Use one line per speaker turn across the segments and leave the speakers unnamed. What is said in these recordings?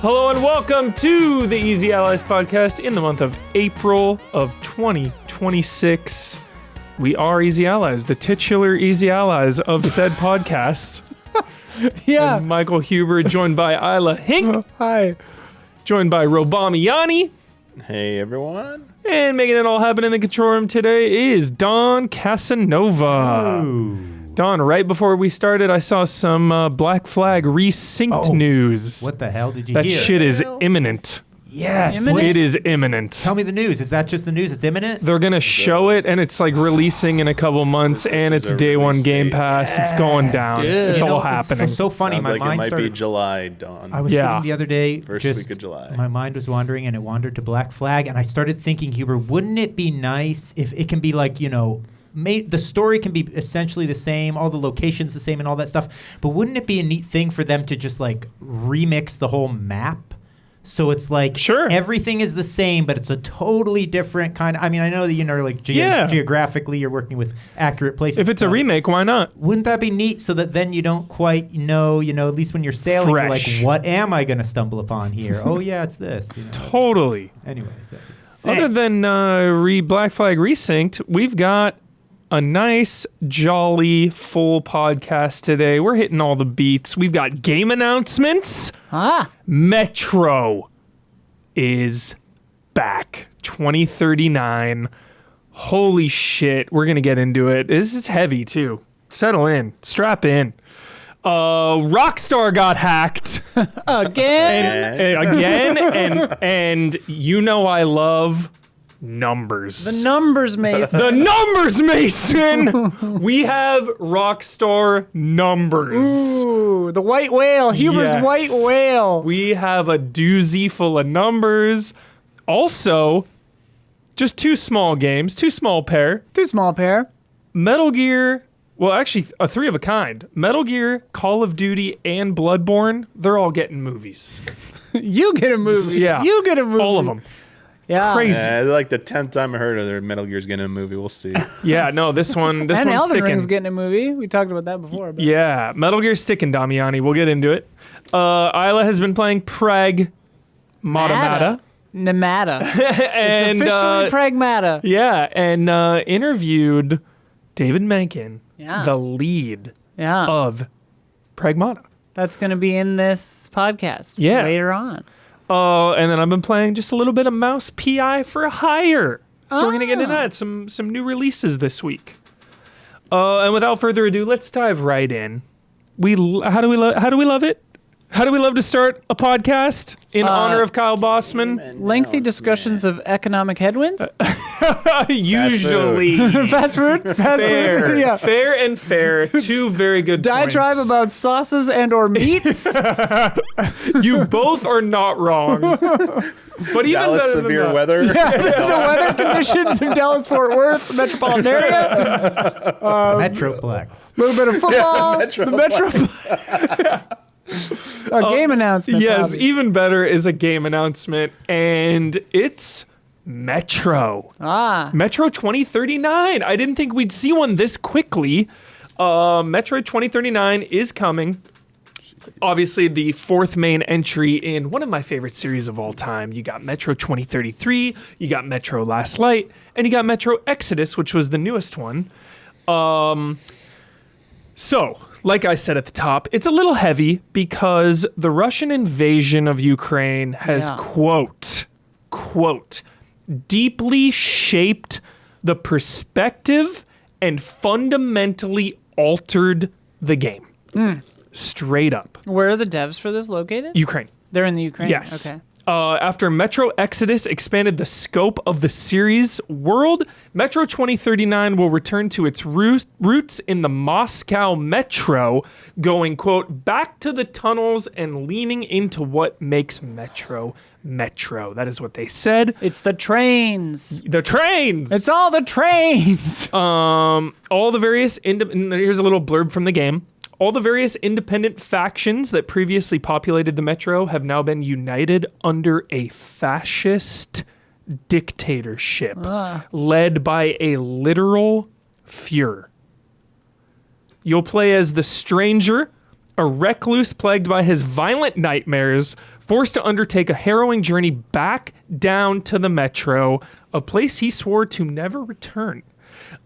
Hello and welcome to the Easy Allies podcast in the month of April of 2026. We are Easy Allies, the titular Easy Allies of said podcast.
Yeah.
And Michael Huber, joined by Isla Hink.
Hi.
Joined by Robamiani.
Hey, everyone.
And making it all happen in the control room today is Don Casanova.
Ooh.
Don, right before we started, I saw some Black Flag resynced news.
What the hell did you
That
hear?
shit is imminent.
Yes.
Imminent? It is imminent.
Tell me the news. Is that just the news? It's imminent?
They're going to show it, and it's like releasing in a couple months, and it's day one Game Pass. It's going down.
Yeah.
It's
You know,
all happening.
It's so funny.
Sounds
My
like it
mind
might
started,
be July, Dawn.
I was sitting the other day.
First
just,
week of July.
My mind was wandering, and it wandered to Black Flag, and I started thinking, Huber, wouldn't it be nice if it can be like, the story can be essentially the same, all the locations the same and all that stuff, but wouldn't it be a neat thing for them to just like remix the whole map? So it's like everything is the same, but it's a totally different kind of, I mean, I know that, like geographically you're working with accurate places.
If it's a remake, why not?
Wouldn't that be neat so that then you don't quite know, at least when you're sailing, you're like, what am I going to stumble upon here? Oh, yeah, it's this.
Totally.
Anyways.
Other than Black Flag Resynced, we've got a nice, jolly, full podcast today. We're hitting all the beats. We've got game announcements. Metro is back. 2039. Holy shit. We're going to get into it. This is heavy, too. Settle in. Strap in. Rockstar got hacked.
Again?
And you know I love numbers.
The numbers, Mason.
The numbers, Mason! We have Rockstar numbers.
Ooh, the white whale. Huber's
Yes.
white whale.
We have a doozy full of numbers. Also, just two small games, two small pair.
Too small pair.
Metal Gear, well, actually, a three of a kind. Metal Gear, Call of Duty, and Bloodborne, they're all getting movies.
You get a movie.
Yeah.
You get a movie.
All of them.
Yeah.
Crazy.
Yeah, like the 10th time I heard of their Metal Gear's getting a movie. We'll see.
Yeah, no, this
And
one's
Elden
sticking.
Ring's getting a movie. We talked about that before. But.
Yeah, Metal Gear's sticking, Damiani. We'll get into it. Isla has been playing Pragmata.
Nemata.
And,
It's officially Pragmata.
Yeah, and interviewed David Menkin,
Yeah.
the lead
Yeah.
of Pragmata.
That's going to be in this podcast
Yeah.
later on.
And then I've been playing just a little bit of Mouse PI for Hire. So we're going to get into that. Some new releases this week. And without further ado, let's dive right in. How do we love it? How do we love to start a podcast in honor of Kyle Bossman?
Lengthy discussions of economic headwinds.
Usually.
Fast food. Fast
Fair.
food. Yeah.
Fair and fair. Two very good
Diatribe
points.
about sauces and or meats.
You both are not wrong. But even
Dallas
better
severe
than that.
weather.
The weather conditions of Dallas-Fort Worth, metropolitan area.
Metroplex.
A little bit of football.
Metroplex.
The Metro. A game announcement.
Yes,
Bobby.
even better is a game announcement, and it's Metro. Metro 2039. I didn't think we'd see one this quickly. Metro 2039 is coming. Obviously, the fourth main entry in one of my favorite series of all time. You got Metro 2033, you got Metro Last Light, and you got Metro Exodus, which was the newest one. So, like I said at the top, it's a little heavy because the Russian invasion of Ukraine has, quote, deeply shaped the perspective and fundamentally altered the game. Straight up.
Where are the devs for this located?
Ukraine.
They're in the Ukraine.
Yes.
Okay.
After Metro Exodus expanded the scope of the series world, Metro 2039 will return to its roots in the Moscow Metro, going, quote, back to the tunnels and leaning into what makes Metro Metro. That is what they said.
It's the trains.
The trains!
It's all the trains.
All the various... here's a little blurb from the game. All the various independent factions that previously populated the Metro have now been united under a fascist dictatorship led by a literal Führer. You'll play as the Stranger, a recluse plagued by his violent nightmares forced to undertake a harrowing journey back down to the metro, a place he swore to never return.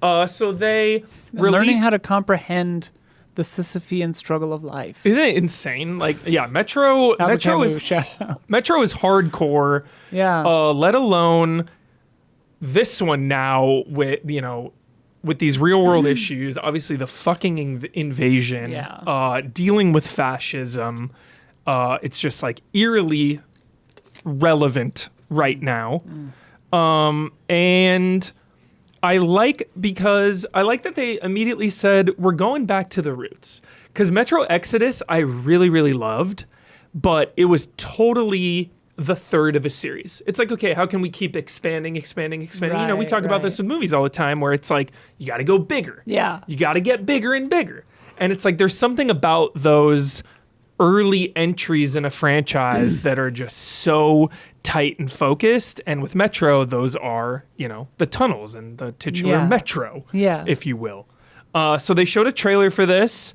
So they released...
Learning how to comprehend the Sisyphean struggle of life.
Isn't it insane? Like, yeah, Metro is hardcore.
Yeah.
Let alone this one now with these real world issues. Obviously, the fucking invasion.
Yeah.
Dealing with fascism. It's just like eerily relevant right now. And I like that they immediately said, we're going back to the roots. Because Metro Exodus, I really, really loved, but it was totally the third of a series. It's like, okay, how can we keep expanding?
Right,
We talk about this with movies all the time where it's like, you got to go bigger.
Yeah.
You got to get bigger and bigger. And it's like, there's something about those early entries in a franchise that are just so tight and focused. And with Metro, those are, the tunnels and the titular Metro, if you will. So they showed a trailer for this,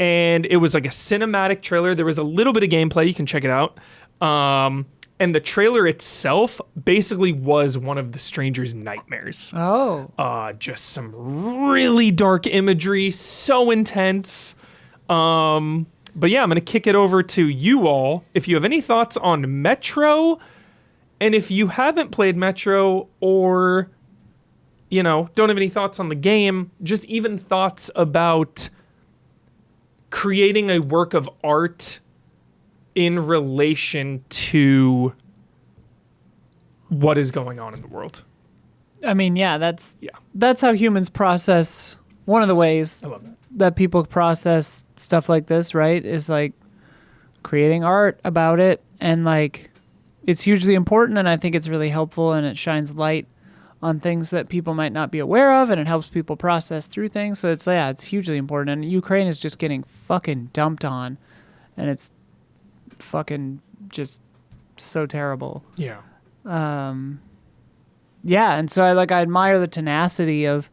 and it was like a cinematic trailer. There was a little bit of gameplay. You can check it out. And the trailer itself basically was one of the Stranger's nightmares.
Oh.
Just some really dark imagery, so intense. But yeah, I'm going to kick it over to you all. If you have any thoughts on Metro, and if you haven't played Metro or, don't have any thoughts on the game, just even thoughts about creating a work of art in relation to what is going on in the world.
I mean, that's how humans process. One of the ways
I love
that people process stuff like this, right, is like creating art about it, and like it's hugely important, and I think it's really helpful, and it shines light on things that people might not be aware of, and it helps people process through things. So it's hugely important, and Ukraine is just getting fucking dumped on, and it's fucking just so terrible.
Yeah.
And so I admire the tenacity of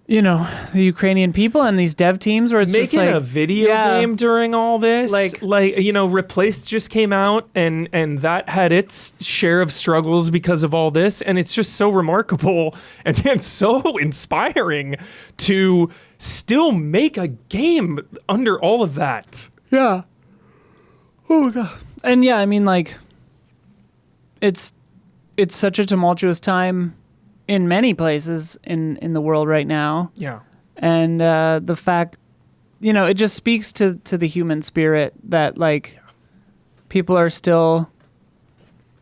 the Ukrainian people and these dev teams where it's
making
just like
a video game during all this, Replaced just came out and that had its share of struggles because of all this, and it's just so remarkable and so inspiring to still make a game under all of that.
Yeah. Oh my god. And I mean, it's such a tumultuous time in many places in the world right now.
Yeah.
And the fact, it just speaks to the human spirit that people are still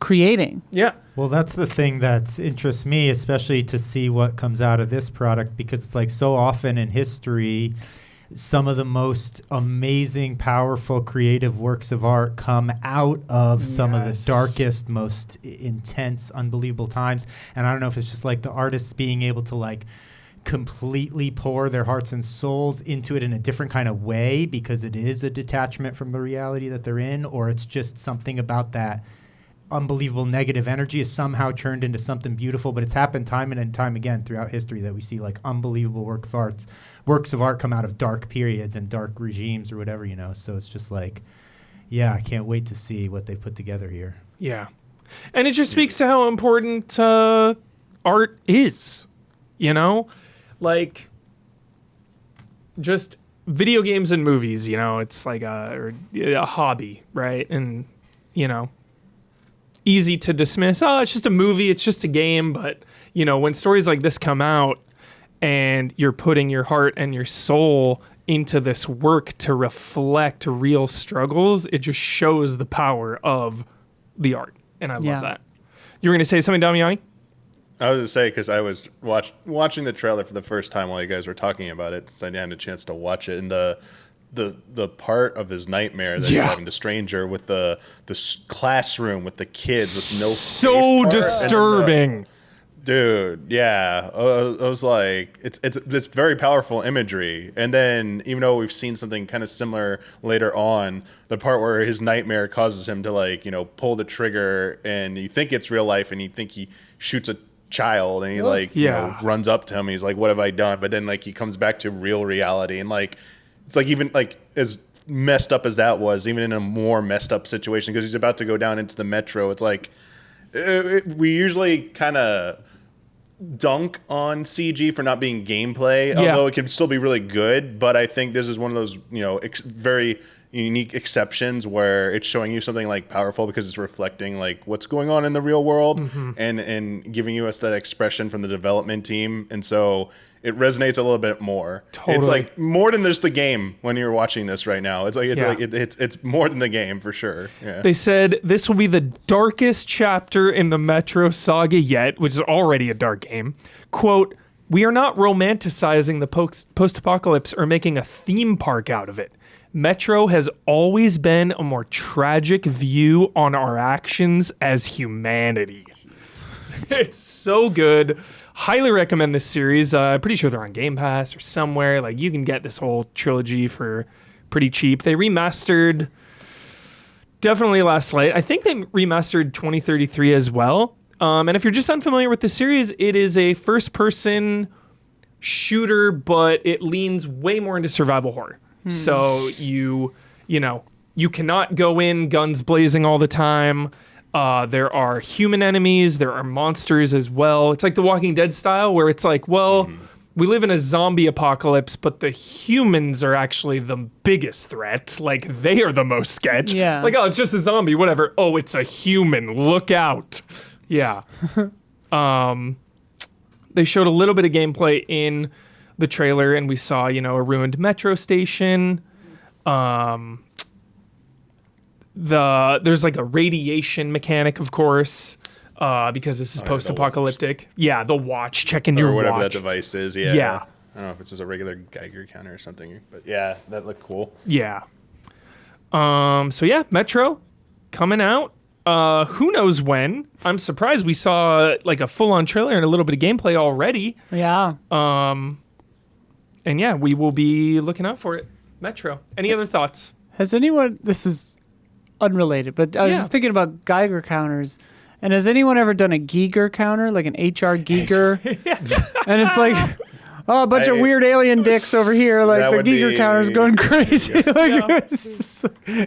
creating.
Yeah.
Well, that's the thing that interests me, especially to see what comes out of this product, because it's so often in history, some of the most amazing, powerful, creative works of art come out of some of the darkest, most intense, unbelievable times. And I don't know if it's just the artists being able to completely pour their hearts and souls into it in a different kind of way because it is a detachment from the reality that they're in, or it's just something about that unbelievable negative energy is somehow turned into something beautiful. But it's happened time and time again throughout history that we see unbelievable works of art come out of dark periods and dark regimes or whatever, so it's just I can't wait to see what they put together here.
Yeah. And it just speaks to how important art is, just video games and movies, it's like a hobby, right? And easy to dismiss. Oh, it's just a movie. It's just a game. But, when stories like this come out and you're putting your heart and your soul into this work to reflect real struggles, it just shows the power of the art. And I love that. You were going to say something, Damiani?
I was going to say, because I was watching the trailer for the first time while you guys were talking about it, since I didn't have a chance to watch it. And the part of his nightmare that he's having, the stranger with the classroom with the kids with no
so
face
disturbing.
Dude, yeah. I was like, it's very powerful imagery. And then, even though we've seen something kind of similar later on, the part where his nightmare causes him to pull the trigger, and you think it's real life, and you think he shoots a child, and he runs up to him. And he's like, "What have I done?" But then he comes back to real reality, and it's even as messed up as that was, even in a more messed up situation, because he's about to go down into the metro. It's like we usually kind of dunk on CG for not being gameplay, although it can still be really good. But I think this is one of those, very unique exceptions where it's showing you something like powerful because it's reflecting like what's going on in the real world and giving you us that expression from the development team. And so it resonates a little bit more.
Totally.
It's like more than just the game when you're watching this right now. It's more than the game for sure. Yeah.
They said this will be the darkest chapter in the Metro saga yet, which is already a dark game. Quote, "We are not romanticizing the post-apocalypse or making a theme park out of it. Metro has always been a more tragic view on our actions as humanity." It's so good. Highly recommend this series. I'm pretty sure they're on Game Pass or somewhere. Like, you can get this whole trilogy for pretty cheap. They remastered definitely Last Light. I think they remastered 2033 as well. And if you're just unfamiliar with the series, it is a first-person shooter, but it leans way more into survival horror. So you cannot go in guns blazing all the time. There are human enemies. There are monsters as well. It's like The Walking Dead style, where it's like, well, we live in a zombie apocalypse, but the humans are actually the biggest threat. Like, they are the most sketch.
Yeah.
Like, oh, it's just a zombie, whatever. Oh, it's a human. Look out. Yeah. They showed a little bit of gameplay in the trailer, and we saw, a ruined metro station. There's like a radiation mechanic, of course, because this is post-apocalyptic. Yeah, the watch, checking your watch.
Or whatever that device is, yeah.
Yeah.
I don't know if it's just a regular Geiger counter or something, but yeah, that looked cool.
Yeah. So yeah, Metro coming out. Who knows when? I'm surprised we saw like a full-on trailer and a little bit of gameplay already.
Yeah.
And yeah, we will be looking out for it. Metro. Any other thoughts?
Has anyone, this is unrelated, but I was just thinking about Geiger counters. And has anyone ever done a Geiger counter, like an HR Geiger? And it's like, oh, a bunch of weird alien dicks over here. Like the Geiger counter's going crazy.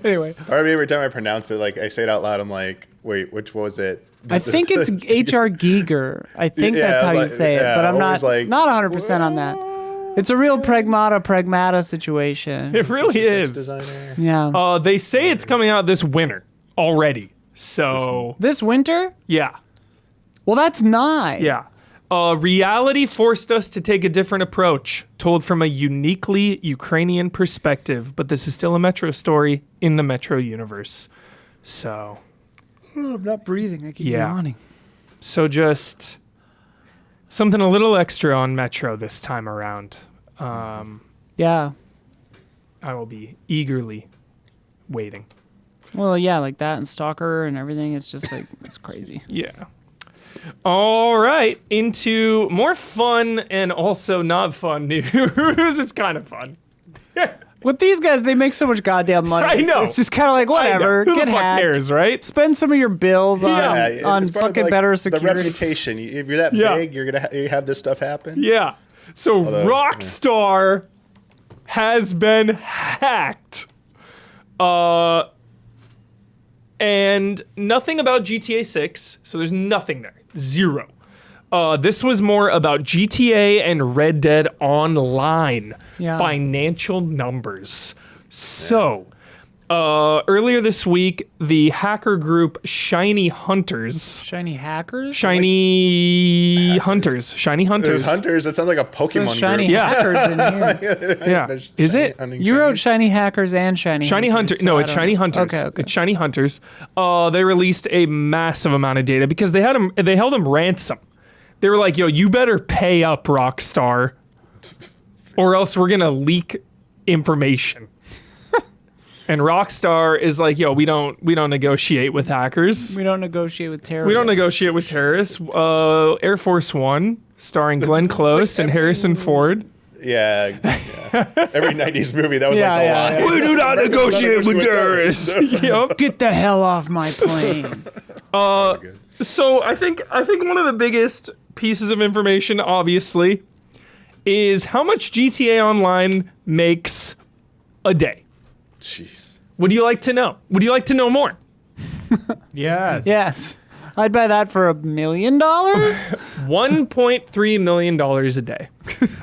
Anyway.
Or every time I pronounce it, like I say it out loud, I'm like, wait, which was it?
I think it's HR Geiger. I think that's how you say it, but I'm not 100% on that. It's a real pragmata situation.
It really is.
Designer.
Yeah.
They say it's coming out this winter already. So
This winter?
yeah.
Well, that's nice.
Yeah. Reality forced us to take a different approach, told from a uniquely Ukrainian perspective, but this is still a Metro story in the Metro universe. So
Oh, I'm not breathing. I keep yawning.
So just something a little extra on Metro this time around.
Yeah.
I will be eagerly waiting.
Well, yeah, like that and Stalker and everything. It's just like, it's crazy.
Yeah. All right. Into more fun and also not fun news. It's kind of fun.
With these guys, they make so much goddamn money.
I know.
It's just kind of like, whatever.
Who
Get
the fuck
hacked.
cares, right?
Spend some of your bills on
it's part of,
fucking
like,
better
the
security.
reputation. If you're that big, you're gonna you have this stuff happen.
Yeah. So Rockstar has been hacked. And nothing about GTA 6. So there's nothing there. Zero. This was more about GTA and Red Dead Online financial numbers. So, earlier this week, the hacker group Shiny Hunters.
Shiny hackers?
Shiny Hunters. Shiny Hunters.
There's hunters. That sounds like a Pokemon
Says shiny
group.
hackers in here.
Yeah. Is it?
You wrote shiny hackers and shiny
Shiny Hunter.
hunters,
No,
so
it's
I
Shiny
don't know.
Hunters.
Okay.
It's Shiny Hunters. They released a massive amount of data because they held them ransom. They were like, "Yo, you better pay up, Rockstar, or else we're gonna leak information." And Rockstar is like, "Yo, we don't negotiate with hackers.
We don't negotiate with terrorists.
We don't negotiate with terrorists." Air Force One, starring Glenn Close and Harrison Ford.
Yeah. Every 90s movie, that was like the line.
We do not negotiate with terrorists. Yep.
Get the hell off my plane.
So I think one of the biggest pieces of information, obviously, is how much GTA Online makes a day.
Jeez.
Would you like to know? Would you like to know more?
Yes.
Yes. I'd buy that for $1 million.
$1.3 million a day.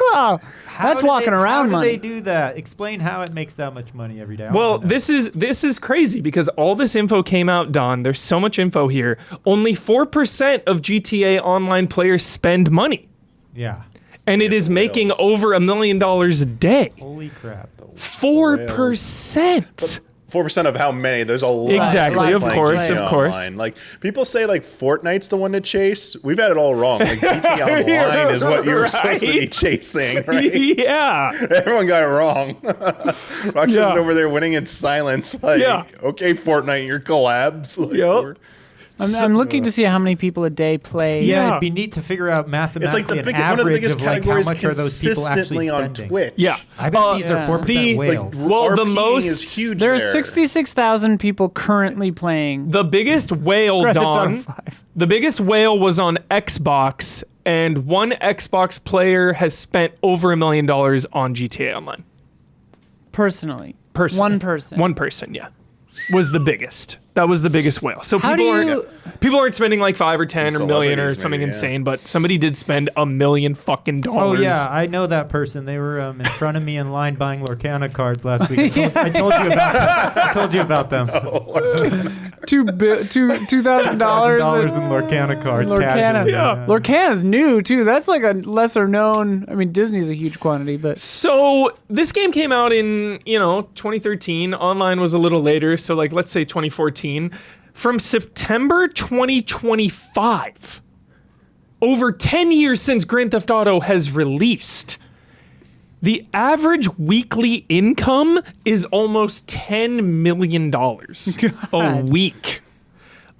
Oh, that's walking around
How do they
money.
do that? Explain how it makes that much money every day. I
Well,
wanna know.
this is crazy because all this info came out, Don. There's so much info here. Only 4% of GTA Online players spend money.
Yeah.
And it is making
whales.
over $1 million a day.
Holy crap.
4%.
4% of how many? There's a lot.
Exactly,
of
of
people playing
course,
GTA
of course.
Online. Like people say, like Fortnite's the one to chase. We've had it all wrong. Like GTA Online is what you were supposed to be
Right.
chasing, right?
Yeah.
Everyone got it wrong. Rockstar's
Yeah.
over there winning in silence. Like,
Yeah.
okay, Fortnite, your collabs. Like,
Yep.
we're-
I'm looking to see how many people a day play.
Yeah,
Yeah.
it'd be neat to figure out
It's
mathematically
like the
an
big, one of the
average
biggest
of like how
categories
much are those people actually
consistently on
spending.
Twitch.
Yeah.
I bet these
yeah.
are 4%
The- like,
whales.
Well, the
RP
most-
is huge.
There are
there.
66,000 people currently playing.
The biggest whale,
Grand Theft Auto
Don.
5.
The biggest whale was on Xbox, and one Xbox player has spent over $1 million on GTA Online.
Personally.
Personally.
One person.
One person, yeah. Was the biggest. That was the biggest whale. So
How
people
do you-
aren't people aren't spending like 5 or 10
Some
or million or
celebrities
something
maybe, yeah.
insane, but somebody did spend $1 million fucking
Oh
dollars.
yeah, I know that person. They were in front of me in line buying Lorcana cards last week. I told you about. I told you about them.
$2,000
$1,000 in Lorcana cards.
Lorcana.
Casually.
Yeah.
Lorcana's new too. That's like a lesser known. I mean, Disney's a huge quantity, but
So this game came out in, 2013. Online was a little later, so like let's say 2014. From September 2025, over 10 years since Grand Theft Auto has released, the average weekly income is almost $10 million a week.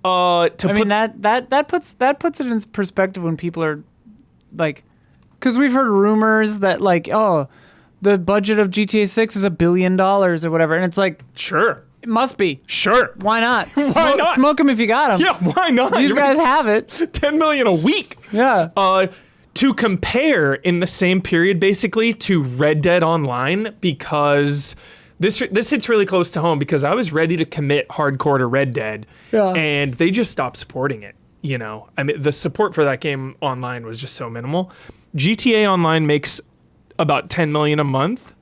I mean that puts it in perspective when people are like, because we've heard rumors that like, oh, the budget of GTA 6 is $1 billion or whatever, and it's like,
Sure.
it must be.
Sure.
Why not?
Why not?
Smoke them if you got them.
Yeah, why not?
These
You're
guys have it.
$10 million a week.
Yeah.
To compare in the same period basically to Red Dead Online, because this hits really close to home because I was ready to commit hardcore to Red Dead,
Yeah.
and they just stopped supporting it. I mean, the support for that game online was just so minimal. GTA Online makes about $10 million a month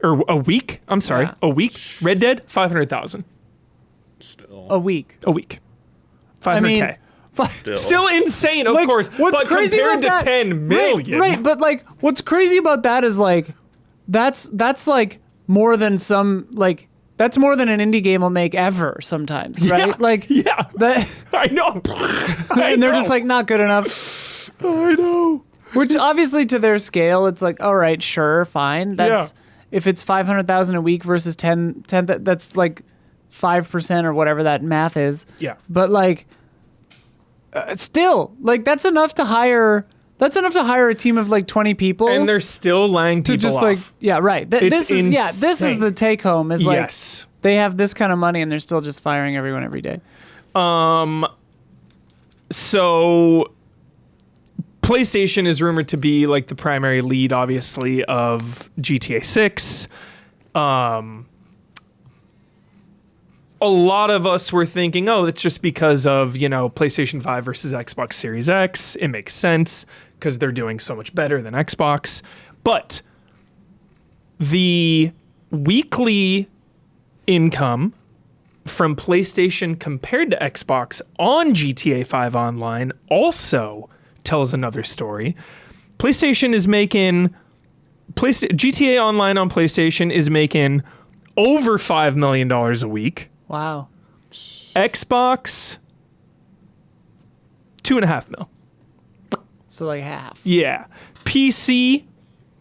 or a week. I'm sorry,
Yeah.
a week. Red Dead 500,000
Still.
A week.
a week.
I
500K.
mean,
Still insane, of course.
What's
but
crazy
compared
about
to
that,
10 million.
Right, but like what's crazy about that is like that's like more than some like that's more than an indie game will make ever sometimes, right?
Yeah,
Like
yeah.
that
I know.
and they're just like not good enough.
I know.
Which obviously to their scale it's like all right, sure, fine. That's if it's 500,000 a week versus 10 that's like 5% or whatever that math is.
Yeah.
But like still, like that's enough to hire a team of like 20 people
And they're still laying
to
people
just
off.
like yeah, right.
It's
This is
insane.
the take home is like
Yes.
they have this kind of money and they're still just firing everyone every day.
So PlayStation is rumored to be like the primary lead, obviously, of GTA 6. A lot of us were thinking, oh, it's just because of, PlayStation 5 versus Xbox Series X. It makes sense because they're doing so much better than Xbox. But the weekly income from PlayStation compared to Xbox on GTA 5 Online also tells another story. PlayStation is making GTA Online on PlayStation is making over $5 million a week.
Wow.
Xbox, $2.5 million.
So like half.
Yeah. PC,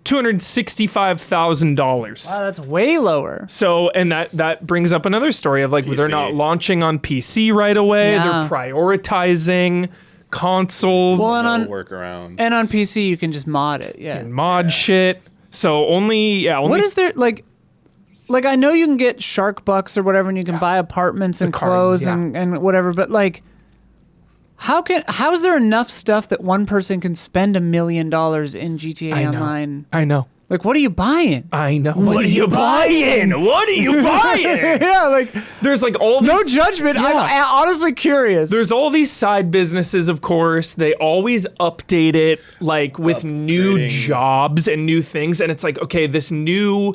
$265,000.
Wow, that's way lower.
So, and that brings up another story of like they're not
PC.
launching on PC right away.
Yeah.
They're prioritizing consoles
Well, and
So workarounds.
And on PC you can just mod it. Yeah.
and mod shit. So only
What is there like I know you can get shark bucks or whatever and you can buy apartments and
cards,
clothes
yeah.
and whatever, but like how's there enough stuff that one person can spend $1 million in GTA
I know.
Online?
I know.
Like, what are you buying?
I know. What are you buying? What are you buying?
Yeah, like
There's like all these,
no judgment. I'm honestly curious.
There's all these side businesses, of course. They always update it like with new
Upgrading.
jobs and new things. And it's like, okay, this new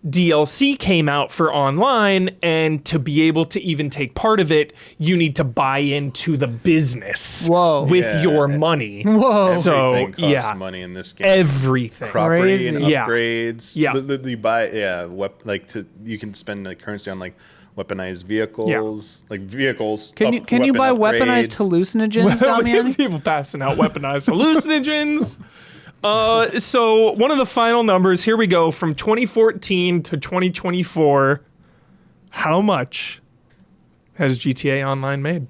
DLC came out for online, and to be able to even take part of it, you need to buy into the business
Whoa.
with
Yeah.
your money.
Whoa.
So,
Everything costs
yeah.
money in this game.
Everything.
Property
Crazy.
and
Yeah.
upgrades.
Yeah.
You buy you can spend like currency on like weaponized vehicles, like vehicles.
Can you buy weaponized hallucinogens, Damiani?
People passing out weaponized hallucinogens. So one of the final numbers, here we go, from 2014 to 2024, how much has GTA Online made?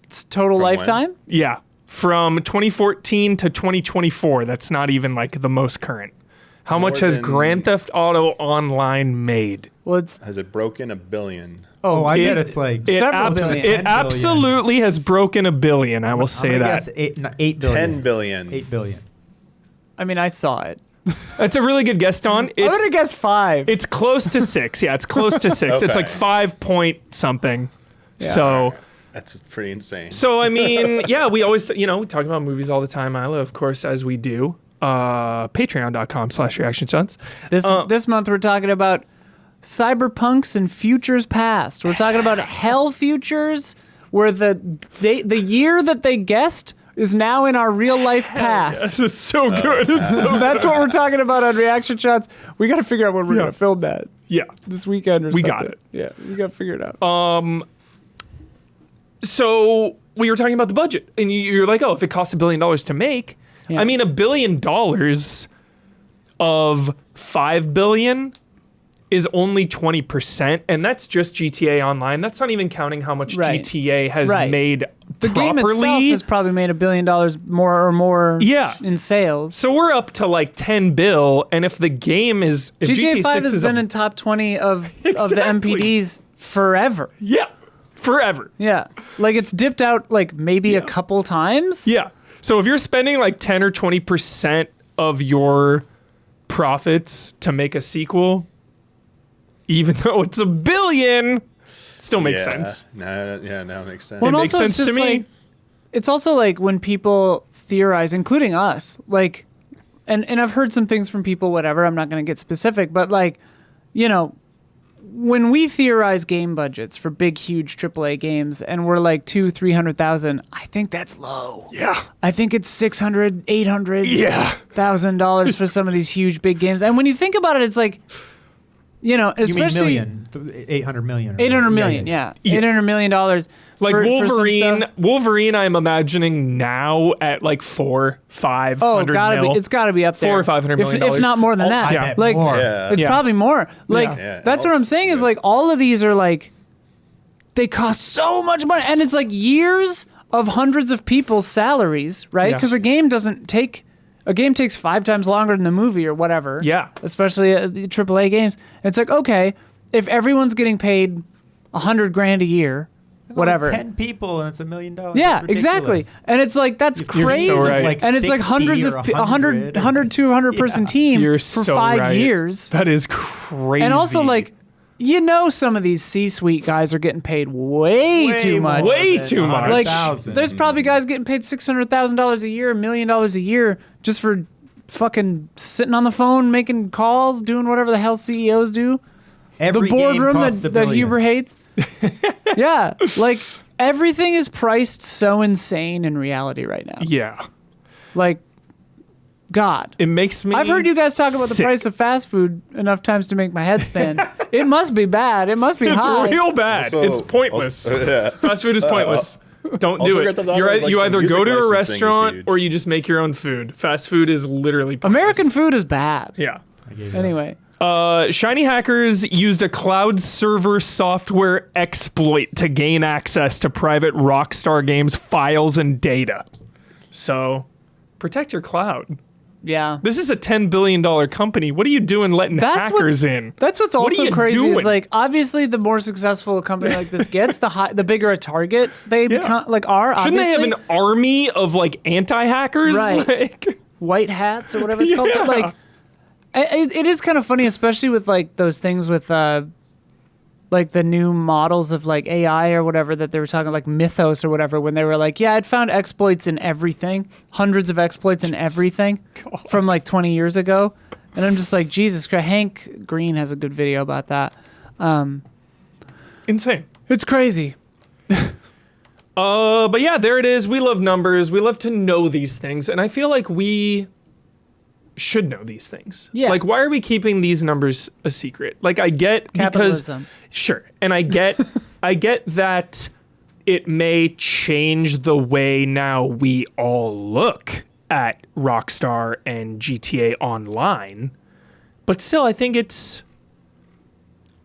It's total
From when?
lifetime?
Yeah, from 2014 to 2024. That's not even like the most current. How much has
than-
Grand Theft Auto Online made?
Well, it's
Has it broken $1 billion?
Oh, I
It-
bet it's like
It,
Several billion.
it
10 billion.
absolutely has broken $1 billion. I will
I'm
say
gonna
that.
guess 8 billion.
10 billion.
8 billion.
I mean, I saw it.
That's a really good guess, Don.
I'm gonna guess 5.
It's close to 6. Yeah, it's close to 6. It's
Okay.
like 5 point something. So,
That's pretty insane.
I mean, yeah, we always, we talk about movies all the time, Isla, of course, as we do. Patreon.com/reactionshots.
This month we're talking about cyberpunks and futures past. We're talking about hell futures, where the year that they guessed is now in our real life past.
This is so good. It's so,
That's what we're talking about on Reaction Shots. We got to figure out when we're gonna film that
yeah.
this weekend or
We
something.
got it.
Yeah, we got to figure it out.
So we were talking about the budget, and you're like, oh, if it costs $1 billion to make,
Yeah.
I mean, $1 billion of $5 billion is only 20%, and that's just GTA Online. That's not even counting how much
Right.
GTA has
Right.
made
the game itself
properly.
has probably made $1 billion more
Yeah.
in sales.
So we're up to like 10 bill, and if the game is if
GTA 5
6
has
is
been in top 20 of the
Exactly.
MPDs forever.
yeah, forever.
Yeah. Like it's dipped out like maybe a couple times.
Yeah. So if you're spending like 10 or 20% of your profits to make a sequel, even though it's $1 billion, still makes sense.
Now it makes sense.
Well,
It
and
makes
also it's
sense to
just,
me.
like, it's also like when people theorize, including us, like, and I've heard some things from people, whatever, I'm not going to get specific, but like, when we theorize game budgets for big, huge AAA games and we're like $200,000-$300,000, I think that's low.
Yeah.
I think it's $600,000, $800,000
Yeah.
$1,000 for some of these huge big games. And when you think about it, it's like,
You mean
especially
million? 800 million. or-
800 million, yeah.
Yeah.
$800 million.
Like
for some
Wolverine,
stuff.
Wolverine, I'm imagining now at like 400-500
Oh,
mil.
it's gotta be up there.
400 or 500 million
if not more than
Oh,
that.
I bet
like,
more.
Yeah.
it's
Yeah.
probably more. Like,
Yeah.
that's what I'm saying is like all of these are like, they cost so much money, and it's like years of hundreds of people's salaries, right?
Yeah.
Because a game takes 5 times longer than the movie or whatever.
Yeah.
Especially the AAA games. It's like, okay, if everyone's getting paid $100,000 a year,
There's only
whatever.
10 people and it's $1 million.
Yeah,
It's
exactly.
ridiculous.
And it's like that's
If you're
crazy.
so right.
like
And it's like
60
hundreds
or
of 100
100
200 person team
You're
for
so
5
right.
years.
That is crazy.
And also like some of these C-suite guys are getting paid way too much.
more
Way
than
too much.
Like
100,000.
there's probably guys getting paid $600,000 a year, $1 million a year just for fucking sitting on the phone making calls, doing whatever the hell CEOs do.
Every
The boardroom
game costs
that
$1 billion.
Huber hates. Yeah, like everything is priced so insane in reality right now.
yeah.
Like, God.
It makes me
I've heard you guys talk about the
sick.
price of fast food enough times to make my head spin. It must be bad. It must be
It's
high.
real bad.
Also-
it's pointless.
yeah.
Fast food is pointless. Don't
also
do
Grand
it.
Theft Auto is like
You
the
either
music
go to a
licensing is
restaurant
huge.
or you just make your own food. Fast food is literally pointless.
American food is bad.
Yeah.
Anyway.
Shiny hackers used a cloud server software exploit to gain access to private Rockstar Games files and data. So, protect your cloud.
Yeah.
This is a $10 billion company. What are you doing letting hackers in?
That's what's
What are
also
you
crazy
doing?
is like obviously the more successful a company like this gets, the bigger a target they become are.
Shouldn't they have
obviously.
an army of like anti-hackers?
Right.
Like,
White hats or whatever it's called? But like It is kind of funny, especially with like those things with like the new models of like AI or whatever that they were talking, like Mythos or whatever, when they were like, yeah, I'd found exploits in everything, hundreds of exploits in everything from like 20 years ago. And I'm just like, Jesus Christ. Hank Green has a good video about that.
Insane.
It's crazy.
But yeah, there it is. We love numbers. We love to know these things. And I feel like we should know these things.
Yeah.
Like, why are we keeping these numbers a secret? Like, I get
Capitalism.
Sure. And I get that it may change the way now we all look at Rockstar and GTA Online. But still, I think it's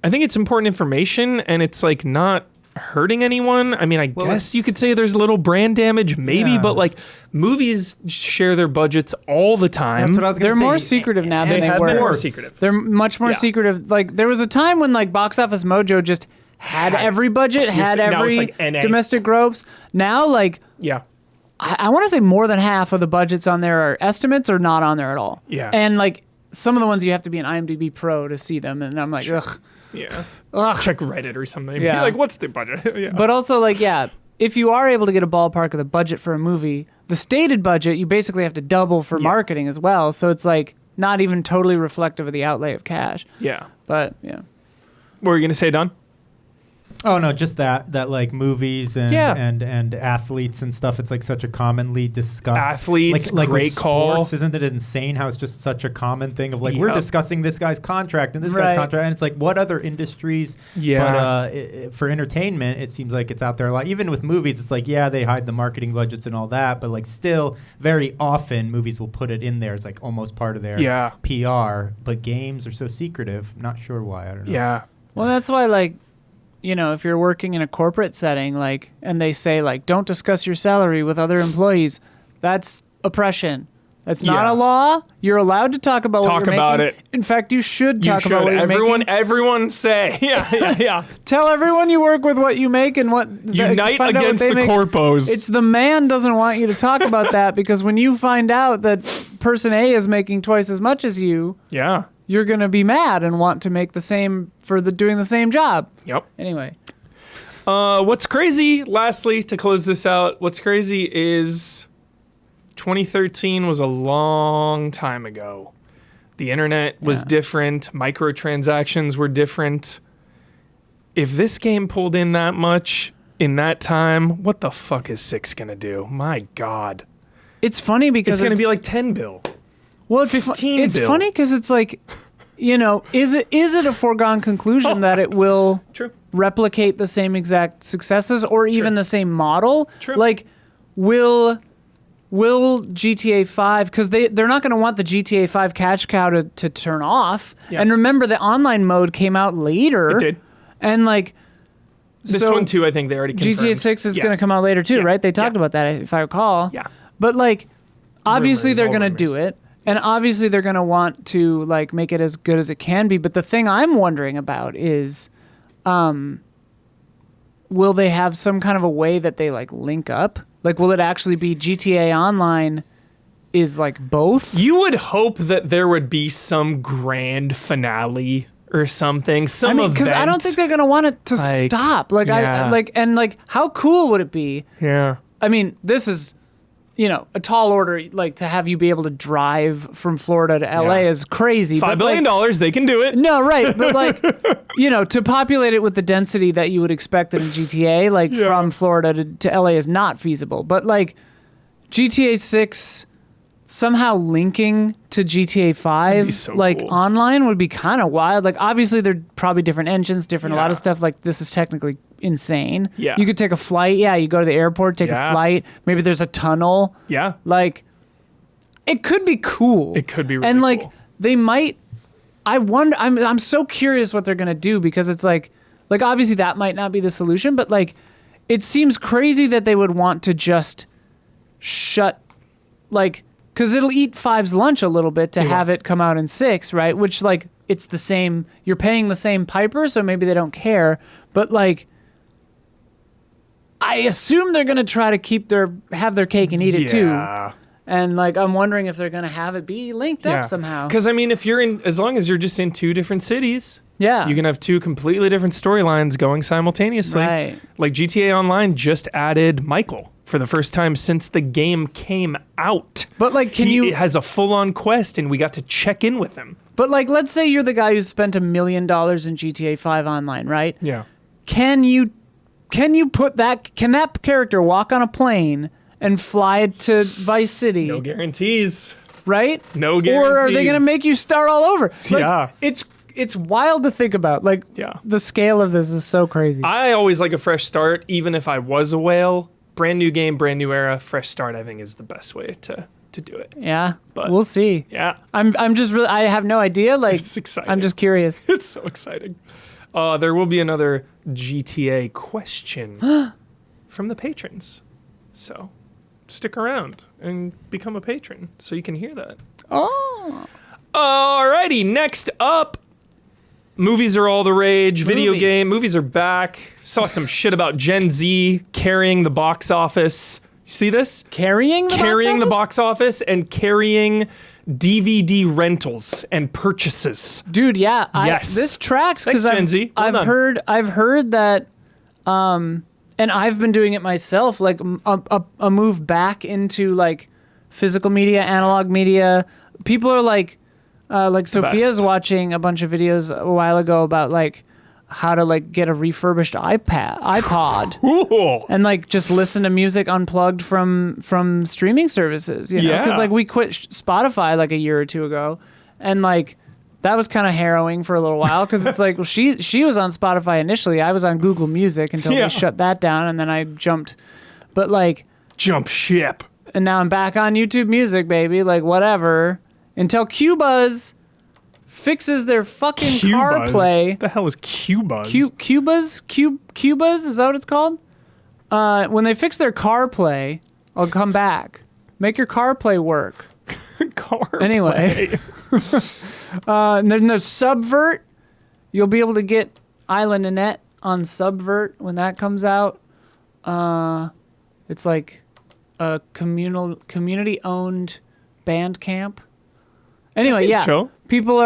important information, and it's like not hurting anyone. I mean, I guess you could say there's a little brand damage, maybe, but like movies share their budgets all the time.
That's what I was going to say.
They're more secretive now than they
have
were.
been more secretive.
They're much more secretive. Like there was a time when like Box Office Mojo just had every budget, had
now
every
it's like NA.
domestic gross. Now, like
Yeah.
I want to say more than half of the budgets on there are estimates or not on there at all.
Yeah.
And like some of the ones you have to be an IMDb Pro to see them, and I'm like, ugh.
Yeah.
Ugh.
Check Reddit or something.
Yeah.
Like, what's the budget? Yeah.
But also, like, yeah, if you are able to get a ballpark of the budget for a movie, the stated budget, you basically have to double for marketing as well. So it's like not even totally reflective of the outlay of cash.
Yeah.
But yeah.
What were you going to say, Don?
Oh no, just that like movies and and athletes and stuff. It's like such a commonly discussed
Athletes,
like
great
with
call.
sports, isn't it insane how it's just such a common thing of like
Yep.
we're discussing this guy's contract and this guy's
Right.
contract, and it's like what other industries?
Yeah.
But for entertainment, it seems like it's out there a lot. Even with movies, it's like yeah, they hide the marketing budgets and all that, but like still, very often movies will put it in there as like almost part of their PR. But games are so secretive. Not sure why. I don't know.
Yeah.
Well, that's why, like, you know, if you're working in a corporate setting, like, and they say, like, don't discuss your salary with other employees, that's oppression. That's not
Yeah.
a law. You're allowed to talk about what
Talk
you're
about
making.
it.
In fact, you should talk about what you're making.
Everyone say. Yeah.
Tell everyone you work with what you make and what...
Unite
find out what
against
they
the
make.
corpos.
It's the man doesn't want you to talk about that because when you find out that person A is making twice as much as you,
Yeah.
you're going to be mad and want to make the same for doing the same job.
Yep.
Anyway.
What's crazy, lastly, to close this out, what's crazy is 2013 was a long time ago. The internet was different. Microtransactions were different. If this game pulled in that much in that time, what the fuck is 6 going to do? My God.
It's funny because
It's going to be like 10 bill.
well, it's
15
It's
bill.
funny because it's like, you know, is it a foregone conclusion that it will
True.
replicate the same exact successes or even the same model?
True.
Like, will GTA 5, because they're not going to want the GTA 5 cash cow to turn off.
Yeah.
And remember, the online mode came out later.
It did.
And like,
This
so
one, too, I think they already confirmed.
GTA 6 is going to come out later too,
Yeah.
right? They talked
Yeah.
about that, if I recall.
Yeah.
But like, obviously
Rumors,
they're
all
going to do
rumors.
it, and obviously they're going to want to like make it as good as it can be. But the thing I'm wondering about is, will they have some kind of a way that they like link up? Like, will it actually be GTA Online is like both?
You would hope that there would be some grand finale or something. Some
because I don't
event.
think they're going to want it to
Like,
stop. Like,
yeah.
and how cool would it be?
Yeah.
I mean, this is, you know, a tall order. Like to have you be able to drive from Florida to LA
Yeah.
is crazy.
$5
but,
billion,
like,
they can do it.
no, right, but like, you know, to populate it with the density that you would expect in a GTA, like from Florida to LA, is not feasible. But like, GTA 6 somehow linking to GTA 5,
so
like
cool.
online, would be kind of wild. Like, obviously, they're probably different engines, a lot
Yeah.
of stuff. Like, this is technically insane.
Yeah.
You could take a flight. Yeah, you go to the airport, take
Yeah.
a flight. Maybe there's a tunnel.
Yeah.
Like, it could be cool.
It could be really
and like
cool.
they might. I wonder. I'm so curious what they're gonna do because it's like obviously that might not be the solution, but like it seems crazy that they would want to just shut because it'll eat 5's lunch a little bit to have it come out in 6, right? Which like it's the same. You're paying the same piper, so maybe they don't care, but like. I assume they're gonna try to have their cake and eat it too.
Yeah.
And like, I'm wondering if they're going to have it be linked up somehow.
Because I mean, as long as you're just in 2 different cities,
Yeah.
you can have 2 completely different storylines going simultaneously.
Right.
Like GTA Online just added Michael for the first time since the game came out.
But like,
He has a full-on quest, and we got to check in with him.
But like, let's say you're the guy who spent $1 million in GTA 5 online, right?
Yeah.
Can you put that? Can that character walk on a plane and fly to Vice City?
No guarantees.
Right?
No guarantees.
Or are they going to make you start all over? Like,
Yeah.
It's wild to think about. Like,
Yeah.
the scale of this is so crazy.
I always like a fresh start, even if I was a whale. Brand new game, brand new era, fresh start, I think is the best way to do it.
Yeah,
But-
we'll see.
Yeah.
I'm just really, I have no idea. Like,
It's exciting.
I'm just curious.
It's so exciting. There will be another GTA question from the patrons. So stick around and become a patron so you can hear that.
Oh,
Alrighty, next up. Movies are all the rage. Video
Movies.
game. Movies are back. Saw some shit about Gen Z carrying the box office. You see this?
carrying the
box office and carrying DVD rentals and purchases.
dude. Yeah,
Yes.
this tracks because
Thanks, Gen Z. Well done.
I've heard that, and I've been doing it myself. Like a move back into like physical media, analog media. People are like Sophia's
best.
watching a bunch of videos a while ago about like how to like get a refurbished iPod.
Cool.
And like just listen to music unplugged from streaming services, you know?
Yeah.
Because like we quit Spotify like a year or 2 ago, and like that was kind of harrowing for a little while because it's like, well, she was on Spotify initially, I was on Google Music until
Yeah.
they shut that down, and then I jumped, but like,
Jump ship.
and now I'm back on YouTube Music, baby, like whatever, until Qbuzz fixes their fucking CarPlay.
What the hell is Qbuzz?
Qbuzz, is that what it's called? When they fix their CarPlay, I'll come back. Make your CarPlay work.
CarPlay.
Anyway. And then there's Subvert. You'll be able to get Island of Net on Subvert when that comes out. It's like a community-owned Bandcamp. Anyway,
seems
yeah.
chill.
People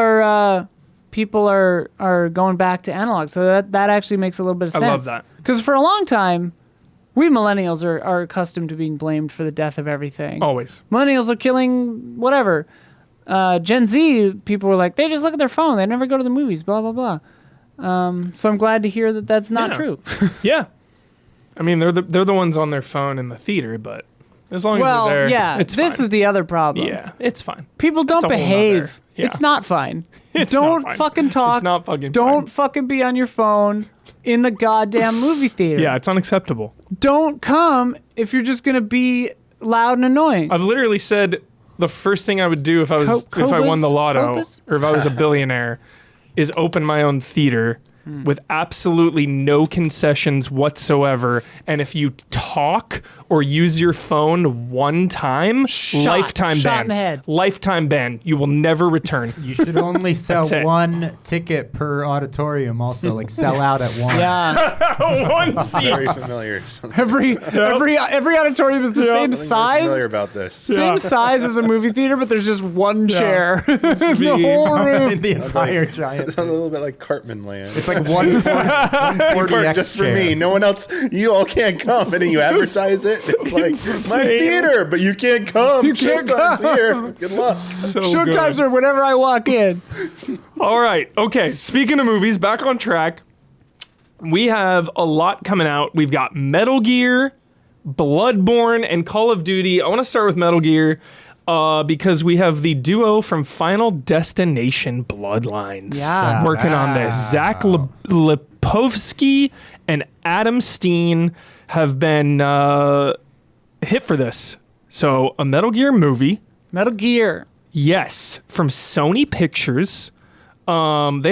are going back to analog, so that actually makes a little bit of sense.
I love that.
Because for a long time, we millennials are accustomed to being blamed for the death of everything.
Always.
Millennials are killing whatever. Gen Z people were like, they just look at their phone, they never go to the movies, blah blah blah. So I'm glad to hear that that's not
Yeah.
true.
Yeah. I mean, they're the ones on their phone in the theater, but as long as they're there,
yeah,
it's
this
fine.
is the other problem.
Yeah, it's fine.
People
That's
don't
a whole
behave.
nother- yeah.
It's not fine.
It's
don't
not fine.
fucking talk.
It's not fucking
Don't
fine.
fucking be on your phone in the goddamn movie theater.
Yeah, it's unacceptable.
Don't come if you're just gonna be loud and annoying.
I've literally said the first thing I would do if I was if I won the lotto
Cobus?
or if I was a billionaire is open my own theater with absolutely no concessions whatsoever. And if you talk or use your phone one time, lifetime
Shot
ban.
in the head.
Lifetime ban. You will never return.
You should only sell
That's it.
one ticket per auditorium. Also, like sell out at one.
Yeah.
One seat.
Very familiar.
every auditorium is the same
Familiar
size.
about this.
Same size as a movie theater, but there's just one chair in the whole room.
The entire giant.
It's a little bit like Cartman Land.
It's like 140
Park just for me. No one else. You all can't come, and then you advertise it. It's like my
insane.
theater, but you can't come.
You can't
Showtime's
come.
here. Good luck.
So
Showtimes
good.
are whenever I walk in.
All right. Okay. Speaking of movies, back on track. We have a lot coming out. We've got Metal Gear, Bloodborne, and Call of Duty. I want to start with Metal Gear because we have the duo from Final Destination Bloodlines
Yeah.
working on this. Zach Lipovsky and Adam Steen have been hit for this. So a Metal Gear movie.
Metal Gear.
Yes, from Sony Pictures. They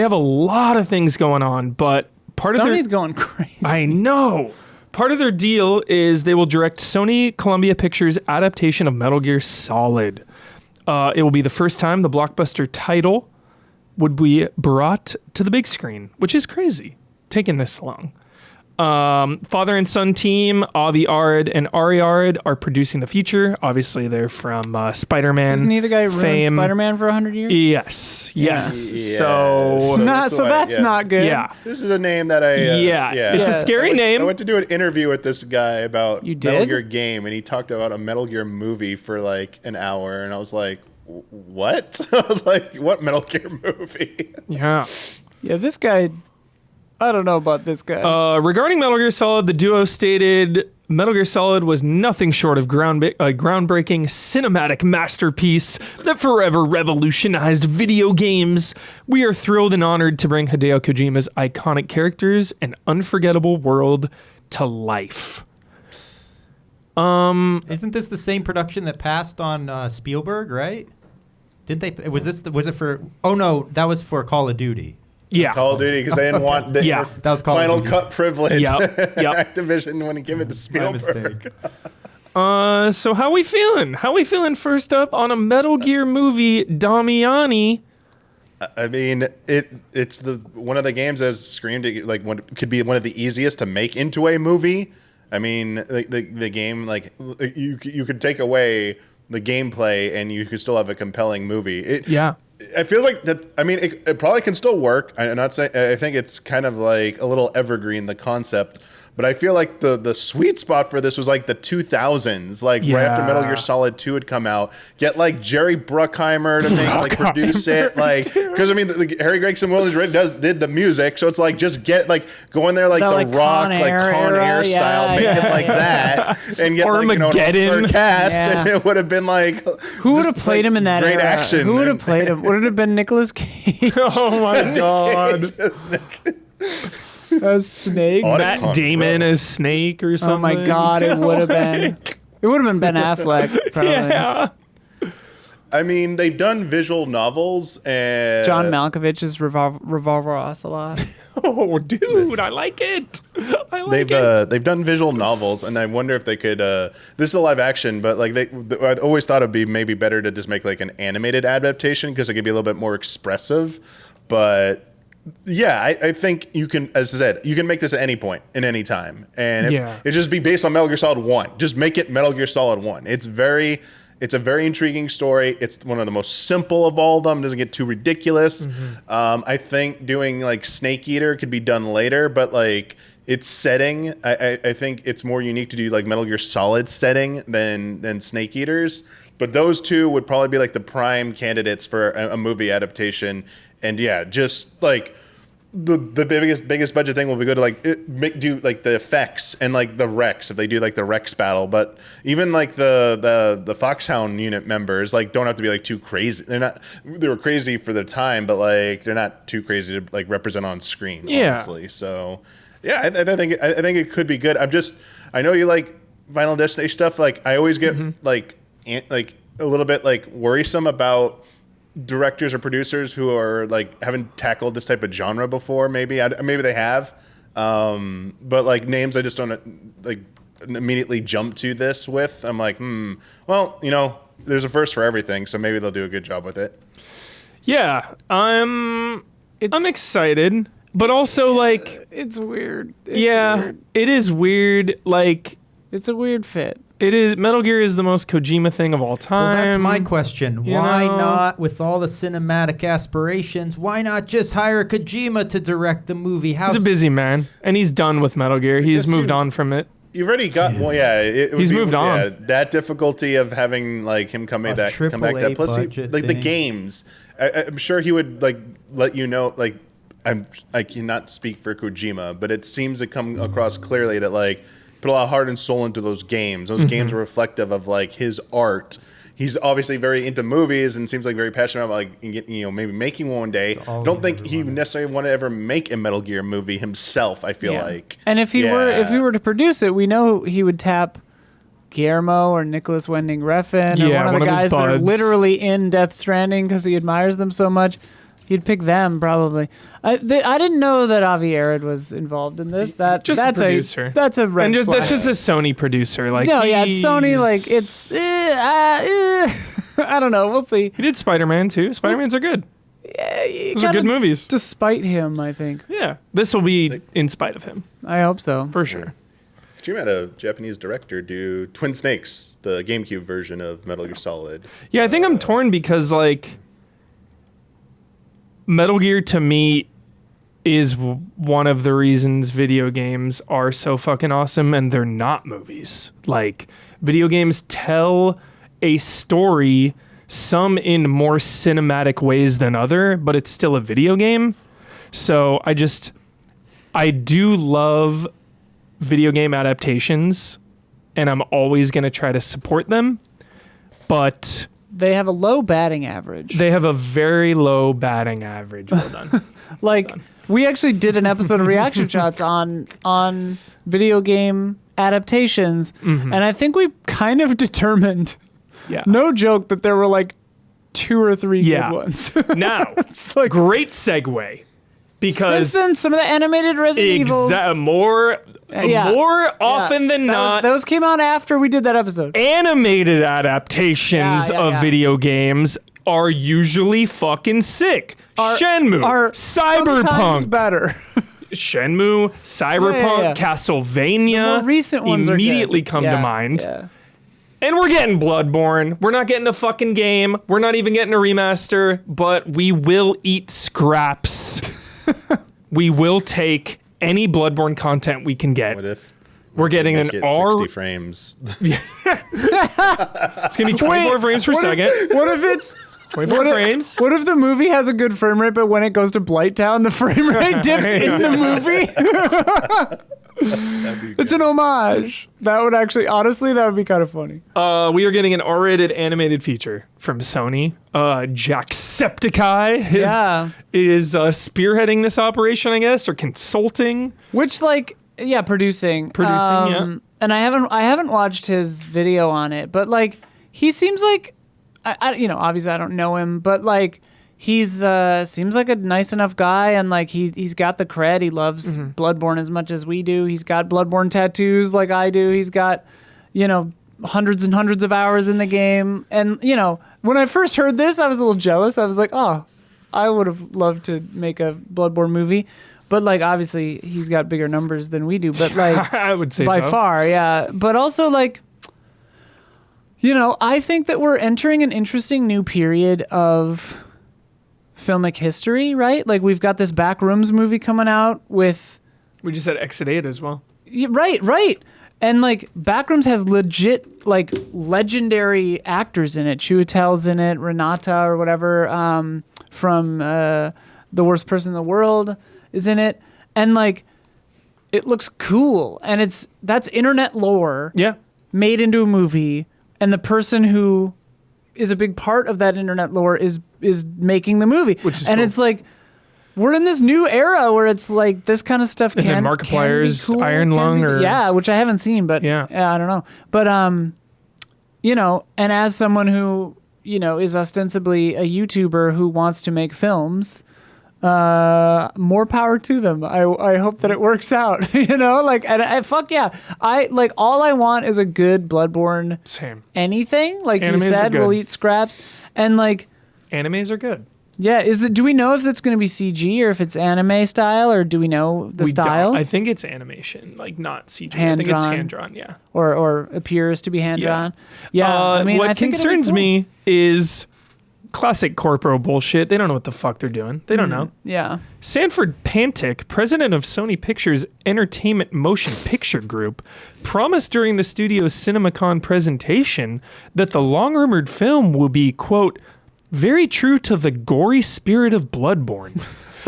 have a lot of things going on, but part of
Sony's
their
going crazy.
I know. Part of their deal is they will direct Sony Columbia Pictures adaptation of Metal Gear Solid. It will be the first time the blockbuster title would be brought to the big screen, which is crazy, taking this long. Father and son team, Avi Arad and Ari Arad, are producing the feature. Obviously, they're from Spider-Man
Isn't he the guy who ruined
fame.
Spider-Man for 100 years?
Yes.
Yeah,
So
That's not good.
yeah.
This is a name that I.
It's a
Yeah.
scary name.
I went to do an interview with this guy about
You
Metal
did?
Gear game, and he talked about a Metal Gear movie for like an hour, and I was like, "What?" I was like, "What Metal Gear movie?"
Yeah.
Yeah, this guy, I don't know about this guy.
Regarding Metal Gear Solid, the duo stated Metal Gear Solid was nothing short of groundbreaking cinematic masterpiece that forever revolutionized video games. We are thrilled and honored to bring Hideo Kojima's iconic characters and unforgettable world to life.
Isn't this the same production that passed on Spielberg, right? Did they? Was it for? Oh no, that was for Call of Duty.
Yeah.
Call of Duty because they didn't want the
Yeah.
That was Call of
Final
Duty.
Cut privilege.
Yep.
Activision wouldn't give it to
My
Spielberg.
mistake.
So how we feeling? How we feeling first up on a Metal Gear movie, Damiani?
I mean, it's one of the games that's screamed like what could be one of the easiest to make into a movie. I mean, the game, like you could take away the gameplay and you could still have a compelling movie. I feel like that. I mean, it probably can still work. I'm not saying. I think it's kind of like a little evergreen, the concept. But I feel like the sweet spot for this was like the 2000s, like right after Metal Gear Solid 2 had come out. Get like Jerry Bruckheimer to produce it, like because I mean, Harry Gregson Williams did the music, so it's like just get like go in there like
That,
the
like,
Rock,
Con
like Con Air style, make it like that, and get like an
Armageddon.
all-star cast,
Yeah.
and it would have been like
Who would have
just,
played
like,
him in that
great
era?
action.
Who would have played him? Would it have been Nicolas Cage
Oh my god.
as Snake?
Oh,
Matt Damon as Snake or something.
Oh my god, it would have been. It would have been Ben Affleck, probably.
Yeah.
I mean, they've done visual novels and
John Malkovich's Revolver Ocelot.
Oh, dude, I like it. I like it.
They've done visual novels, and I wonder if they could. This is a live action, but like I always thought it'd be maybe better to just make like an animated adaptation because it could be a little bit more expressive. But yeah, I think you can, as I said, you can make this at any point in any time, and it just be based on Metal Gear Solid 1. Just make it Metal Gear Solid 1. It's a very intriguing story. It's one of the most simple of all of them. It doesn't get too ridiculous. I think doing like Snake Eater could be done later, but like its setting, I think it's more unique to do like Metal Gear Solid setting than Snake Eater's. But those two would probably be like the prime candidates for a movie adaptation. And yeah, just like the biggest budget thing will be good to like do like the effects and like the Rex if they do like the Rex battle. But even like the Foxhound unit members like don't have to be like too crazy. They were crazy for their time, but like they're not too crazy to like represent on screen.
Yeah.
Honestly, so yeah, I think it could be good. I know you like Final Destination stuff. Like I always get like a little bit like worrisome about directors or producers who are like haven't tackled this type of genre before. Maybe they have, but like names I just don't like immediately jump to this with. I'm like, well, there's a first for everything, so maybe they'll do a good job with it.
Yeah, I'm excited, but also like
It's weird.
it is weird. Like
It's a weird fit.
it is. Metal Gear is the most Kojima thing of all time.
Well, that's my question. Why
know?
not, with all the cinematic aspirations, why not just hire Kojima to direct the movie?
He's a busy man, and he's done with Metal Gear. He's
guess
moved
you-
on from it.
You've already got
He's moved on.
Yeah, that difficulty of having like him come back to that. Plus,
budget
like the
thing.
games, I'm sure he would like let you know. Like I cannot speak for Kojima, but it seems to come across clearly that like put a lot of heart and soul into those games. Those games are reflective of like his art. He's obviously very into movies and seems like very passionate about like maybe making one day. I don't think he necessarily want to ever make a Metal Gear movie himself. I feel like.
And if he were to produce it, we know he would tap Guillermo or Nicholas Winding Refn or one of the
his
guys that are
buds.
literally in Death Stranding because he admires them so much. He'd pick them probably. I didn't know that Avi Arad was involved in this. That's
a producer.
That's a red
And
flag.
that's just a Sony producer. Like
it's Sony. Like it's. I don't know. We'll see.
He did Spider-Man too. Spider-Mans are good. Those are good movies.
Despite him, I think.
Yeah. This will be in spite of him.
I hope so.
For sure.
Kojima had a Japanese director do Twin Snakes, the GameCube version of Metal Gear Solid.
Yeah, I think I'm torn because, like, Metal Gear to me is one of the reasons video games are so fucking awesome, and they're not movies. Like, video games tell a story, some in more cinematic ways than other, but it's still a video game. So I do love video game adaptations, and I'm always going to try to support them, but
They have a low batting average.
they have a very low batting average. Well done.
Like, we actually did an episode of Reaction Shots on video game adaptations, and I think we kind of determined,
Yeah.
no joke, that there were like 2 or 3
Yeah.
good ones.
Now,
like-
great segue, because
Simpsons, some of the animated Resident Evils.
more
Yeah.
often than not,
those came out after we did that episode.
animated adaptations
Yeah,
of
yeah.
video games are usually fucking sick. Shenmue,
Are sometimes
Cyberpunk,
better.
Shenmue, Cyberpunk,
Yeah.
Castlevania.
More recent ones
immediately
are good.
come to
Yeah,
mind.
Yeah.
And we're getting Bloodborne. We're not getting a fucking game. We're not even getting a remaster, but we will eat scraps. We will take any Bloodborne content we can get.
What if
We're getting
we
an
make it
R.
60 frames?
It's gonna be 24 frames per second.
What if it's
24 frames.
What if the movie has a good frame rate, but when it goes to Blighttown, the frame rate dips in the movie? It's an homage. That would actually, honestly, that would be kind of funny.
We are getting an R-rated animated feature from Sony. Jacksepticeye is spearheading this operation, I guess, or consulting.
Which, like, yeah, producing.
Yeah.
And I haven't watched his video on it, but like, he seems like, I obviously I don't know him, but like, he's seems like a nice enough guy, and like he's got the cred. He loves Bloodborne as much as we do. He's got Bloodborne tattoos like I do. He's got, hundreds and hundreds of hours in the game. And when I first heard this, I was a little jealous. I was like, oh, I would have loved to make a Bloodborne movie. But like, obviously he's got bigger numbers than we do, but like
I would say
by
so.
far, yeah. But also like, I think that we're entering an interesting new period of filmic history, right? Like, we've got this Backrooms movie coming out with...
We just had Exit 8 as well.
Yeah, right. And, like, Backrooms has legit, like, legendary actors in it. Chiwetel's in it, Renata or whatever, from The Worst Person in the World is in it. And, like, it looks cool. And that's internet lore made into a movie. And the person who is a big part of that internet lore is making the movie.
Which is
and
cool.
It's like, we're in this new era where it's like this kind of stuff
And then Markiplier's Iron Lung,
which I haven't seen, but I don't know. But and as someone who is ostensibly a YouTuber who wants to make films, more power to them. I hope that it works out. Fuck yeah. All I want is a good Bloodborne.
Same.
Anything like
Animes
you
are
said,
good.
we'll eat scraps, and like.
Animes are good.
Yeah, do we know if it's going to be CG or if it's anime style, or do we know the style?
I think it's animation, like not CG. I
Hand
think it's
drawn.
hand drawn, yeah.
Or appears to be hand drawn. Yeah, I mean,
what
I think it'll be
concerns
cool.
me is classic corpo bullshit. They don't know what the fuck they're doing. They don't know.
Yeah.
Sanford Pantic, president of Sony Pictures Entertainment Motion Picture Group, promised during the studio's CinemaCon presentation that the long-rumored film will be, quote, very true to the gory spirit of Bloodborne.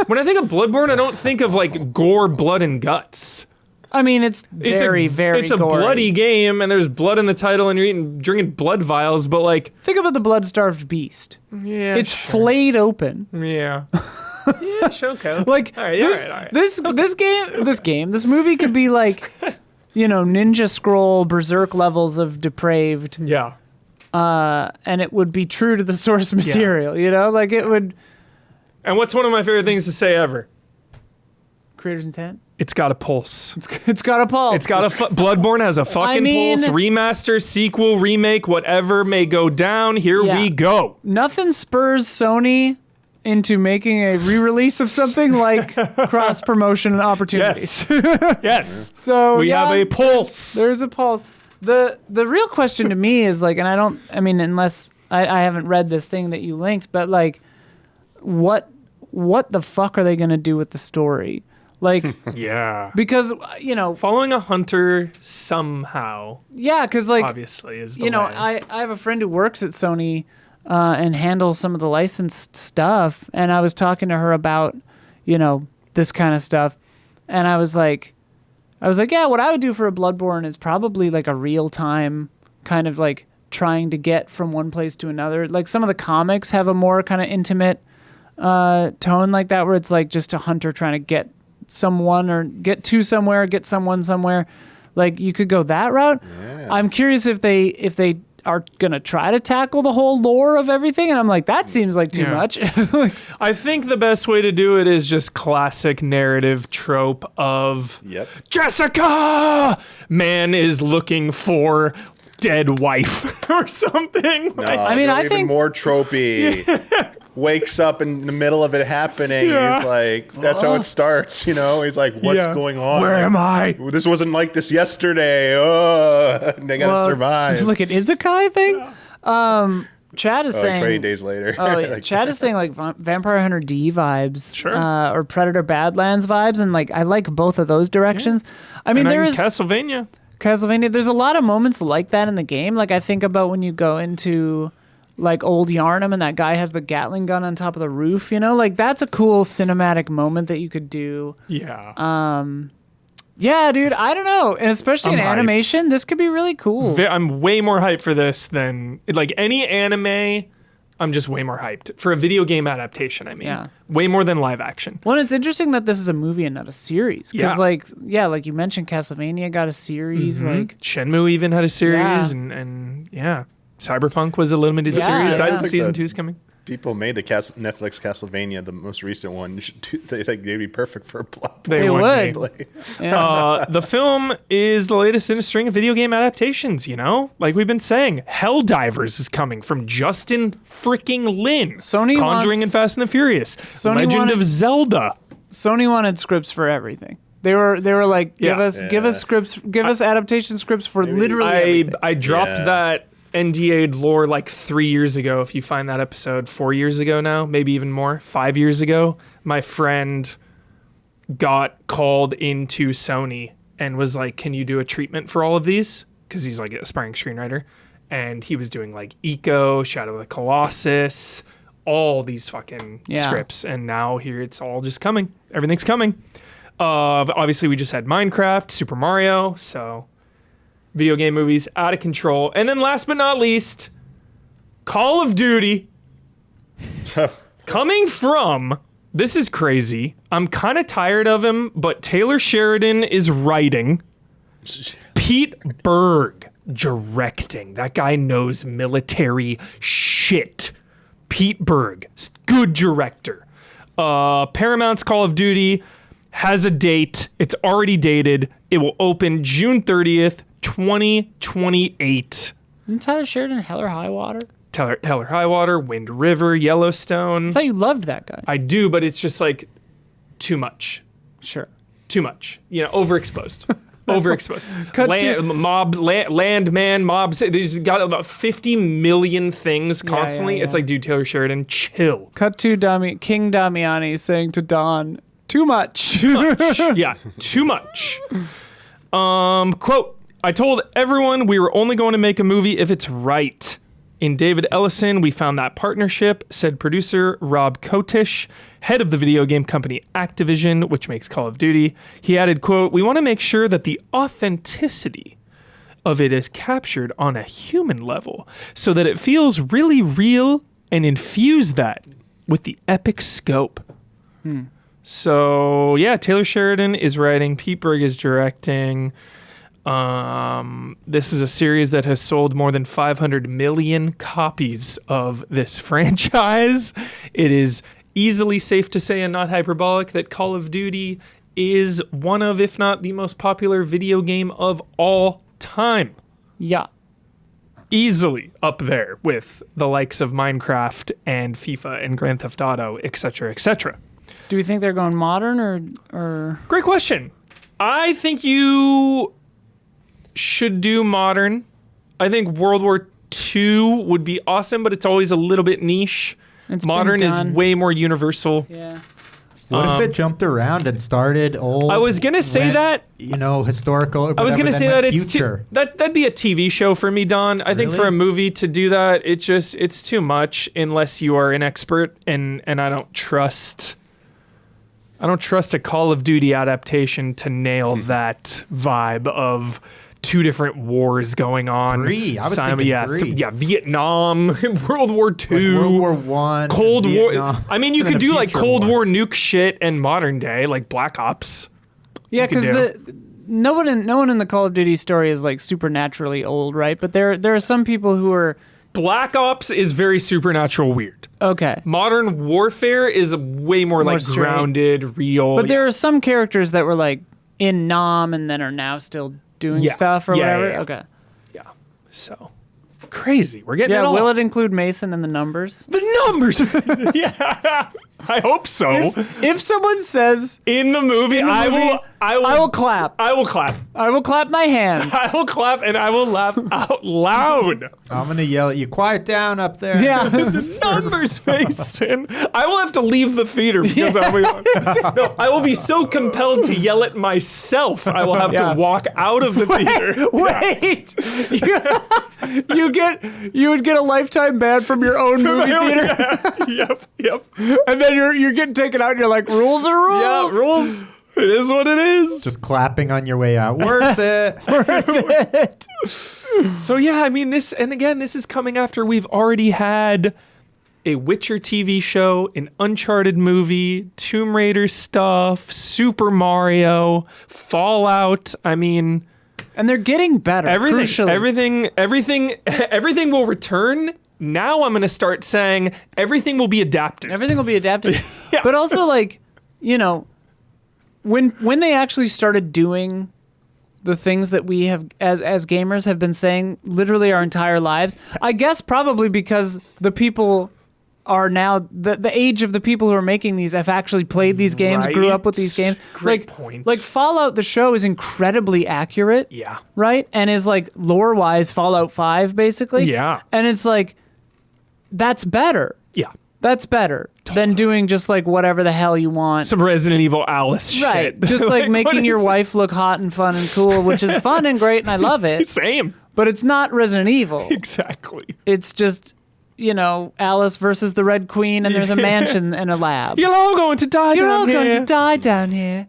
When I think of Bloodborne, I don't think of like gore, blood, and guts.
I mean, it's very
It's a
gory.
bloody game, and there's blood in the title, and you're drinking blood vials. But like,
Think about the blood-starved beast.
yeah,
It's flayed open.
yeah, yeah, Shoko.
Like
all right,
this,
all right.
this movie could be like, Ninja Scroll Berserk levels of depraved.
Yeah.
And it would be true to the source material, like it would.
And what's one of my favorite things to say ever?
Creator's intent.
It's got a pulse.
It's got a pulse.
It's got a Bloodborne has a fucking pulse. Remaster, sequel, remake, whatever may go down. Here we go.
Nothing spurs Sony into making a re-release of something like cross-promotion opportunities.
Yes.
So
We have a pulse.
There's a pulse. The real question to me is like, and unless I haven't read this thing that you linked, but like, what the fuck are they gonna do with the story? Like,
Yeah.
because
Following a hunter somehow,
yeah, because like
obviously, is the
you know,
way.
I have a friend who works at Sony and handles some of the licensed stuff, and I was talking to her about, this kind of stuff, and I was like, yeah, what I would do for a Bloodborne is probably like a real time kind of like trying to get from one place to another. Like some of the comics have a more kind of intimate tone like that, where it's like just a hunter trying to get someone or get to somewhere, get someone somewhere. Like you could go that route.
Yeah.
I'm curious if they are gonna try to tackle the whole lore of everything, and I'm like, that seems like too much.
I think the best way to do it is just classic narrative trope of Jessica! Man is looking for dead wife or something.
No,
I mean, I
even
think
more tropey. Wakes up in the middle of it happening.
Yeah.
He's like, that's how it starts, He's like, what's going on?
Where am I?
This wasn't like this yesterday. Oh, they gotta survive.
Like an Izukai thing. Chad is saying
20 days later.
Oh, yeah. Chad is saying like Vampire Hunter D vibes,
Sure.
Or Predator Badlands vibes, and like I like both of those directions. I mean, there is
Castlevania.
There's a lot of moments like that in the game. Like I think about when you go into like old Yarnum and that guy has the Gatling gun on top of the roof, like that's a cool cinematic moment that you could do.
Yeah.
Yeah, dude, I don't know. And especially in
I'm hyped.
animation, this could be really cool.
I'm way more hyped for this than like any anime. I'm just way more hyped for a video game adaptation. I mean,
Yeah.
way more than live action.
Well, it's interesting that this is a movie and not a series.
Yeah.
Because, like you mentioned, Castlevania got a series. Like,
Shenmue even had a series,
Yeah.
and Cyberpunk was a limited
Yeah,
series.
yeah.
That season
Like
2 is coming.
People made the Netflix Castlevania, the most recent one. They think they'd be perfect for a Bloodborne.
They would.
would. Yeah.
The film is the latest in a string of video game adaptations, Like we've been saying, Helldivers is coming from Justin freaking Lin.
Sony
Conjuring
wants-
and Fast and the Furious.
Sony
Legend
wanted-
of Zelda.
Sony wanted scripts for everything. They were like, give
Yeah.
us scripts, give us adaptation scripts for literally everything.
I dropped
Yeah.
that NDA'd lore like 3 years ago. If you find that episode 4 years ago now, maybe even more, 5 years ago, my friend got called into Sony and was like, can you do a treatment for all of these? Because he's like an aspiring screenwriter. And he was doing like Eco, Shadow of the Colossus, all these fucking
Yeah.
scripts. And now here it's all just coming. Everything's coming. Obviously, we just had Minecraft, Super Mario, so video game movies out of control. And then last but not least, Call of Duty. Coming from, this is crazy. I'm kind of tired of him, but Taylor Sheridan is writing. Pete Berg directing. That guy knows military shit. Pete Berg, good director. Paramount's Call of Duty has a date. It's already dated. It will open June 30th, 2028.
Isn't Tyler Sheridan Hell or High Water?
Hell or High Water, Wind River, Yellowstone.
I thought you loved that guy.
I do, but it's just like too much.
Sure.
Too much. Overexposed. Overexposed.
Cut
Landman, mobs. There's got about 50 million things constantly.
yeah.
It's like, dude, Taylor Sheridan, chill.
Cut to King Damiani saying to Don, too much.
Yeah, too much. Quote, I told everyone we were only going to make a movie if it's right. In David Ellison, we found that partnership, said producer Rob Kotish, head of the video game company Activision, which makes Call of Duty. He added, quote, we want to make sure that the authenticity of it is captured on a human level so that it feels really real and infuse that with the epic scope. So, yeah, Taylor Sheridan is writing, Pete Berg is directing. This is a series that has sold more than 500 million copies of this franchise. It is easily safe to say and not hyperbolic that Call of Duty is one of, if not the most popular video game of all time.
Yeah.
easily up there with the likes of Minecraft and FIFA and Grand Theft Auto, etc., etc.
Do we think they're going modern or?
Great question. I think you should do modern. I think World War II would be awesome, but it's always a little bit niche.
It's
Modern
been
is
done.
way more universal.
Yeah.
What if it jumped around and started old?
I was gonna say that.
Historical. Or
I was
whatever,
gonna
then
say
went
that it's
future.
that'd be a TV show for me, Don. I think for
Really?
a movie to do that, it's too much unless you are an expert, and I don't trust a Call of Duty adaptation to nail that vibe of two different wars going on.
Three. I was thinking three.
Vietnam, World War II,
Like World War One,
Cold War.
Vietnam,
I mean, you
and
could
then a
do like
future
Cold
war.
War nuke shit and modern day, like Black Ops.
Yeah,
You could
because no one in the Call of Duty story is like supernaturally old, right? But there are some people who are
Black Ops is very supernatural weird.
okay.
Modern Warfare is way more like
straight.
grounded, real.
But there are some characters that were like in Nam and then are now still doing
Yeah.
stuff or
Yeah,
whatever.
yeah, yeah.
Okay.
yeah. So crazy. We're getting it
Yeah,
all.
will it include Mason in the numbers?
The numbers. Yeah. I hope so.
If someone says
In the movie, I will
I will clap.
I will clap.
I will clap my hands.
I will clap and I will laugh out loud.
I'm gonna yell at you. Quiet down up there.
Yeah.
Numbers, Mason. I will have to leave the theater because no, I will be so compelled to yell at myself. I will have
Yeah.
to walk out of the theater.
Wait. You would get a lifetime ban from your own movie theater.
Yep.
And then you're getting taken out and you're like, rules are rules.
Yeah, rules. It is what it is.
Just clapping on your way out. Worth it.
So yeah, I mean this, and again, this is coming after we've already had a Witcher TV show, an Uncharted movie, Tomb Raider stuff, Super Mario, Fallout. I mean,
And they're getting better. Crucially.
everything will return. Now I'm going to start saying everything will be adapted.
Everything will be adapted.
Yeah.
But also, like, when they actually started doing the things that we have as gamers have been saying literally our entire lives, I guess probably because the people are now the age of the people who are making these have actually played these games, grew up with these games.
Great
like
points.
Like Fallout, the show is incredibly accurate.
Yeah.
Right? And is like lore wise Fallout 5 basically.
Yeah.
And it's like that's better.
Yeah.
That's better than doing just like whatever the hell you want.
Some Resident Evil Alice
Right.
shit.
Just like
what
making your
is-
wife look hot and fun and cool, which is fun and great and I love it.
Same.
But it's not Resident Evil.
Exactly.
It's just, Alice versus the Red Queen and there's a mansion and a lab.
You're all going to die
You're
down
all
here.
going to die down here.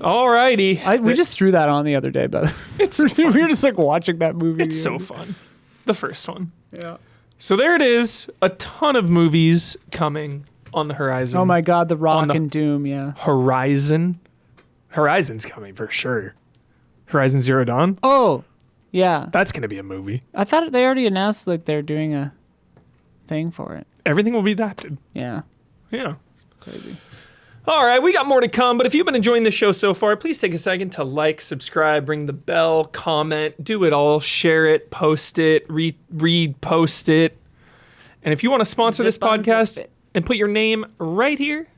Alrighty.
We just threw that on the other day, but
It's so fun.
we were just like watching that movie.
It's so fun. The first one.
Yeah.
So there it is. A ton of movies coming on the horizon.
Oh my God, The Rock
the-
and Doom, yeah.
Horizon. Horizon's coming for sure. Horizon Zero Dawn.
Oh, yeah.
That's going to be a movie.
I thought they already announced like they're doing a thing for it.
Everything will be adapted.
Yeah.
Yeah.
Crazy.
All right, we got more to come, but if you've been enjoying the show so far, please take a second to like, subscribe, ring the bell, comment, do it all, share it, post it, repost it. And if you want to sponsor this
Zip on,
podcast
zip it.
and put your name right here,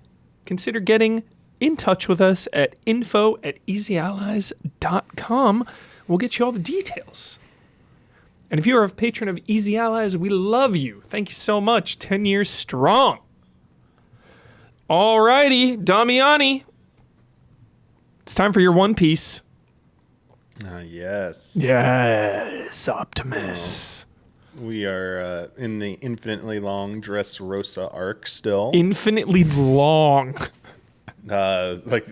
consider getting in touch with us at info@easyallies.com. We'll get you all the details. And if you are a patron of Easy Allies, we love you. Thank you so much. 10 years strong. Alrighty, Damiani. It's time for your One Piece.
Yes.
Yes, Optimus.
We are in the infinitely long Dressrosa arc still.
Infinitely long.
Like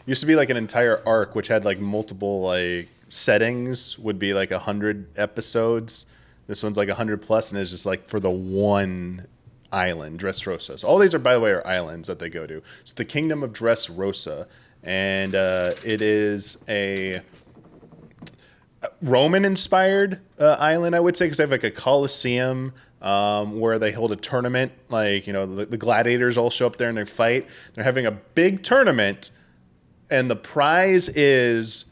used to be like an entire arc which had like multiple like settings, would be like 100 episodes. This one's like 100 plus, and it's just like for the one island, Dressrosa. So all these are, by the way, are islands that they go to. It's the Kingdom of Dressrosa, and it is a Roman-inspired island, I would say, because they have like a Colosseum where they hold a tournament. Like, the gladiators all show up there and they fight. They're having a big tournament, and the prize is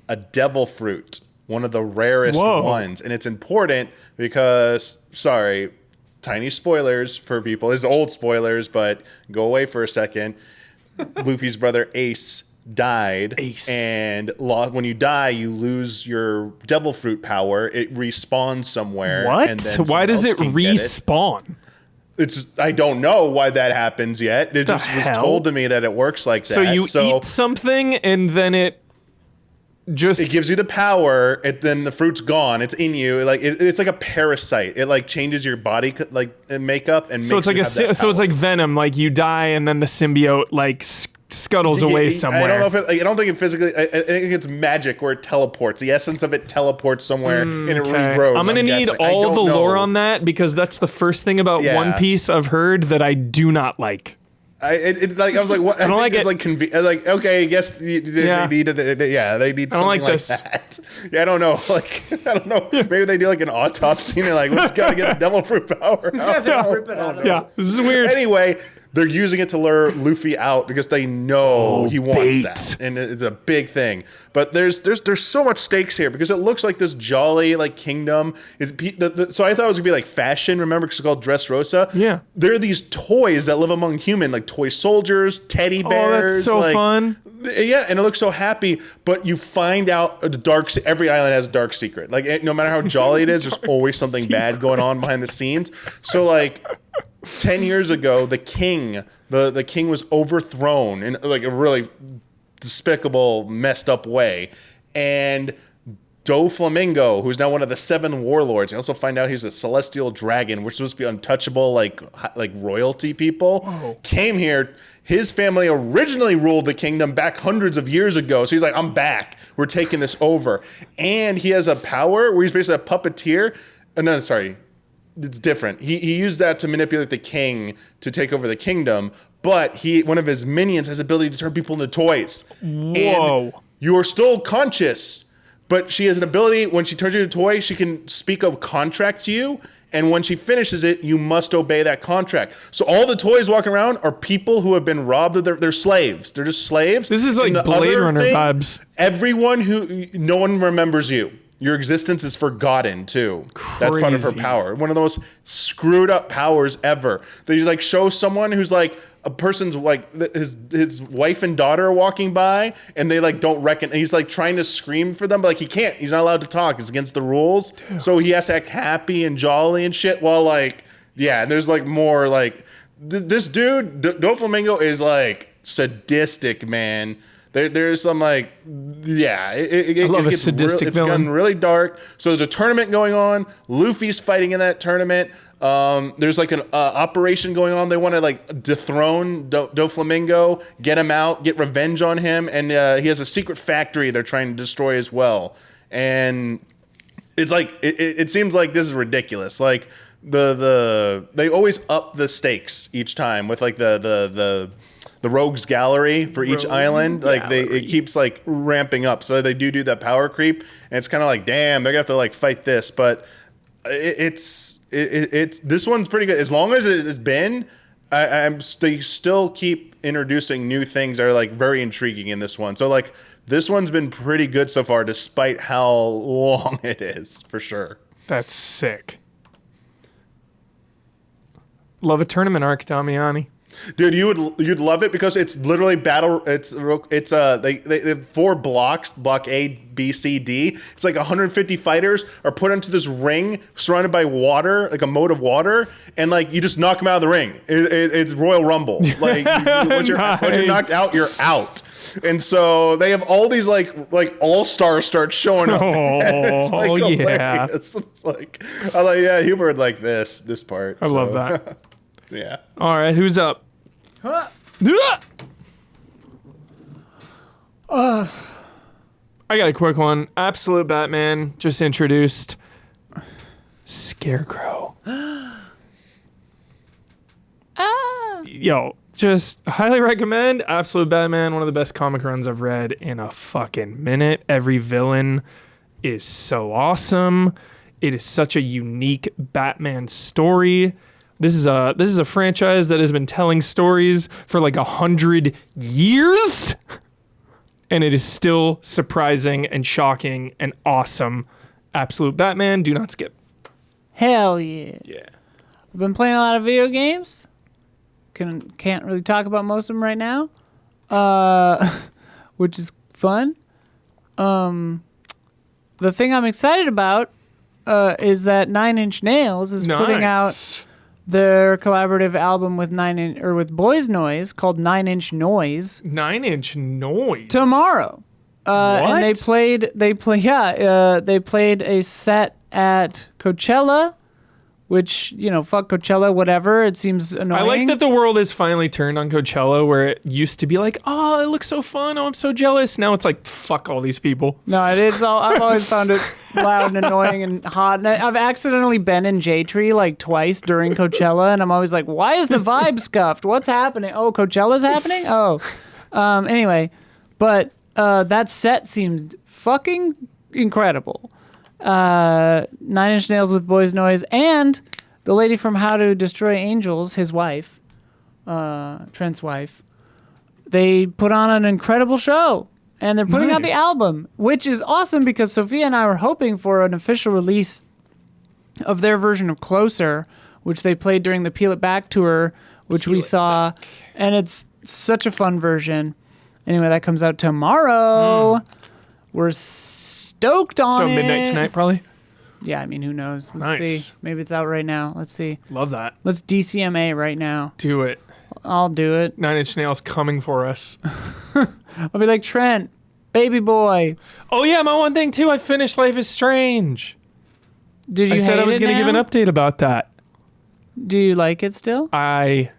a devil fruit. one of the rarest
Whoa.
ones. And it's important because, sorry, tiny spoilers for people. It's old spoilers, but go away for a second. Luffy's brother Ace died. And when you die, you lose your devil fruit power. It respawns somewhere.
What?
And then
Why does it
someone else can get
respawn?
I don't know why that happens yet. It just was told to me that it works like that.
So you eat something and then it
gives you the power, and then the fruit's gone. It's in you. Like it's like a parasite. It like changes your body makeup and
so
makes
it's like so it's like venom. Like you die and then the symbiote like scuttles away somewhere.
I don't know if I don't think it physically. I think it's magic where it teleports. The essence of it teleports somewhere and it regrows.
I'm gonna need all the lore on that because that's the first thing about One Piece I've heard that I do not like.
I was like, what? I don't like it. Like, okay, I guess they need something like that. Yeah, I don't know. Like, I don't know. Maybe they do like an autopsy and they're like, let's gotta get the devil fruit power out.
Yeah, this is weird.
Anyway, they're using it to lure Luffy out because they know he wants that, and it's a big thing. But there's so much stakes here because it looks like this jolly like kingdom. So I thought it was gonna be like fashion. Remember, because it's called Dressrosa.
Yeah,
there are these toys that live among human, like toy soldiers, teddy bears.
Oh, that's so fun.
Yeah, and it looks so happy. But you find out every island has a dark secret. Like no matter how jolly it is, there's always something bad going on behind the scenes. So like 10 years ago, the king was overthrown in like a really despicable, messed up way. And Doflamingo, who's now one of the 7 warlords, you also find out he's a celestial dragon, which is supposed to be untouchable, like royalty people, came here. His family originally ruled the kingdom back hundreds of years ago. So he's like, I'm back. We're taking this over. And he has a power where he's basically a puppeteer. No, sorry. It's different. He used that to manipulate the king to take over the kingdom, but one of his minions has the ability to turn people into toys.
Whoa.
And you are still conscious, but she has an ability, when she turns you into a toy, she can speak a contract to you, and when she finishes it, you must obey that contract. So all the toys walking around are people who have been robbed of they're slaves. They're just slaves.
This is like Blade Runner vibes.
No one remembers you. Your existence is forgotten too.
Crazy.
That's part of her power. One of the most screwed up powers ever. They like show someone who's like a person's like his wife and daughter are walking by and they like don't reckon. He's like trying to scream for them, but like he can't. He's not allowed to talk. It's against the rules. Dude. So he has to act happy and jolly and shit. While like and there's like more like this dude Doflamingo is like sadistic, man. There's some like, I love a sadistic villain. It's gotten really dark. So there's a tournament going on. Luffy's fighting in that tournament. There's like an operation going on. They want to like dethrone Doflamingo, get him out, get revenge on him, and he has a secret factory they're trying to destroy as well. And it's like it seems like this is ridiculous. Like they always up the stakes each time with like the rogues gallery for each island. Like it keeps like ramping up. So they do that power creep, and it's kind of like, damn, they're gonna have to like fight this. But it's this one's pretty good. As long as it's been, they still keep introducing new things that are like very intriguing in this one. So like this one's been pretty good so far, despite how long it is, for sure.
That's sick. Love a tournament arc, Damiani.
Dude, you'd love it because it's literally battle. It's they have 4 blocks, block A, B, C, D. It's like 150 fighters are put into this ring surrounded by water, like a moat of water, and like you just knock them out of the ring. It's Royal Rumble. Like once you're knocked out, you're out. And so they have all these like all-stars start showing up. It's like hilarious. It's like Hubert would like this part.
I love that.
Yeah.
All right, who's up? I got a quick one. Absolute Batman just introduced Scarecrow. Yo, just highly recommend Absolute Batman. One of the best comic runs I've read in a fucking minute. Every villain is so awesome. It is such a unique Batman story. This is a franchise that has been telling stories for like 100 years, and it is still surprising and shocking and awesome. Absolute Batman. Do not skip.
Hell yeah.
Yeah.
I've been playing a lot of video games. Can't really talk about most of them right now, which is fun. The thing I'm excited about is that Nine Inch Nails is putting out their collaborative album with with Boys Noise called 9 Inch Noise.
9 Inch Noise
Tomorrow. And they
What?
played a set at Coachella, which, fuck Coachella, whatever. It seems annoying.
I like that the world has finally turned on Coachella, where it used to be like, oh, it looks so fun. Oh, I'm so jealous. Now it's like, fuck all these people.
No, it is all. I've always found it loud and annoying and hot. And I've accidentally been in J-Tree like twice during Coachella, and I'm always like, why is the vibe scuffed? What's happening? Oh, Coachella's happening? Oh. Anyway, but that set seems fucking incredible. 9 Inch Nails with Boys Noise, and the lady from How to Destroy Angels, his wife, Trent's wife, they put on an incredible show, and they're putting out the album, which is awesome because Sophia and I were hoping for an official release of their version of Closer, which they played during the Peel It Back tour, which we saw, and it's such a fun version. Anyway, that comes out tomorrow. We're stoked on it.
So midnight tonight, probably.
Yeah, I mean, who knows? Let's
Nice.
see. Maybe it's out right now. Let's see.
Love that.
Let's DCMA right now.
Do it.
I'll do it.
9 Inch Nails coming for us.
I'll be like, Trent, baby boy.
Oh yeah, my one thing too. I finished Life is Strange.
Did you
I said
hate
I was
it
going to give an
now?
update about that.
Do you like it still?
I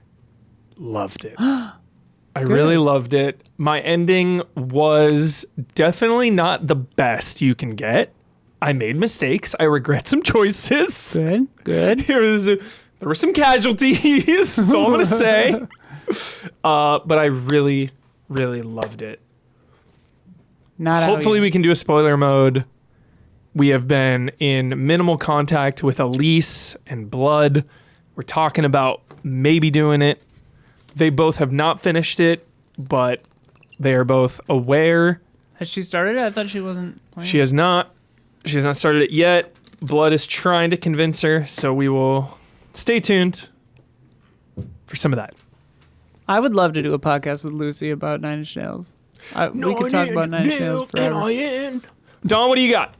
loved it. I really loved it. My ending was definitely not the best you can get. I made mistakes. I regret some choices.
Good.
There were some casualties. That's all I'm going to say. But I really, really loved it.
Not out
Hopefully
yet.
we can do a spoiler mode. We have been in minimal contact with Elise and Blood. We're talking about maybe doing it. They both have not finished it, but they are both aware.
Has she started it? I thought she wasn't playing.
She has not. She has not started it yet. Blood is trying to convince her, so we will stay tuned for some of that.
I would love to do a podcast with Lucy about Nine Inch Nails. We could talk about Nine Inch Nails forever.
Don, what do you got?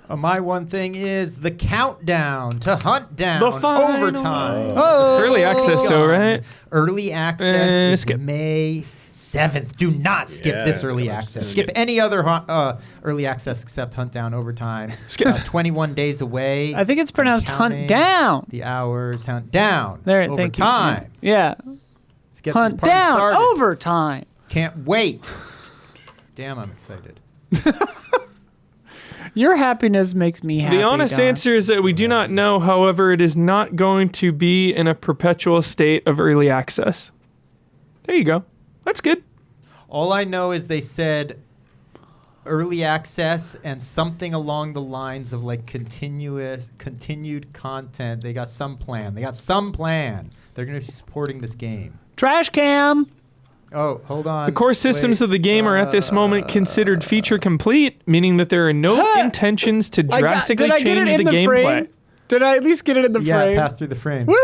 My one thing is the countdown to Hunt Down
The final-
Overtime.
Oh,
Early access, so right?
Early access is
skip.
May 7th. Do not skip
Yeah,
this early
come on,
access.
skip.
Skip any other early access except Hunt Down Overtime.
Skip.
21 days away.
I think it's pronounced
Counting
Hunt Down.
The hours. Hunt Down.
There, thank you.
Overtime.
Yeah.
Let's get
Hunt
this party
Down
started.
Overtime.
Can't wait. Damn, I'm excited.
Your happiness makes me happy.
The honest
Don.
answer is that we do not know. However, it is not going to be in a perpetual state of early access. There you go. That's good.
All I know is they said early access and something along the lines of like continued content. They got some plan. They're going to be supporting this game.
Trash cam.
Oh, hold on.
The core systems of the game are at this moment considered feature complete, meaning that there are no intentions to drastically
Did I get
change
it in
the gameplay.
frame? Did I at least get it in the
Yeah,
frame?
pass through the frame.
Woo!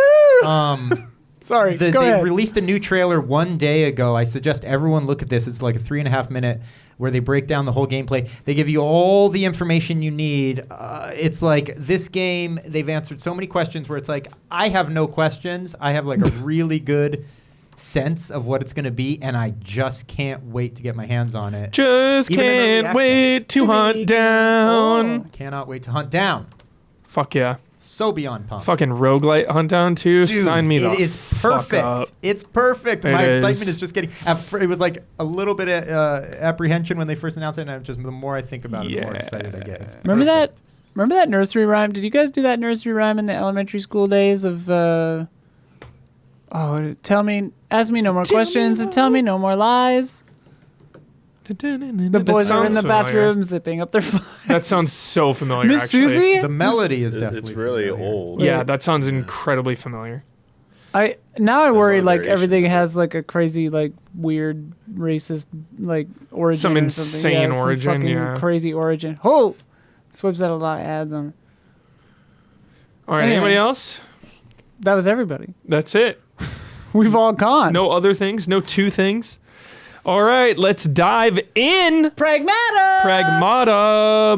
Sorry, go
They
ahead.
released a new trailer one day ago. I suggest everyone look at this. It's like a 3.5 minute where they break down the whole gameplay. They give you all the information you need. It's like this game, they've answered so many questions where it's like, I have no questions. I have like a really good sense of what it's going to be, and I just can't wait to get my hands on it.
Just
Even in early
can't wait
access.
to hunt down.
I cannot wait to Hunt Down.
Fuck yeah.
So beyond pumped.
Fucking roguelite hunt down too.
Dude,
Sign me the
it is
fuck
perfect.
up.
It's perfect.
It
My
is.
excitement is just getting. It was like a little bit of apprehension when they first announced it, and the more I think about it, the more excited I get. It's
Remember that?
perfect.
Remember that nursery rhyme? Did you guys do that nursery rhyme in the elementary school days of? Ask me no more questions and tell me no more lies. The boys are in the bathroom zipping up their flies.
That sounds so familiar.
Miss
actually.
Susie?
The melody is definitely
It's really
familiar.
old.
Yeah, that sounds incredibly familiar.
I
a
worry like
variation
everything
of it.
has like a crazy like weird racist like origin.
Some
or something.
insane
some
origin,
fucking
yeah.
crazy origin. Oh, this web's had a lot of ads on it.
All right,
Anyway.
anybody else?
That was everybody.
That's it.
We've all gone.
No other things, no two things. All right, let's dive in.
Pragmata.
Pragmata.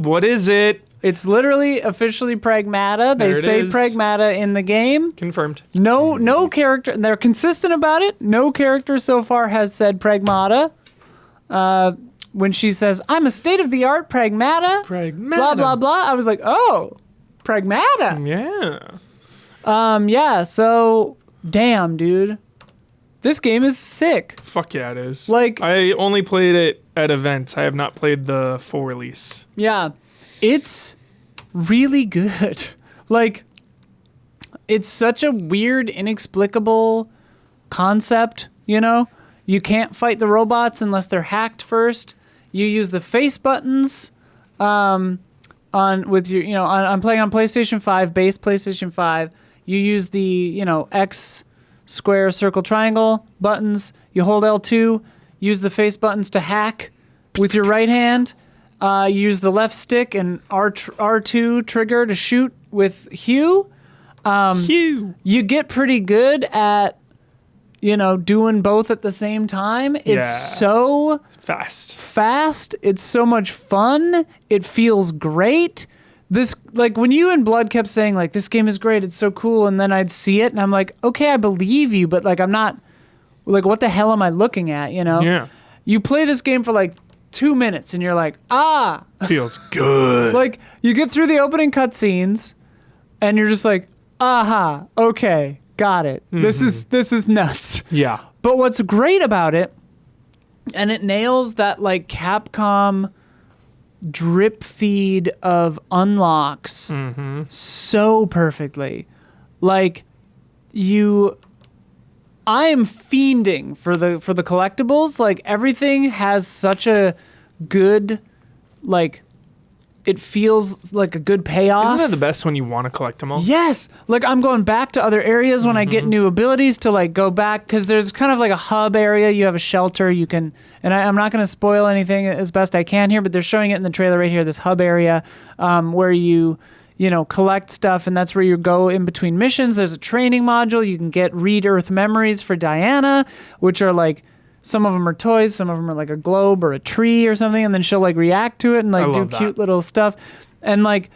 What is it?
It's literally officially Pragmata. They
There it
say
is.
Pragmata in the game.
Confirmed.
No character. They're consistent about it. No character so far has said Pragmata. When she says, "I'm a state-of-the-art Pragmata,"
Pragmata.
blah blah blah, I was like, "Oh, Pragmata."
Yeah.
Yeah. So, damn, dude, this game is sick.
Fuck yeah, it is.
Like-
I only played it at events. I have not played the full release.
Yeah, it's really good. Like, it's such a weird, inexplicable concept, you know? You can't fight the robots unless they're hacked first. You use the face buttons I'm playing on PlayStation 5, base PlayStation 5. You use the, X, square, circle, triangle buttons. You hold L2, use the face buttons to hack with your right hand. Use the left stick and R2 trigger to shoot with Hugh.
Hugh.
You get pretty good at, doing both at the same time.
Yeah.
It's so
Fast.
fast. It's so much fun. It feels great. This, like, when you and Blood kept saying, like, this game is great, it's so cool, and then I'd see it, and I'm like, okay, I believe you, but, like, I'm not, like, what the hell am I looking at,
Yeah.
You play this game for, like, 2 minutes, and you're like,
Feels good.
like, you get through the opening cutscenes, and you're just like, aha, okay, got it. This is nuts.
Yeah.
But what's great about it, and it nails that like Capcom drip feed of unlocks so perfectly. Like I am fiending for the collectibles. Like everything has such a good, like, it feels like a good payoff.
Isn't that the best when you want to collect them all?
Yes, like I'm going back to other areas when I get new abilities to like go back, because there's kind of like a hub area. You have a shelter. You can, and I'm not going to spoil anything as best I can here, but they're showing it in the trailer right here. This hub area where you collect stuff, and that's where you go in between missions. There's a training module. You can get Read Earth Memories for Diana, which are like, some of them are toys, some of them are like a globe or a tree or something, and then she'll like react to it and like do cute little stuff. And like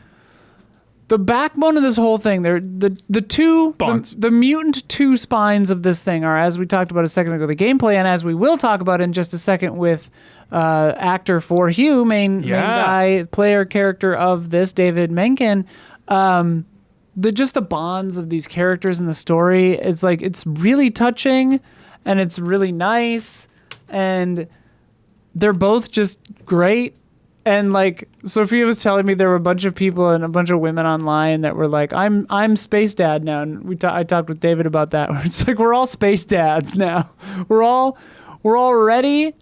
the backbone of this whole thing, the mutant two spines of this thing are, as we talked about a second ago, the gameplay, and as we will talk about in just a second with actor for Hugh, main guy, player character of this, David Menkin. The bonds of these characters in the story, it's really touching. And it's really nice, and they're both just great. And like Sophia was telling me, there were a bunch of people and a bunch of women online that were like, "I'm space dad now." And I talked with David about that. Where it's like we're all space dads now. We're all ready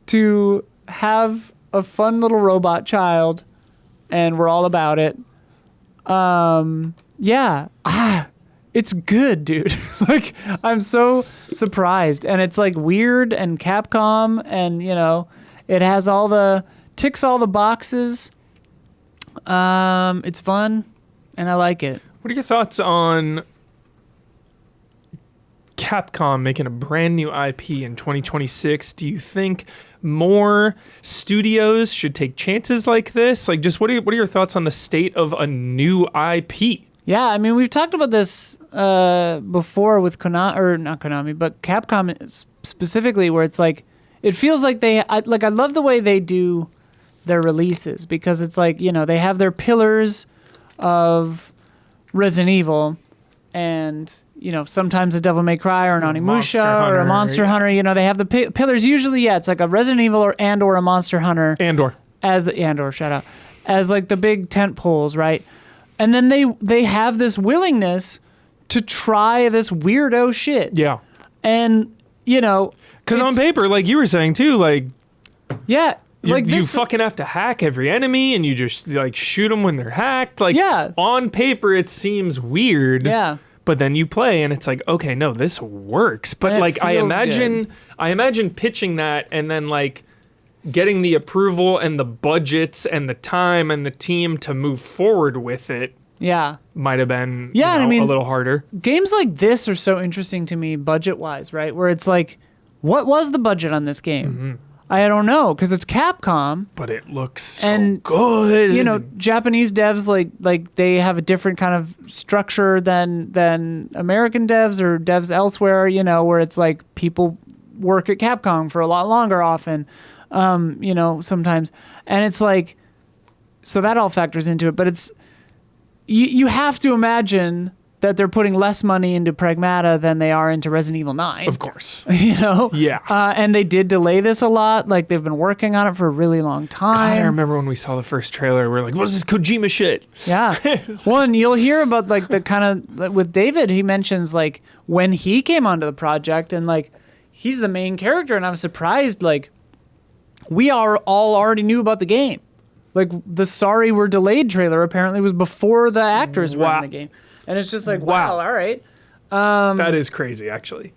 to have a fun little robot child, and we're all about it. It's good, dude. Like, I'm so surprised. And it's like weird and Capcom, and it has ticks all the boxes. It's fun and I like it.
What are your thoughts on Capcom making a brand new IP in 2026? Do you think more studios should take chances like this? Like, just what are your thoughts on the state of a new IP?
Yeah, I mean, we've talked about this before with Capcom specifically, where it's like, it feels like I love the way they do their releases, because it's like, they have their pillars of Resident Evil, and, sometimes a Devil May Cry or an Onimusha or a Monster Hunter, they have the pillars. Usually, it's like a Resident Evil or a Monster Hunter. As like the big tent poles, right? And then they have this willingness to try this weirdo shit.
Yeah.
And,
because on paper, like you were saying too, like,
yeah,
you fucking have to hack every enemy, and you just like shoot them when they're hacked. Like,
yeah.
On paper, it seems weird.
Yeah.
But then you play and it's like, okay, no, this works. But
And it
like I
feels
imagine pitching that and then like getting the approval and the budgets and the time and the team to move forward with it
Yeah.
might have been
Yeah, and I mean-
a little harder.
Games like this are so interesting to me budget-wise, right? Where it's like, what was the budget on this game?
Mm-hmm.
I don't know, because it's Capcom.
But it looks so
And,
good.
You know, Japanese devs like they have a different kind of structure than American devs or devs elsewhere. You know, where it's like people work at Capcom for a lot longer often. You know, sometimes, and it's like, so that all factors into it. But it's you have to imagine that they're putting less money into Pragmata than they are into Resident Evil 9.
Of course.
You know?
Yeah.
And they did delay this a lot. Like, they've been working on it for a really long
God,
time.
I remember when we saw the first trailer, we were like, what is this Kojima shit?
Yeah. Well, and you'll hear about, like, the kind of... With David, he mentions, like, when he came onto the project, and, like, he's the main character, and I'm surprised, like, we all already knew about the game. Like, the Sorry We're Delayed trailer apparently was before the actors were in the game. And it's just like, wow, all right.
That is crazy, actually.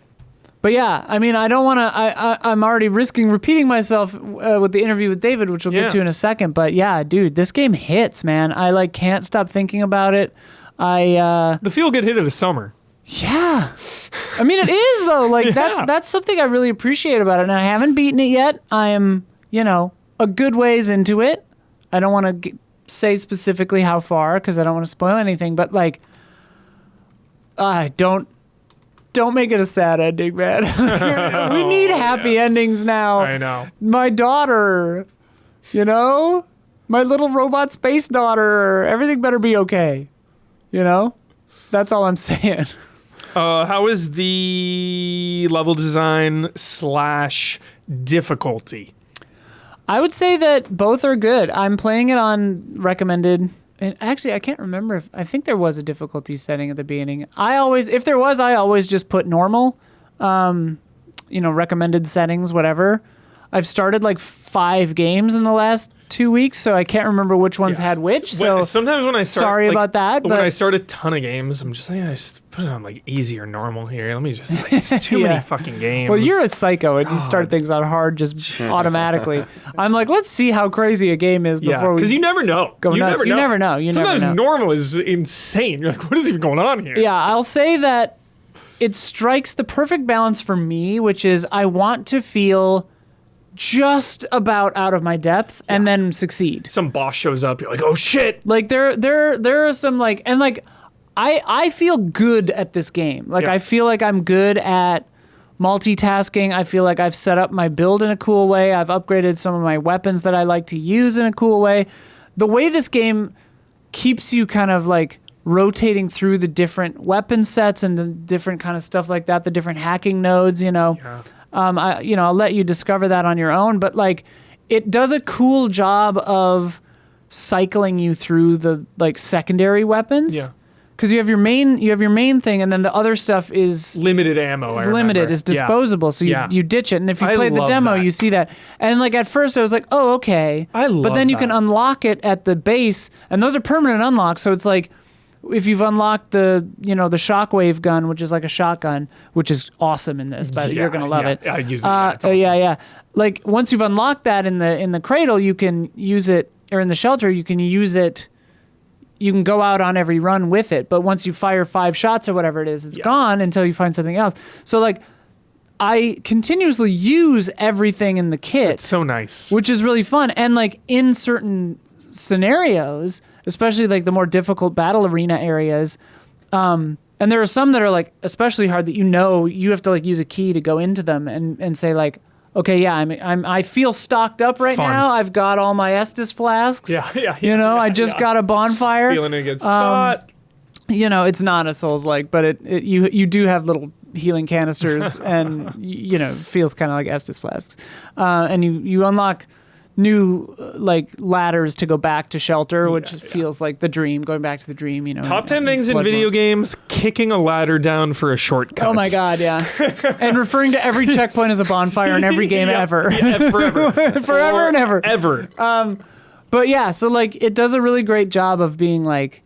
But yeah, I mean, I don't want to. I'm already risking repeating myself with the interview with David, which we'll get to in a second. But yeah, dude, this game hits, man. I like can't stop thinking about it.
The feel-good hit of the summer.
Yeah, I mean, it is though. Like that's something I really appreciate about it. And I haven't beaten it yet. I am, a good ways into it. I don't want to say specifically how far because I don't want to spoil anything. But like, don't make it a sad ending, man. We need happy endings now.
I know.
My daughter, my little robot space daughter, everything better be okay. That's all I'm saying.
How is the level design / difficulty?
I would say that both are good. I'm playing it on recommended. And actually, I can't remember I think there was a difficulty setting at the beginning. If there was, I always just put normal, recommended settings, whatever. I've started like 5 games in the last 2 weeks, so I can't remember which ones had which. So
sometimes when I start,
sorry about that.
When
But
I start a ton of games, I'm just like, I just put it on like easy or normal here. Let me just it's too many fucking games.
Well, you're a psycho and you start things on hard just automatically. I'm like, let's see how crazy a game is before we.
Because you never know.
Go nuts. You never know.
Sometimes normal is insane. You're like, what is even going on here?
Yeah, I'll say that it strikes the perfect balance for me, which is I want to feel just about out of my depth and then succeed.
Some boss shows up, you're like, oh shit.
Like there are some like, and like I feel good at this game. Like I feel like I'm good at multitasking. I feel like I've set up my build in a cool way. I've upgraded some of my weapons that I like to use in a cool way. The way this game keeps you kind of like rotating through the different weapon sets and the different kind of stuff like that, the different hacking nodes, I'll let you discover that on your own, but like it does a cool job of cycling you through the like secondary weapons. Yeah. Because you have your main thing, and then the other stuff is
limited ammo.
Is disposable, so you ditch it. And if you play the demo, you see that. And like at first, I was like, oh okay. But then you can unlock it at the base, and those are permanent unlocks. So it's like, if you've unlocked the shockwave gun, which is like a shotgun, which is awesome in this, but you're gonna love it.
I use it. It's awesome.
Yeah. Like once you've unlocked that in the cradle, you can use it, or in the shelter, you can use it. You can go out on every run with it, but once you fire 5 shots or whatever it is, it's gone until you find something else. So like, I continuously use everything in the kit.
It's so nice.
Which is really fun. And like in certain scenarios, especially like the more difficult battle arena areas, and there are some that are like especially hard that you have to like use a key to go into them and say like, okay, yeah, I feel stocked up right now. I've got all my Estus flasks. I just got a bonfire.
Feeling in a good spot.
It's not a Souls-like, but you do have little healing canisters, and it feels kind of like Estus flasks. And you unlock new like ladders to go back to shelter, which feels like the dream, going back to the dream.
Top 10 things in video games: kicking a ladder down for a shortcut.
Oh my god, yeah. And referring to every checkpoint as a bonfire in every game ever.
Forever.
Forever and ever.
Ever.
But yeah, so like it does a really great job of being like,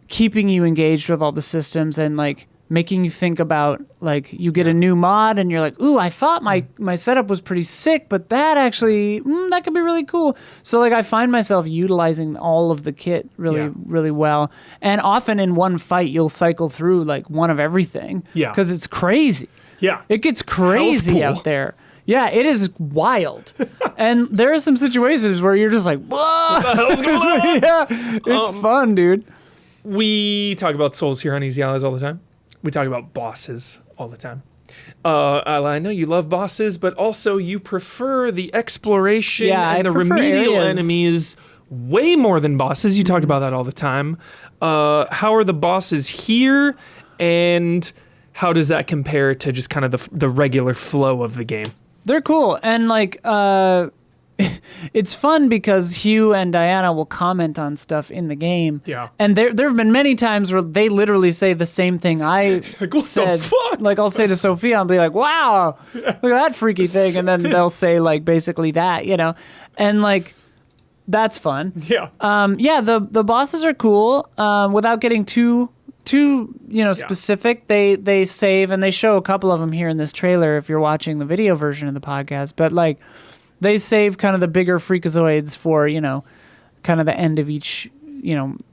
keeping you engaged with all the systems and like making you think about, like, you get a new mod and you're like, ooh, I thought my setup was pretty sick, but that actually, that could be really cool. So like I find myself utilizing all of the kit really well. And often in one fight, you'll cycle through like one of everything.
Yeah.
Because it's crazy.
Yeah.
It gets crazy
Health pool.
out there. Yeah, it is wild. And there are some situations where you're just like, whoa.
What the hell's going on?
Yeah, it's fun, dude.
We talk about souls here on Easy Allies all the time. We talk about bosses all the time. I know you love bosses, but also you prefer the exploration and the remedial enemies way more than bosses. You talk about that all the time. How are the bosses here, and how does that compare to just kind of the regular flow of the game?
They're cool. And like, it's fun because Hugh and Diana will comment on stuff in the game.
Yeah.
And there have been many times where they literally say the same thing I
Like, what
said.
the fuck?
Like, I'll say to Sophia, I'll be like, wow, look at that freaky thing. And then they'll say like basically that, you know? And like, that's fun.
Yeah.
The bosses are cool. Without getting too specific, they save, and they show a couple of them here in this trailer if you're watching the video version of the podcast, but like they save kind of the bigger freakazoids for, kind of the end of each,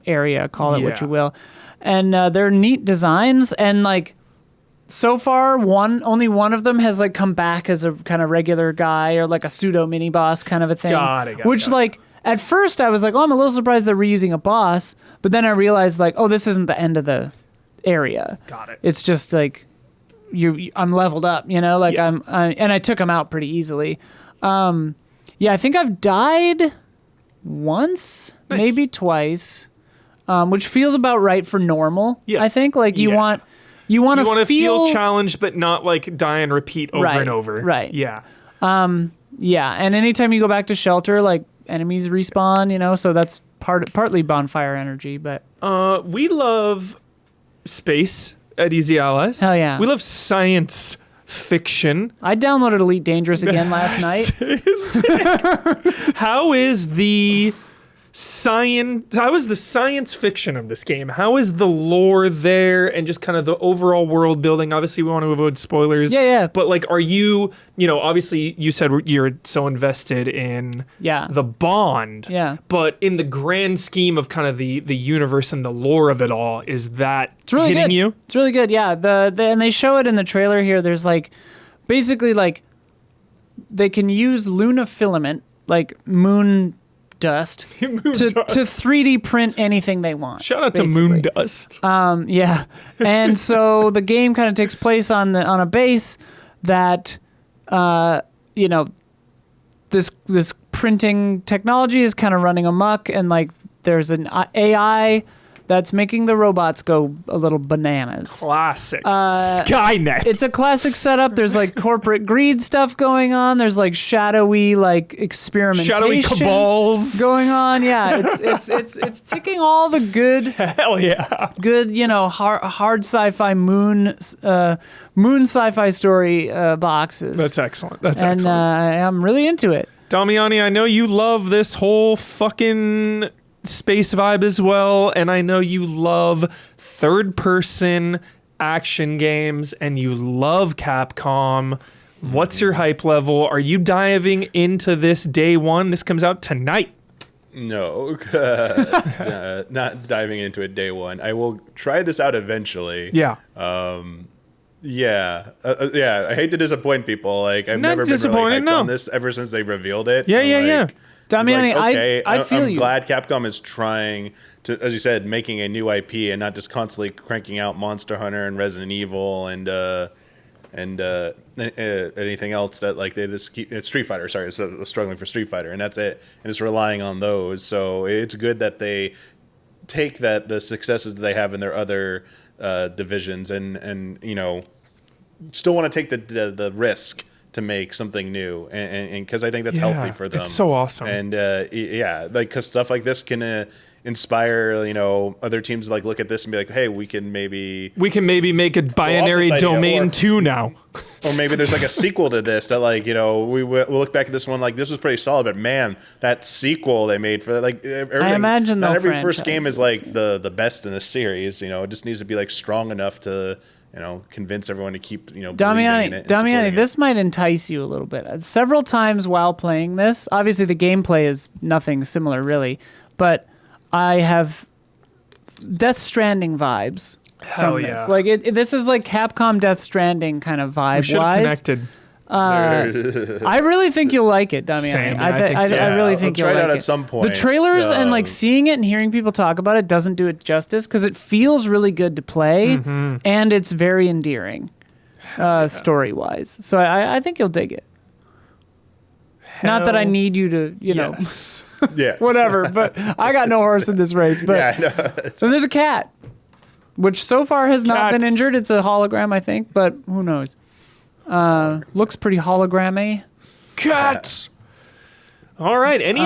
area, call it what you will. And they're neat designs, and like so far only one of them has like come back as a kind of regular guy or like a pseudo mini boss kind of a thing.
Got it.
Like at first I was like, oh, I'm a little surprised they're reusing a boss, but then I realized like, oh, this isn't the end of the area.
Got it.
It's just like I'm leveled up, like and I took him out pretty easily. I think I've died once, maybe twice, which feels about right for normal. Yeah. I think like you want to
feel challenged, but not like die and repeat over and over.
Right.
Yeah.
And anytime you go back to shelter, like enemies respawn, so that's partly bonfire energy, but
we love space at Easy Allies.
Hell yeah.
We love science fiction.
I downloaded Elite Dangerous again last night.
How is the science fiction of this game? How is the lore there, and just kind of the overall world building? Obviously, we want to avoid spoilers.
Yeah.
But like, are you, obviously you said you're so invested in the Bond.
Yeah.
But in the grand scheme of kind of the universe and the lore of it all, is that hitting you?
It's really good. Yeah. And they show it in the trailer here. There's like, basically like, they can use Luna filament, like moon dust, to 3D print anything they want.
Shout out to Moon Dust.
Yeah. And so the game kind of takes place on a base that this printing technology is kind of running amok, and like there's an AI that's making the robots go a little bananas.
Classic. Skynet.
It's a classic setup. There's like corporate greed stuff going on. There's like shadowy like experimentation.
Shadowy cabals
going on. Yeah, it's ticking all the good.
Hell yeah.
Good, hard sci-fi moon sci-fi story boxes.
That's excellent. Excellent.
I'm really into it.
Damiani, I know you love this whole fucking space vibe as well, and I know you love third-person action games, and you love Capcom. What's your hype level? Are you diving into this day one? This comes out tonight.
No, not diving into it day one. I will try this out eventually.
Yeah.
I hate to disappoint people. Like, I've never been really hyped on this ever since they revealed it.
Yeah.
Damiani, I feel
I'm glad Capcom is trying to, as you said, making a new IP and not just constantly cranking out Monster Hunter and Resident Evil and anything else that like they just keep. It's Street Fighter. Sorry, so struggling for Street Fighter, and that's it. And it's relying on those. So it's good that they take the successes that they have in their other divisions and still want to take the risk to make something new, and because I think that's healthy for them.
It's so awesome.
And because stuff like this can inspire, other teams to like look at this and be like, hey, we can maybe
make a binary
idea,
domain 2 now.
Or maybe there's like a sequel to this that like, we'll look back at this one like this was pretty solid, but man, that sequel they made for like everything.
I imagine
not every first
franchises,
game is like the best in the series. It just needs to be like strong enough to convince everyone to keep believing in it. And
Damiani,
supporting
this might entice you a little bit. Several times while playing this, obviously the gameplay is nothing similar really, but I have Death Stranding vibes.
Hell
from
yeah!
This. Like this is like Capcom Death Stranding kind of vibe.
We should have connected.
I really think you'll like it, Damiani.
Same, I think so.
I really think
I'll
you'll
try it
like
out
it.
at some point.
The trailers and like seeing it and hearing people talk about it doesn't do it justice because it feels really good to play and it's very endearing story-wise. So I think you'll dig it. Not that I need you to, know,
Yeah.
whatever, but I got no horse in this race. But
Yeah, I know.
so there's a cat, which so far has not been
Cats.
injured. It's a hologram, I think, but who knows? Looks pretty hologrammy.
Cats. All right. Any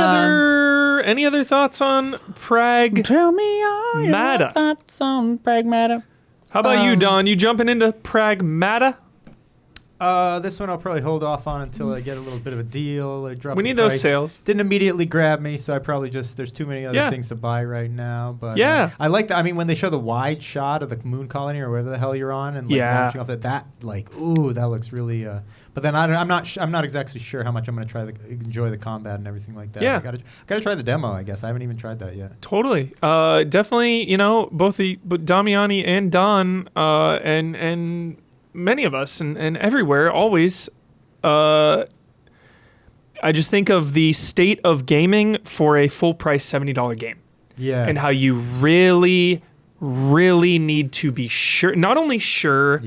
other thoughts on
Tell me all your
Pragmata?
thoughts on Pragmata.
How about you, Don? You jumping into Pragmata?
This one I'll probably hold off on until I get a little bit of a deal.
We need those sales.
Didn't immediately grab me, so I probably there's too many other things to buy right now. But I like that. I mean, when they show the wide shot of the moon colony or wherever the hell you're on, and launching off that that looks really. But then I'm not exactly sure how much I'm going to enjoy the combat and everything like that.
Yeah.
I gotta try the demo. I guess I haven't even tried that yet.
Totally. Definitely. Both Damiani and Don and many of us and everywhere always. I just think of the state of gaming for a full price $70 game.
Yeah.
And how you really need to be sure, not only sure,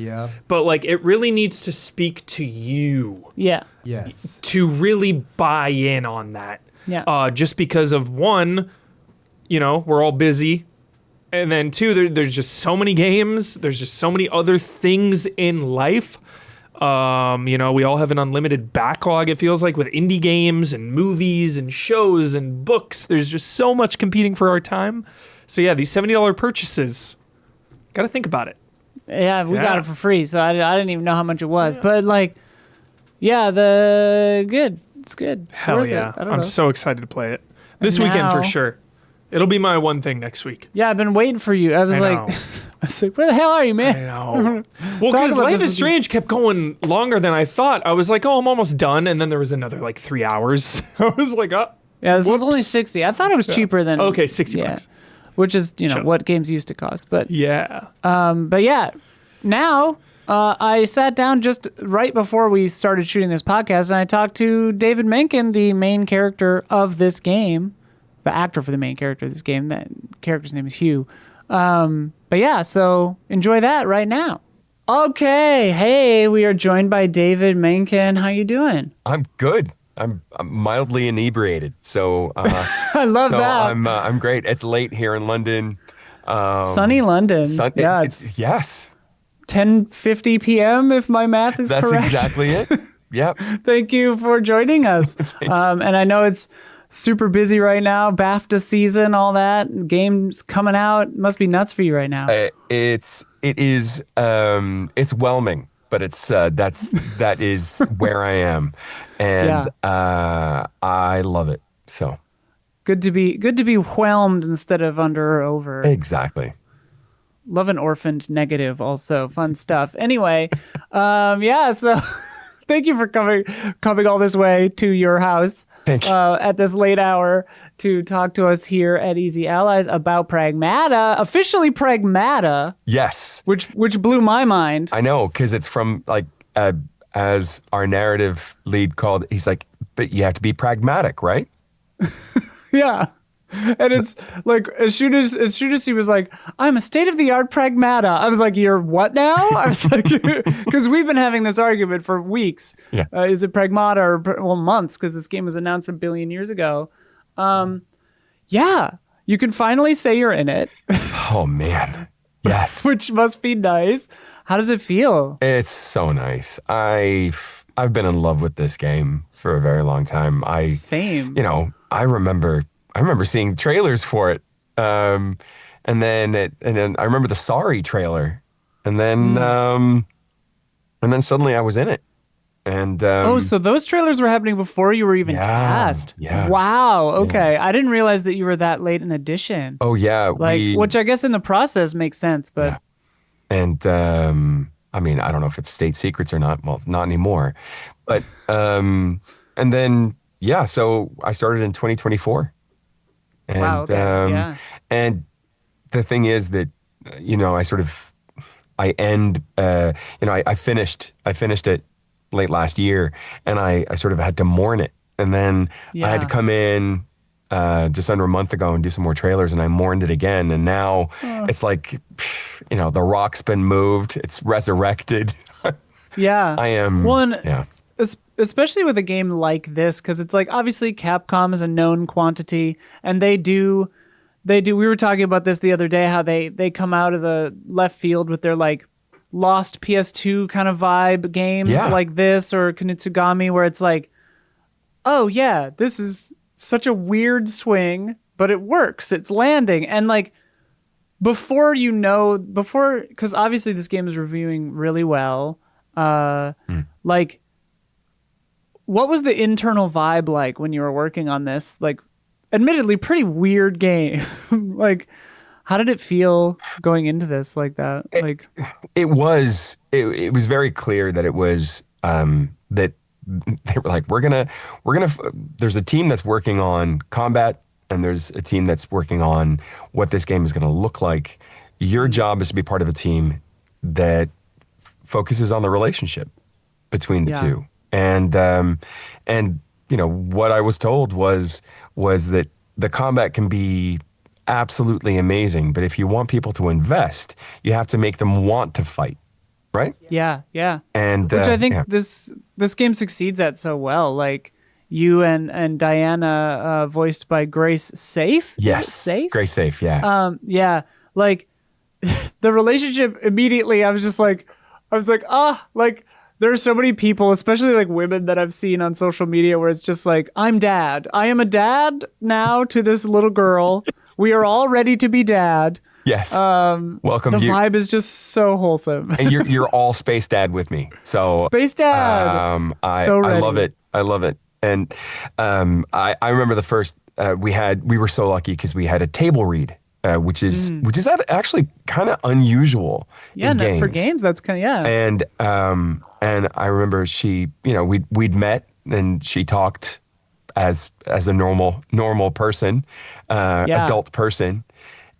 but like it really needs to speak to you.
Yeah.
Yes.
To really buy in on that.
Yeah.
Just because of one, we're all busy. And then two, there's just so many games. There's just so many other things in life. We all have an unlimited backlog, it feels like, with indie games and movies and shows and books. There's just so much competing for our time. So yeah, these $70 purchases, got to think about it.
Yeah, we got it for free, so I didn't even know how much it was. But it's good. It's
Hell
worth
yeah.
it. I don't
I'm
know.
so excited to play it. This weekend for
now-
sure. It'll be my one thing next week.
Yeah, I've been waiting for you. I was
know.
where the hell are you, man?
I know. Well,
Talk
because
about
Life
this
is
with
Strange kept going longer than I thought. I was like, oh, I'm almost done. And then there was another 3 hours. I was like, oh.
Yeah, this one's only
whoops.
60. I thought it was cheaper than.
Okay, 60 bucks.
Which is,
Sure.
what games used to cost. But
Yeah.
now I sat down just right before we started shooting this podcast and I talked to David Menkin, the main character of this game, the actor for the main character of this game. That character's name is Hugh. So enjoy that right now. Okay, hey, we are joined by David Menkin. How you doing?
I'm good. I'm mildly inebriated, so
I love that.
I'm great. It's late here in London.
Sunny London. Yeah, it's
yes.
10:50 p.m. if my math is
That's
correct.
exactly it. Yep.
Thank you for joining us. And I know it's super busy right now. BAFTA season, all that. Games coming out. Must be nuts for you right now.
It is whelming, but that is where I am, and I love it. So
good to be whelmed instead of under or over.
exactly.
Love an orphaned negative also. Fun stuff. Anyway, so thank you for coming all this way to your house
Thank you.
at this late hour to talk to us here at Easy Allies about Pragmata, officially Pragmata,
Yes,
which blew my mind.
I know, because it's from as our narrative lead called. He's like, but you have to be pragmatic, right?
Yeah. And it's like as soon as he was like, I'm a state-of-the-art Pragmata, I was like, you're what now? I was like, because we've been having this argument for weeks.
Yeah.
Is it Pragmata or months? Because this game was announced a billion years ago. You can finally say you're in it,
Oh man, yes.
which must be nice. How does it feel?
It's so nice. I've been in love with this game for a very long time.
Same.
I remember seeing trailers for it And then I remember the Sorry trailer, and then suddenly I was in it. And
So those trailers were happening before you were even cast.
Yeah.
Wow. Okay. I didn't realize that you were that late in edition.
oh yeah,
Which I guess in the process makes sense, but
yeah. And I mean, I don't know if it's state secrets or not. Well, not anymore. But and then so I started in 2024. And
wow. Okay. Yeah.
and the thing is that I finished it late last year, and I sort of had to mourn it, and then I had to come in just under a month ago and do some more trailers, and I mourned it again, and now it's like the rock's been moved, it's resurrected.
Yeah.
I am.
Well, and especially with a game like this, because it's like obviously Capcom is a known quantity, and they do. We were talking about this the other day, how they come out of the left field with their like lost PS2 kind of vibe games like this or Kunitsugami, where it's like, oh yeah, this is such a weird swing, but it works. It's landing. And like because obviously this game is reviewing really well. Like, what was the internal vibe like when you were working on this? Like, admittedly, pretty weird game. Like, how did it feel going into this like that?
It was very clear that it was that they were like, we're gonna there's a team that's working on combat, and there's a team that's working on what this game is gonna look like. Your job is to be part of a team that focuses on the relationship between the two. And what I was told was that the combat can be absolutely amazing, but if you want people to invest, you have to make them want to fight, right?
Yeah.
And
which I think this game succeeds at so well. Like you and Diana, voiced by Grace Safe.
Yes,
Safe.
Grace Safe. Yeah.
Yeah. Like the relationship immediately, I was like, like there are so many people, especially like women that I've seen on social media, where it's just like, I'm dad. I am a dad now to this little girl. We are all ready to be dad.
Yes. Welcome.
The vibe is just so wholesome.
And you're all space dad with me. So
space dad.
I love it. I love it. And I remember the first we were so lucky because we had a table read. Which is actually kind of unusual.
Yeah,
in games.
For games, that's kind of
And I remember she, we'd met, and she talked as a normal person, adult person,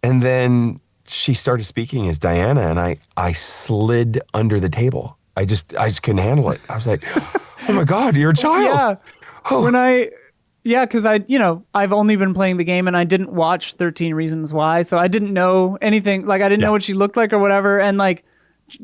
and then she started speaking as Diana, and I slid under the table. I just couldn't handle it. I was like, oh my God, you're a child.
Yeah. Oh. Because I've only been playing the game, and I didn't watch 13 Reasons Why, so I didn't know anything. Like, I didn't know what she looked like or whatever, and like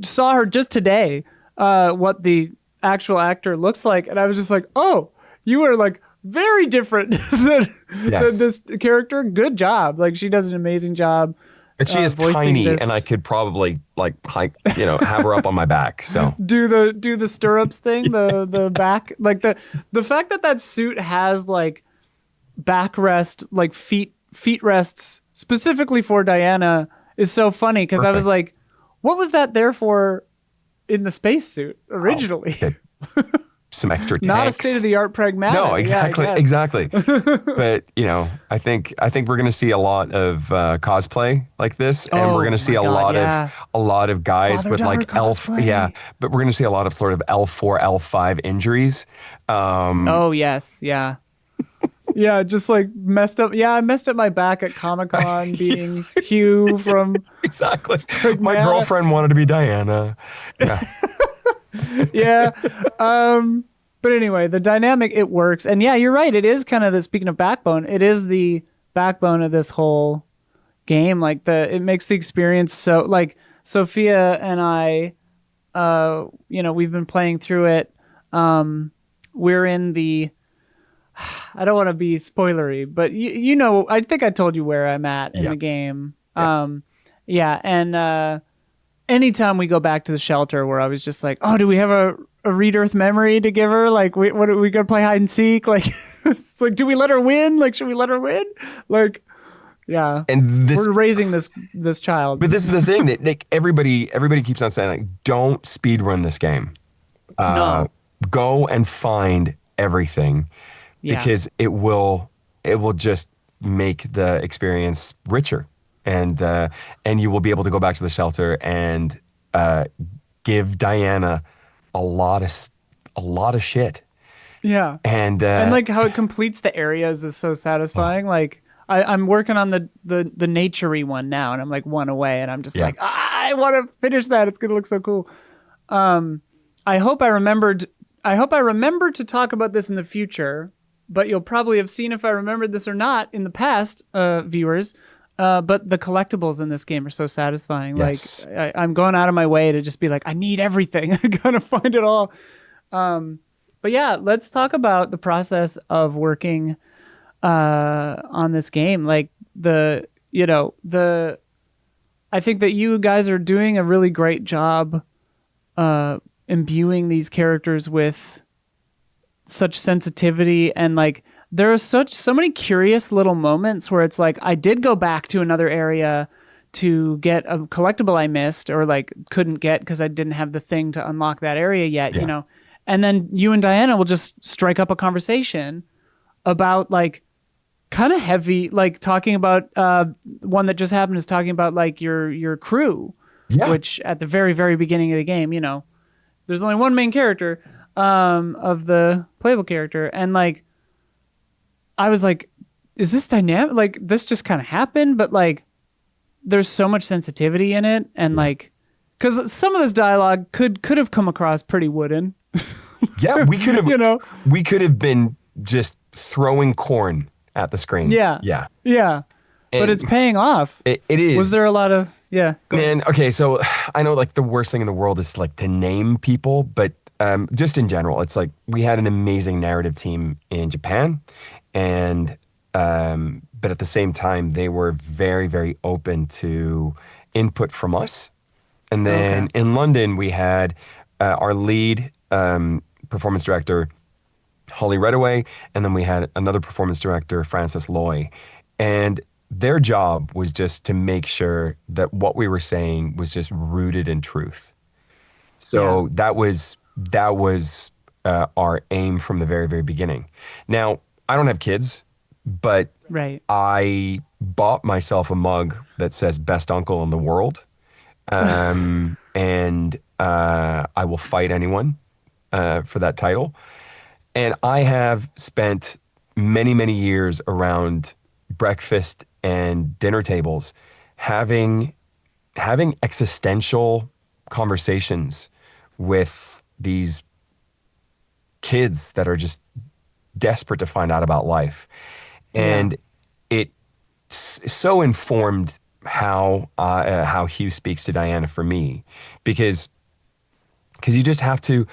saw her just today, what the actual actor looks like, and I was just like, oh, you are like very different than this character. Good job. Like, she does an amazing job.
And she is tiny, and I could probably have her up on my back. So
do the stirrups thing, the back, like the fact that suit has like backrest, like feet rests specifically for Diana is so funny, because I was like, what was that there for in the spacesuit originally?
Some extra tanks.
Not a state-of-the-art Pragmata.
No, exactly. But I think we're going to see a lot of cosplay like this, and we're going to see a lot of guys
Father
with like
cosplay.
but we're going to see a lot of sort of L4, L5 injuries.
Oh yes, yeah. Yeah, just like messed up. Yeah, I messed up my back at Comic-Con being Hugh from
exactly.
Pragmata.
My girlfriend wanted to be Diana. Yeah.
Yeah. But anyway, the dynamic, it works. And yeah, you're right. It is kind of speaking of backbone, it is the backbone of this whole game. Like it makes the experience so, like, Sophia and I, we've been playing through it. We're in the, I don't want to be spoilery, but I think I told you where I'm at in the game. And anytime we go back to the shelter, where I was just like, oh, do we have a Read Earth memory to give her? Like, what are we gonna play hide and seek? Like, it's like, do we let her win? Like, should we let her win? Like, Yeah.
And this,
We're raising this child.
but this is the thing that like everybody keeps on saying, like, don't speed run this game.
No.
Go and find everything
Yeah.
because it will just make the experience richer, and you will be able to go back to the shelter and give Diana a lot of shit.
Yeah.
And
like how it completes the areas is so satisfying. Like I'm working on the nature-y one now, and I'm like one away, and I'm just
Yeah.
like, I want to finish that. It's gonna look so cool. I hope I remembered to talk about this in the future, but you'll probably have seen if I remembered this or not in the past, viewers. But the collectibles in this game are so satisfying.
Yes.
Like I'm going out of my way to just be like, I need everything. I gotta find it all. But yeah, let's talk about the process of working on this game. Like I think that you guys are doing a really great job imbuing these characters with such sensitivity, and like there are so many curious little moments where it's like I did go back to another area to get a collectible I missed or like couldn't get because I didn't have the thing to unlock that area yet,
Yeah.
And then you and Diana will just strike up a conversation about like kind of heavy, like talking about one that just happened is talking about like your crew,
Yeah.
which at the very, very beginning of the game, there's only one main character of the playable character. And like, I was like, is this dynamic? Like this just kind of happened, but like there's so much sensitivity in it. And like, cause some of this dialogue could have come across pretty wooden.
Yeah, we could have we could have been just throwing corn at the screen.
Yeah.
Yeah.
Yeah. But
And
it's paying off.
It is.
Was there a lot of, yeah. go ahead.
Man, okay, so I know like the worst thing in the world is like to name people, but just in general, it's like we had an amazing narrative team in Japan, and but at the same time, they were very, very open to input from us. And then in London, we had our lead performance director, Holly Redaway, and then we had another performance director, Francis Loy. And their job was just to make sure that what we were saying was just rooted in truth. So that was our aim from the very, very beginning. Now, I don't have kids, but
Right.
I bought myself a mug that says "Best Uncle in the World," and I will fight anyone for that title. And I have spent many, many years around breakfast and dinner tables having existential conversations with these kids that are just desperate to find out about life. And it so informed how Hugh speaks to Diana for me, because you just have to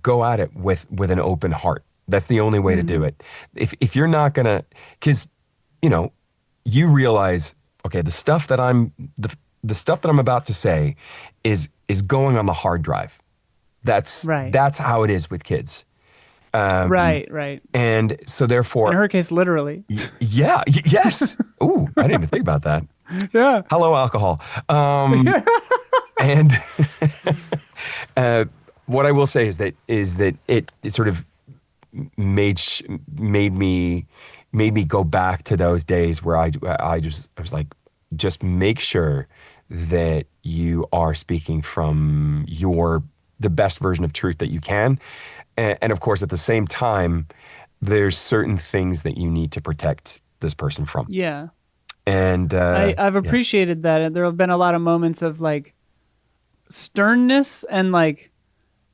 go at it with an open heart. That's the only way to do it. If you're not gonna, because you realize, okay, the stuff that I'm about to say is going on the hard drive. That's how it is with kids.
Right.
And so therefore,
In her case, literally.
Yes. Ooh, I didn't even think about that.
Yeah.
Hello, alcohol. And what I will say is that it sort of made me go back to those days where I was like, just make sure that you are speaking from the best version of truth that you can. And of course, at the same time, there's certain things that you need to protect this person from.
Yeah.
And
I've appreciated that. And there have been a lot of moments of like sternness and like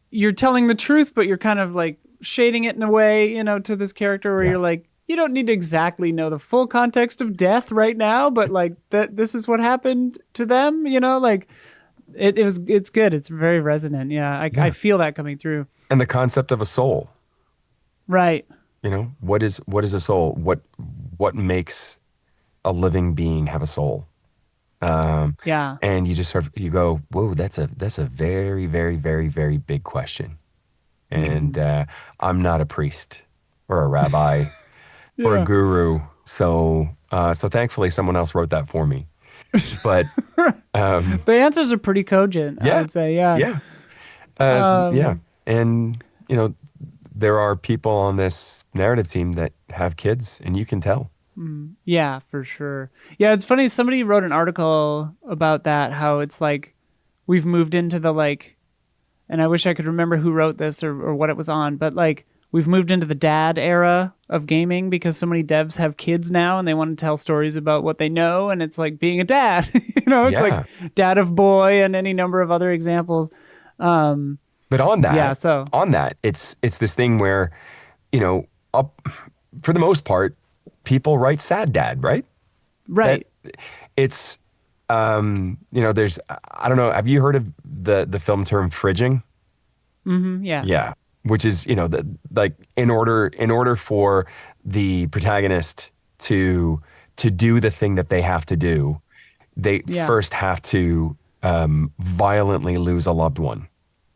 you're telling the truth, but you're kind of like shading it in a way, to this character where you're like, you don't need to exactly know the full context of death right now, but like this is what happened to them, like it's good. It's very resonant. Yeah. I feel that coming through.
And the concept of a soul.
Right.
What is a soul? What makes a living being have a soul? And you just you go, whoa, that's a very, very, very, very big question. And I'm not a priest or a rabbi, or a guru. So so thankfully someone else wrote that for me. But
The answers are pretty cogent, I would say.
Yeah. Yeah. And, you know, there are people on this narrative team that have kids, and you can tell.
Yeah, for sure. Yeah, it's funny. Somebody wrote an article about that, how it's like we've moved into the like, and I wish I could remember who wrote this or what it was on, but like we've moved into the dad era of gaming because so many devs have kids now and they want to tell stories about what they know. And it's like being a dad, you know, it's like Dad of Boy and any number of other examples.
But on that, it's this thing where, you know, for the most part, people write sad dad, right?
Right.
It's, you know, there's, I don't know, have you heard of the film term fridging?
Mm-hmm, yeah.
Yeah. Which is, you know, like in order for the protagonist to do the thing that they have to do, they first have to violently lose a loved one.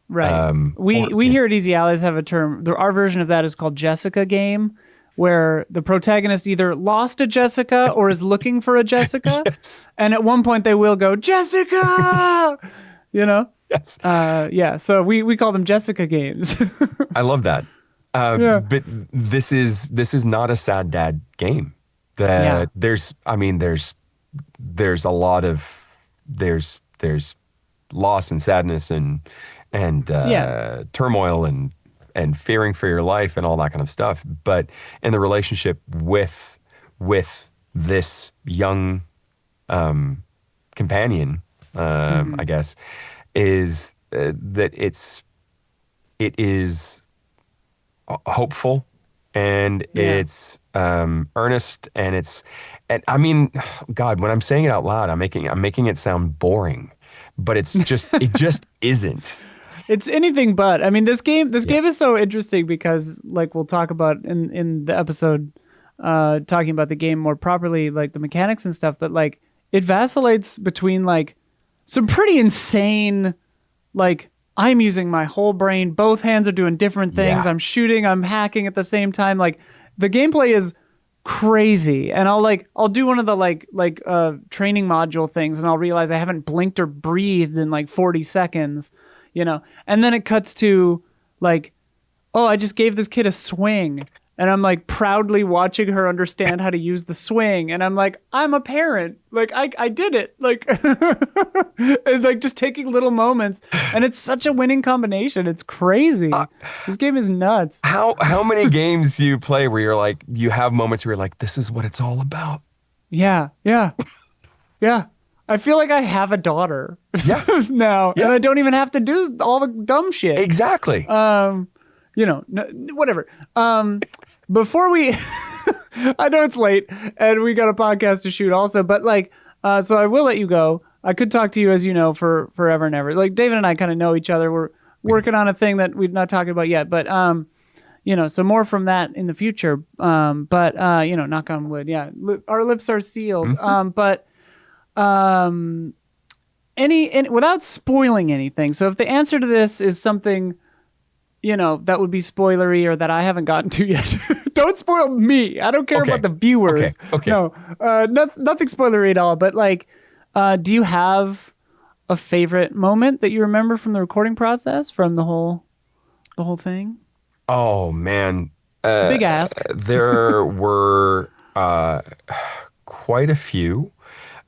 Right. We here at Easy Allies have a term. Our version of that is called Jessica game, where the protagonist either lost a Jessica or is looking for a Jessica.
Yes.
And at one point they will go, Jessica! You know?
Yes.
Yeah. So we call them Jessica games.
I love that. But this is not a sad dad game. There's a lot of there's loss and sadness and turmoil and fearing for your life and all that kind of stuff. But in the relationship with this young companion, I guess, is that it is hopeful and it's earnest and I mean, God, when I'm saying it out loud, I'm making it sound boring, but it just isn't.
It's anything but. I mean, this game is so interesting because, like, we'll talk about in the episode, talking about the game more properly, like the mechanics and stuff. But like, it vacillates between like some pretty insane, like I'm using my whole brain, both hands are doing different things. I'm shooting, I'm hacking at the same time. Like the gameplay is crazy, and I'll do one of the like training module things, and I'll realize I haven't blinked or breathed in like 40 seconds. You know, and then it cuts to like, oh, I just gave this kid a swing, and I'm like proudly watching her understand how to use the swing, and I'm like, I'm a parent, like I did it, like, and like just taking little moments, and it's such a winning combination. It's crazy. This game is nuts.
How many games do you play where you're like, you have moments where you're like, this is what it's all about?
Yeah. I feel like I have a daughter now, and I don't even have to do all the dumb shit.
Exactly.
You know, whatever. Before we, I know it's late, and we got a podcast to shoot also, but like, so I will let you go. I could talk to you, as you know, for forever and ever. Like David and I kind of know each other. We're working on a thing that we're not talking about yet, but you know, so more from that in the future. But you know, knock on wood. Yeah, our lips are sealed.
Mm-hmm.
But. Without spoiling anything. So if the answer to this is something, you know, that would be spoilery or that I haven't gotten to yet, don't spoil me. I don't care about the viewers.
Okay.
No, nothing spoilery at all. But like, do you have a favorite moment that you remember from the recording process, from the whole thing?
Oh man,
big ask.
There were quite a few.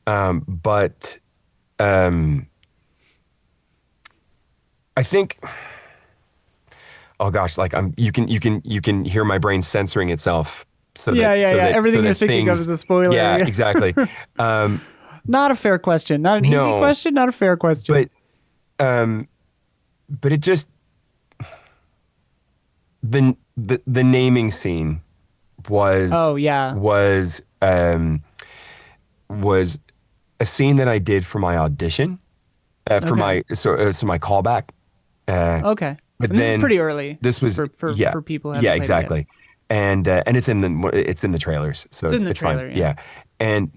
But I think, oh gosh, like you can hear my brain censoring itself. So
everything you're thinking of is a spoiler.
Yeah, exactly.
Not a fair question. Not an easy question. Not a fair question.
But it just the naming scene was was a scene that I did for my audition, for my callback.
Okay,
but
and this is pretty early.
This was
for people. Who
exactly, and it's in the trailers, so it's
trailer,
fine. Yeah, and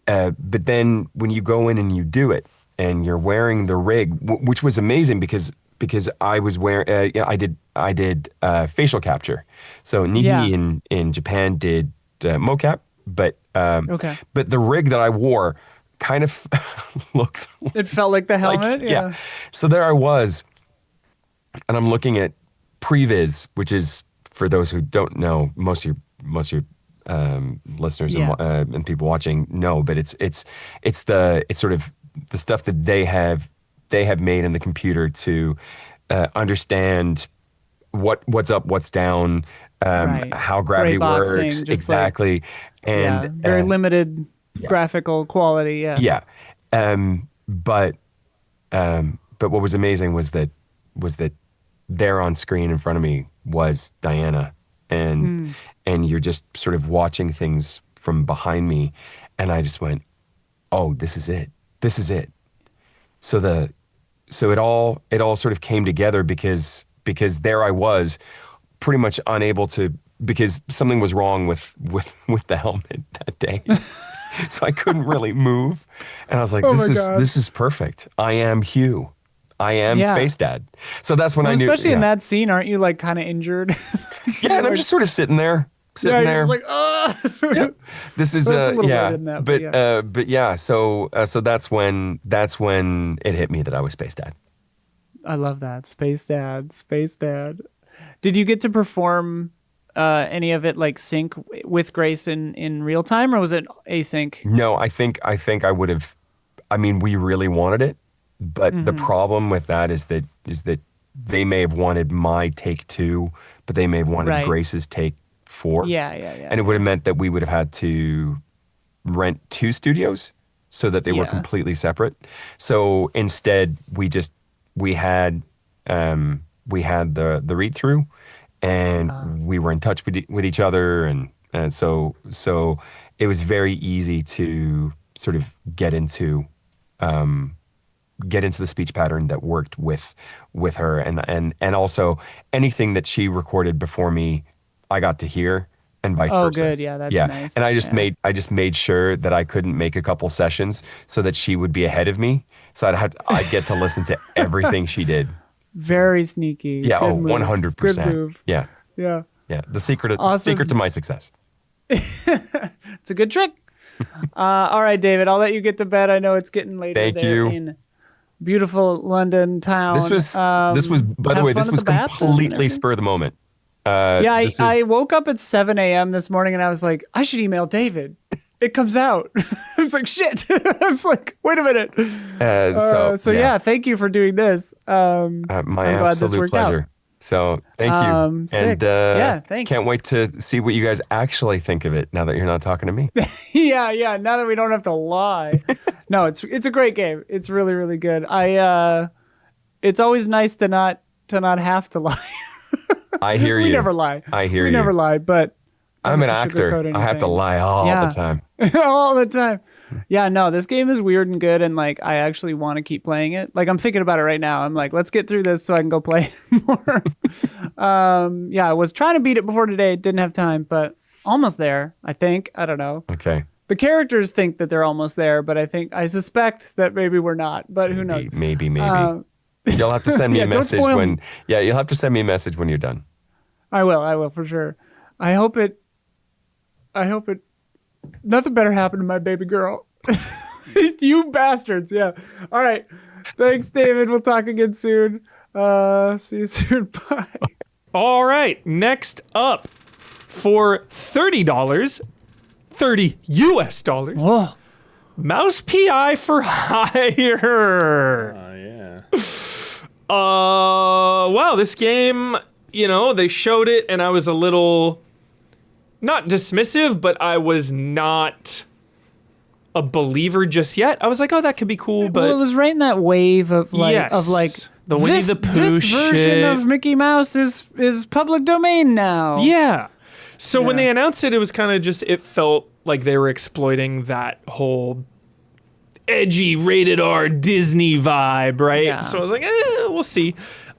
but then when you go in and you do it, and you're wearing the rig, which was amazing because because I was wearing, I did facial capture. So Nihi in Japan did mocap, but the rig that I wore kind of looked.
It felt like the helmet.
Yeah. So there I was, and I'm looking at Previs, which is, for those who don't know, most of your listeners and people watching know, but it's sort of the stuff that they have made in the computer to understand what's up, what's down, how gravity works exactly, and
very limited graphical quality. Yeah.
But what was amazing was that there on screen in front of me was Diana, and you're just sort of watching things from behind me, and I just went, oh, this is it. So it all sort of came together because there I was, pretty much unable to, because something was wrong with the helmet that day. So I couldn't really move, and I was like, this is perfect. I am Hugh. I am Space Dad. So that's when I knew.
Especially in that scene, aren't you like kind of injured?
Yeah, and I'm just sort of sitting there.
You're just like, oh.
This is but yeah. So that's when it hit me that I was Space Dad.
I love that. Space Dad. Did you get to perform any of it like sync with Grace in real time, or was it async?
No, I think I would have. I mean, we really wanted it, but the problem with that is that they may have wanted my take 2, but they may have wanted Grace's take 4.
Yeah.
And it would have meant that we would have had to rent 2 studios so that they were completely separate. So instead, we had the read through, and we were in touch with each other, and so it was very easy to sort of get into the speech pattern that worked with her, and also anything that she recorded before me, I got to hear, and vice versa.
Oh, good. Yeah, that's nice.
And I just made sure that I couldn't make a couple sessions so that she would be ahead of me, so I'd get to listen to everything she did.
Very sneaky.
Yeah.
Good move.
100%.
Good move.
Yeah.
Yeah.
The secret to my success.
It's a good trick. All right, David, I'll let you get to bed. I know it's getting later.
Thank you.
In beautiful London town.
This was by the way, this was completely spur of the moment.
I woke up at 7 a.m. this morning and I was like, I should email David. It comes out. I was like, shit. I was like, wait a minute. Thank you for doing this.
My absolute pleasure. Out. So thank you.
Sick.
And
thanks.
Can't wait to see what you guys actually think of it now that you're not talking to me.
Yeah. Now that we don't have to lie. No, it's a great game. It's really, really good. It's always nice to not have to lie.
I hear you.
We never lie.
We
never lie, but
I'm an actor. I have to lie all the time.
All the time. Yeah, no, this game is weird and good, and like I actually want to keep playing it. Like I'm thinking about it right now. I'm like, let's get through this so I can go play it more. I was trying to beat it before today. Didn't have time, but almost there, I think. I don't know.
Okay.
The characters think that they're almost there, but I suspect that maybe we're not. But who knows?
Maybe. You'll have to send me a message when. Yeah, you'll have to send me a message when you're done.
I will for sure. I hope it. Nothing better happened to my baby girl. You bastards. Yeah. All right. Thanks, David. We'll talk again soon. See you soon. Bye.
All right. Next up, for $30, $30 US,
Whoa.
Mouse PI for Hire.
Yeah.
Wow, this game, they showed it and I was a little, not dismissive, but I was not a believer just yet. I was like, oh, that could be cool, but
it was right in that wave of like
the Winnie the Pooh
this version
shit.
Of Mickey Mouse is public domain now.
Yeah. So when they announced it, it was kind of just, it felt like they were exploiting that whole edgy rated R Disney vibe, right?
Yeah.
So I was like, we'll see.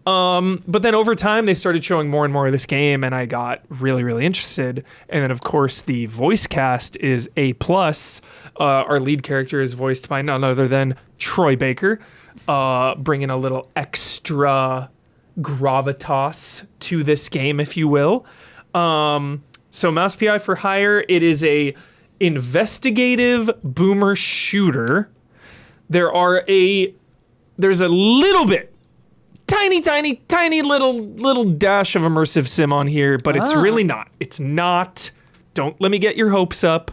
But then over time, they started showing more and more of this game, and I got really, really interested. And then, of course, the voice cast is A+. Our lead character is voiced by none other than Troy Baker, bringing a little extra gravitas to this game, if you will. So Mouse PI for Hire, it is a investigative boomer shooter. There's a little bit, tiny little dash of immersive sim on here, but it's really not. It's not. Don't let me get your hopes up.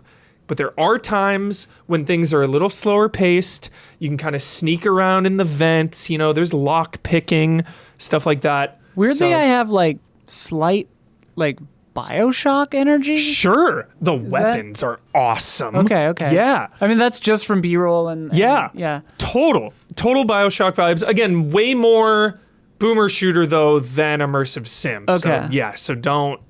But there are times when things are a little slower paced. You can kind of sneak around in the vents. You know, there's lock picking, stuff like that.
Weirdly, I have like slight like BioShock energy.
Sure, the weapons are awesome.
Okay.
Yeah.
I mean, that's just from B-roll and yeah.
Total BioShock vibes. Again, way more boomer shooter though than immersive sim.
Okay.
So don't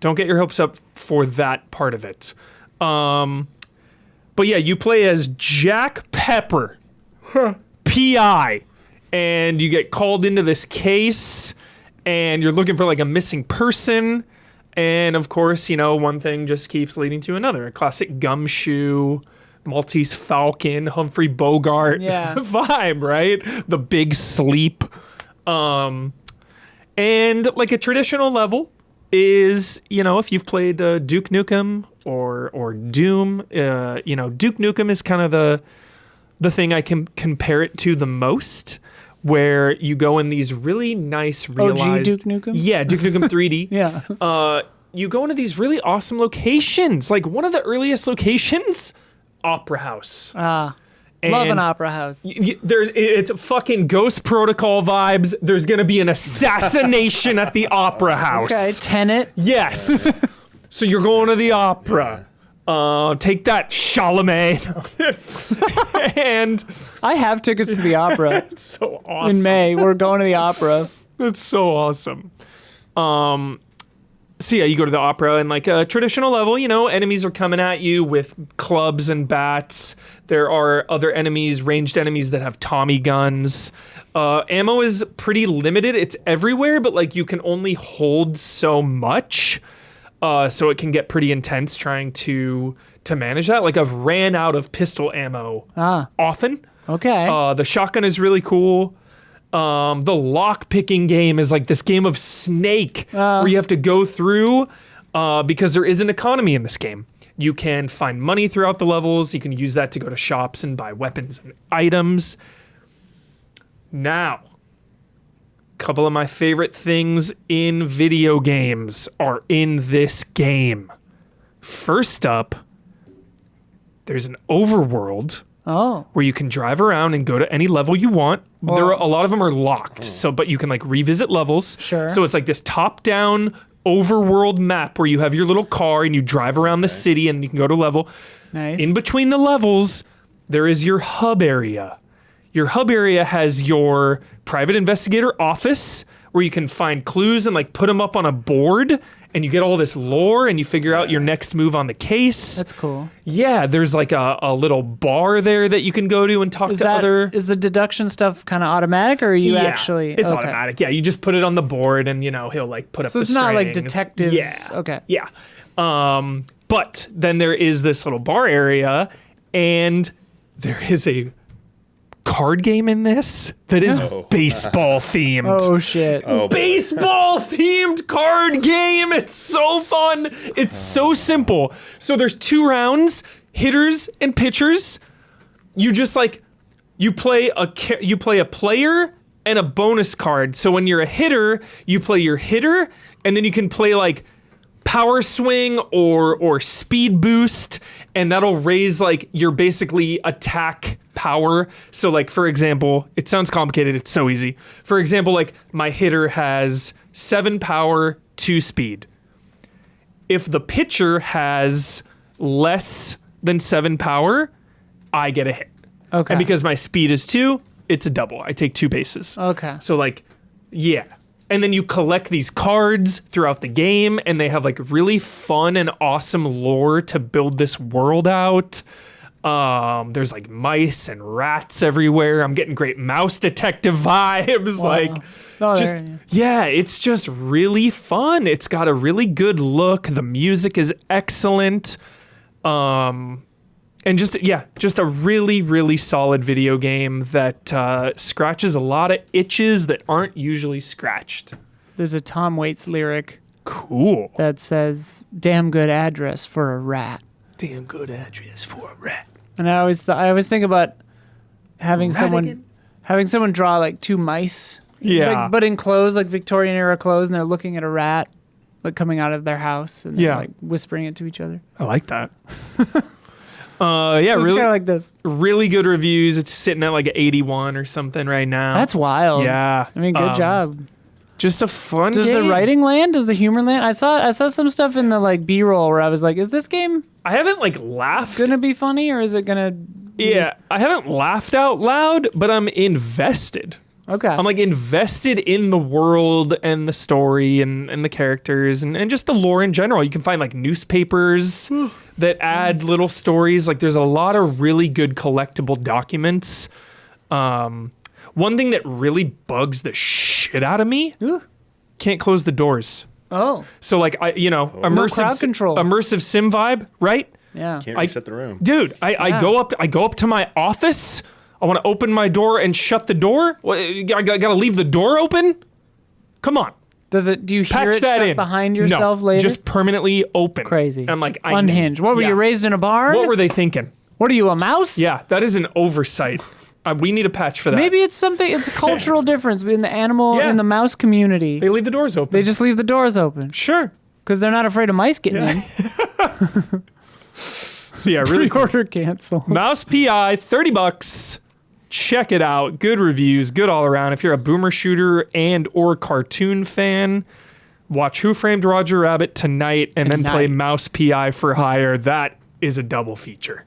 get your hopes up for that part of it. But yeah, you play as Jack Pepper, PI, and you get called into this case, and you're looking for like a missing person. And of course, you know, one thing just keeps leading to another. A classic Gumshoe, Maltese Falcon, Humphrey Bogart vibe, right? The big sleep. And like a traditional level is, you know, if you've played Duke Nukem or Doom, you know, Duke Nukem is kind of the thing I can compare it to the most, where you go in these really nice realized...
OG Duke Nukem?
Yeah, Duke Nukem 3D.
Yeah.
You go into these really awesome locations. Like one of the earliest locations, Opera House.
Love an opera house.
It's fucking Ghost Protocol vibes. There's going to be an assassination at the Opera House.
Okay, Tenet.
Yes. So you're going to the opera. Take that, Chalamet. And
I have tickets to the opera.
It's so awesome.
In May, we're going to the opera.
It's so awesome. So yeah, you go to the opera, and like a traditional level, you know, enemies are coming at you with clubs and bats. There are other enemies, ranged enemies that have Tommy guns. Ammo is pretty limited. It's everywhere, but like you can only hold so much. So it can get pretty intense trying to manage that. Like I've ran out of pistol ammo often.
Okay.
The shotgun is really cool. The lock picking game is like this game of Snake where you have to go through because there is an economy in this game. You can find money throughout the levels. You can use that to go to shops and buy weapons and items. Now, a couple of my favorite things in video games are in this game. First up, there's an overworld where you can drive around and go to any level you want. A lot of them are locked, but you can like revisit levels.
Sure.
So it's like this top-down overworld map where you have your little car and you drive around the city and you can go to level.
Nice.
In between the levels, there is your hub area. Your hub area has your private investigator office where you can find clues and like put them up on a board, and you get all this lore and you figure out your next move on the case.
That's cool.
Yeah, there's like a little bar there that you can go to and talk to other...
Is the deduction stuff kind of automatic, or are you actually...
It's automatic. Yeah, you just put it on the board and, you know, he'll like put up the strings.
So it's not like detective...
Yeah.
Okay.
Yeah. But then there is this little bar area, and there is a card game in this that is baseball themed.
Oh shit.
Baseball themed card game. It's so fun. It's so simple. So there's 2 rounds, hitters and pitchers. You just like you play a player and a bonus card. So when you're a hitter, you play your hitter, and then you can play like power swing or speed boost, and that'll raise like your basically attack power. So like, for example, it sounds complicated, it's so easy. For example, like my hitter has 7 power, 2 speed. If the pitcher has less than 7 power, I get a hit.
Okay.
And because my speed is 2, it's a double. I take 2 bases.
Okay.
So like, yeah. And then you collect these cards throughout the game, and they have like really fun and awesome lore to build this world out. There's like mice and rats everywhere. I'm getting great mouse detective vibes.
Wow.
Like, it's just really fun. It's got a really good look. The music is excellent. And just a really, really solid video game that scratches a lot of itches that aren't usually scratched.
There's a Tom Waits lyric
Cool.
that says, "Damn good address for a rat."
Damn good address for a rat.
And I always think about having someone draw like two mice.
Yeah.
But in clothes, like Victorian era clothes, and they're looking at a rat like coming out of their house and they're like whispering it to each other.
I like that.
So it's
really,
kind of like this.
really good reviews. It's sitting at like 81 or something right now.
That's wild.
Yeah.
I mean, good job.
Just a fun
Does
game.
the writing land? Does the humor land? I saw some stuff in the like B-roll where I was like, is this game
I haven't like laughed.
gonna be funny or is it gonna?
Yeah, I haven't laughed out loud, but I'm invested.
Okay.
I'm like invested in the world and the story and the characters and just the lore in general. You can find like newspapers that add little stories. Like there's a lot of really good collectible documents. One thing that really bugs the shit out of me, can't close the doors.
Oh.
So like immersive
crowd control.
immersive sim vibe, right?
Yeah.
Can't reset the room.
Dude, I go up to my office. I want to open my door and shut the door. I gotta leave the door open. Come on,
Do you hear
patch
it
that
shut
in
behind yourself
no,
later?
just permanently open.
Crazy.
I'm like
unhinged. What were you raised in a barn?
What were they thinking?
What are you, a mouse?
Yeah, that is an oversight. We need a patch for that.
Maybe it's a cultural difference between the animal
Yeah.
and the mouse community.
they leave the doors open.
They just leave the doors open
sure.
because they're not afraid of mice getting in.
So yeah, really cool.
Pre-order cancel.
Mouse PI, $30. Check it out. Good reviews, good all around. If you're a boomer shooter and or cartoon fan, watch Who Framed Roger Rabbit tonight and then play Mouse PI for hire. That is a double feature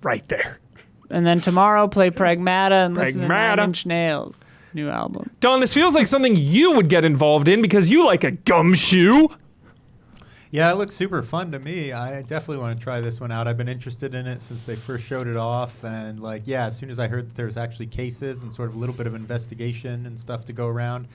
right there.
And then tomorrow play Pragmata and listen to
Pragmata.
9 Inch Nails new album.
Don, this feels like something you would get involved in because you like a gumshoe.
Yeah, it looks super fun to me. I definitely want to try this one out. I've been interested in it since they first showed it off. And as soon as I heard that there's actually cases and sort of a little bit of investigation and stuff to go around.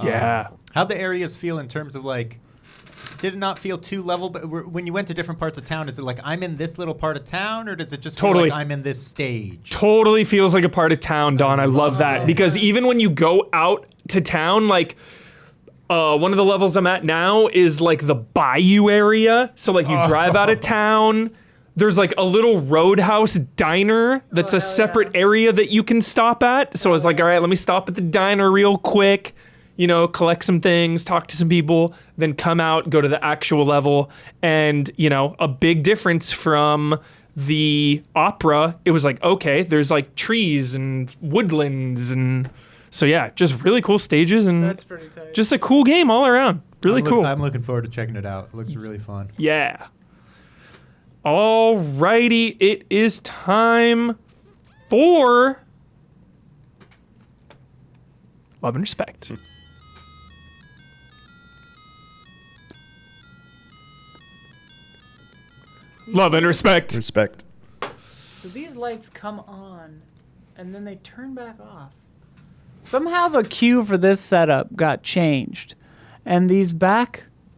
Yeah.
How'd the areas feel in terms of did it not feel too level? But when you went to different parts of town, is it like I'm in this little part of town or does it just feel like I'm in this stage?
Totally feels like a part of town, Don. I love that because even when you go out to town, one of the levels I'm at now is like the bayou area. So you drive out of town. There's like a little roadhouse diner that's a separate area that you can stop at. So I was like, all right, let me stop at the diner real quick, collect some things, talk to some people, then come out, go to the actual level. And, a big difference from the opera, it was like, okay, there's like trees and woodlands and... So yeah, just really cool stages and
That's pretty tight.
just a cool game all around. Really cool.
I'm looking forward to checking it out. It looks really fun.
Yeah. Alrighty, it is time for Love and Respect. Love and Respect.
Respect.
So these lights come on and then they turn back off. Somehow the cue for this setup got changed. And these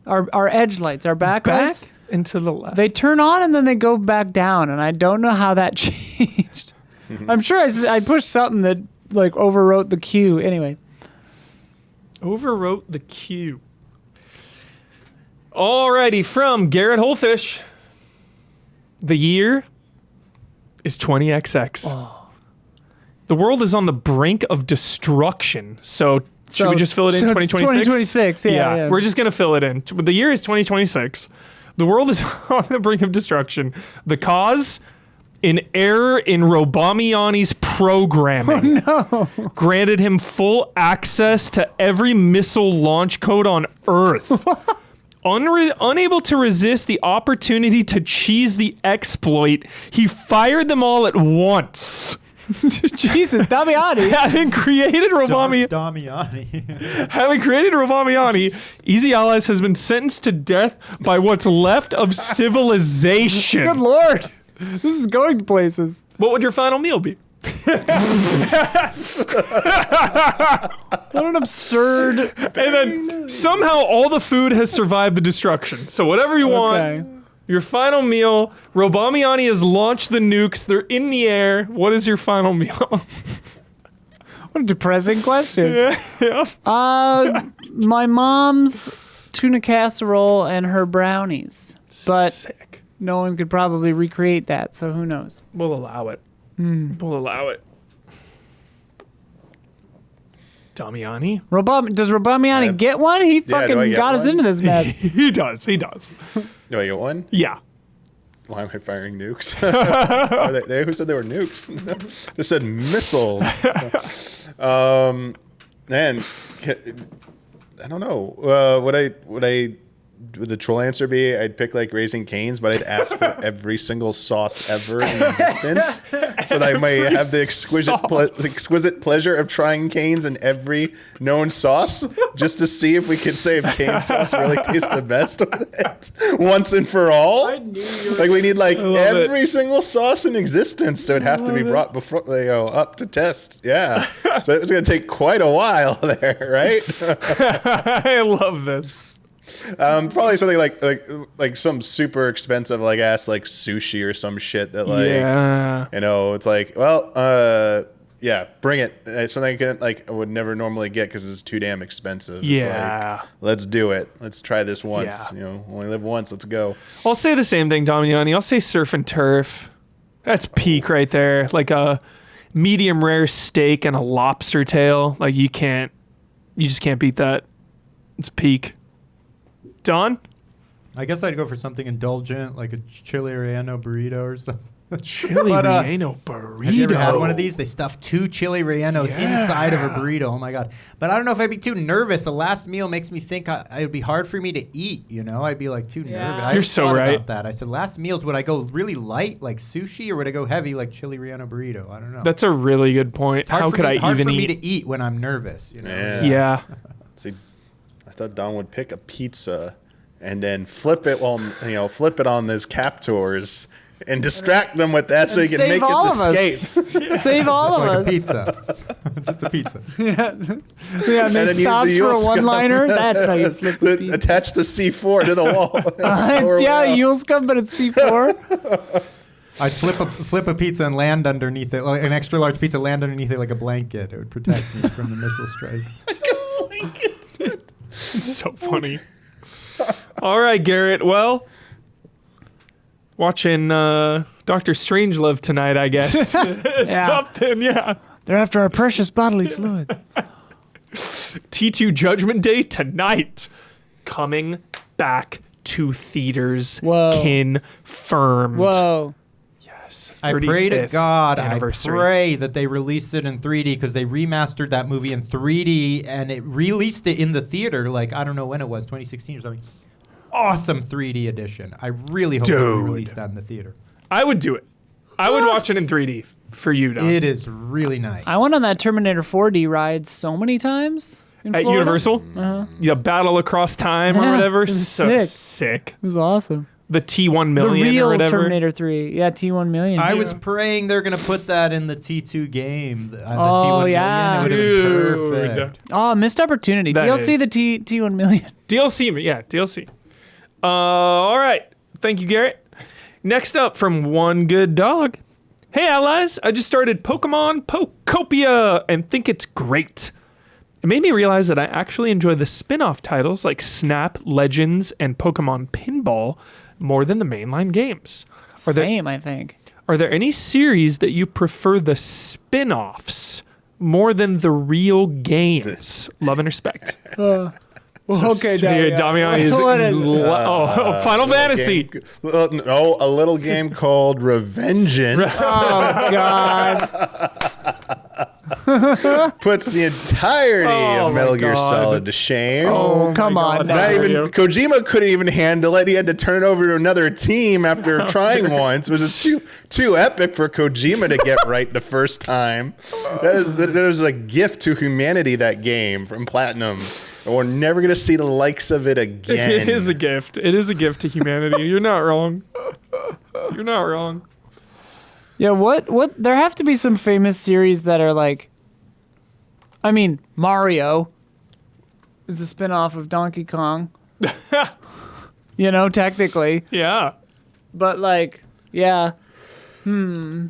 our edge lights, our back lights,
into the left.
they turn on and then they go back down. And I don't know how that changed. I'm sure I pushed something that overwrote the cue. Anyway.
Overwrote the cue. Alrighty, from Garrett Holfish. The year is 20XX. Oh. The world is on the brink of destruction. So should we just fill it in 2026?
2026, yeah.
We're just going to fill it in. The year is 2026. The world is on the brink of destruction. The cause? An error in Robamiani's programming.
Oh, no.
Granted him full access to every missile launch code on Earth. Unable to resist the opportunity to cheese the exploit, he fired them all at once.
Jesus, Damiani.
Having created Robamiani, Easy Allies has been sentenced to death by what's left of civilization.
Good Lord. This is going places.
What would your final meal be?
What an absurd.
And then somehow all the food has survived the destruction. So whatever you want. Your final meal. Robamiani has launched the nukes. They're in the air. What is your final meal?
What a depressing question.
Yeah.
My mom's tuna casserole and her brownies. But
Sick.
no one could probably recreate that, so who knows?
We'll allow it. We'll allow it. Damiani?
Does Robamiani get one? He
do I
fucking
get
got us
one?
into this mess.
He does. He does.
Do I get one?
Yeah.
Why am I firing nukes? Who said they were nukes? They said missiles. Man, I don't know. Would the troll answer be I'd pick like Raising Cane's, but I'd ask for every single sauce ever in existence, so that I might have the exquisite pleasure of trying Cane's in every known sauce, just to see if we could say if Cane sauce really tastes the best with it once and for all.
I knew you were
Like we need like
love
every single sauce in existence that would have to be brought before they go up to test. Yeah, so it's gonna take quite a while there, right?
I love this.
Probably something like some super expensive like sushi or some shit that
Yeah.
it's like, well, yeah, bring it. It's something I would never normally get because it's too damn expensive. It's
Yeah.
like, let's do it. Let's try this once.
Yeah.
Only live once. Let's go.
I'll say the same thing, Damiani. I'll say surf and turf. That's peak right there. Like a medium rare steak and a lobster tail. Like you just can't beat that. It's peak. Don?
I guess I'd go for something indulgent, like a chili relleno burrito or something.
Chili relleno burrito.
Have you ever had one of these? They stuff 2 chili rellenos inside of a burrito. Oh my god! But I don't know if I'd be too nervous. The last meal makes me think it would be hard for me to eat. I'd be like too nervous. I
You're
just
so
thought
right.
about that. I said last meals, would I go really light like sushi or would I go heavy like chili relleno burrito? I don't know.
That's a really good point. How could I
hard
even
for me
eat?
to eat when I'm nervous.
Yeah.
See, I thought Don would pick a pizza and then flip it on his captors and distract them with that so he can
save
make
all
his
of us.
escape.
Save all of
Like a
us.
pizza, just a pizza.
Yeah, and
then
they
use
stops
the
for a
Yule
one-liner. That's how you flip the pizza.
Attach the C4 to the wall.
Yeah, Yule scum, but it's C4.
I'd flip a pizza and land underneath it, like an extra large pizza, land underneath it like a blanket. It would protect me from the missile strikes.
It's so funny. All right, Garrett. Well, watching Dr. Strangelove tonight, I guess. Something, yeah.
They're after our precious bodily fluids.
T2 Judgment Day tonight. Coming back to theaters.
Whoa.
Confirmed.
Whoa.
Yes.
I pray to
35th
God,
anniversary.
I pray that they release it in 3D because they remastered that movie in 3D and it released it in the theater, like, I don't know when it was, 2016 or something. Awesome 3D edition. I really hope they release that in the theater.
I would do it. I would watch it in 3D for you, Don.
It is really nice.
I went on that Terminator 4D ride so many times. In
At
Florida.
Universal? Yeah, Battle Across Time or
Yeah,
whatever.
it was
So
sick.
sick.
It was awesome.
The T1
The
million
real
or whatever.
Terminator 3. Yeah, T1 million.
I was praying they're going to put that in the T2 game. The
Oh,
T1
yeah.
million. It would have been perfect.
Oh, missed opportunity.
That
DLC
is.
the T1 million.
DLC, yeah, DLC. All right. Thank you, Garrett. Next up from One Good Dog. Hey, allies. I just started Pokemon Pokopia and think it's great. It made me realize that I actually enjoy the spin-off titles like Snap, Legends, and Pokemon Pinball more than the mainline games.
Same, I think.
Are there any series that you prefer the spin-offs more than the real games? Love and respect.
Okay,
Damiani is Final Fantasy.
A little game called Revengeance
Oh, God.
puts the entirety
Oh
of Metal
my
Gear
God.
Solid to shame.
Oh, come on.
Not even Kojima couldn't even handle it. He had to turn it over to another team after trying once. It was just too epic for Kojima to get right the first time. That is a gift to humanity, that game from Platinum. And we're never gonna see the likes of it again.
It is a gift. It is a gift to humanity. You're not wrong. You're not wrong.
Yeah, what? There have to be some famous series that are like. I mean, Mario is a spin-off of Donkey Kong. Technically.
Yeah.
But like, yeah.
Final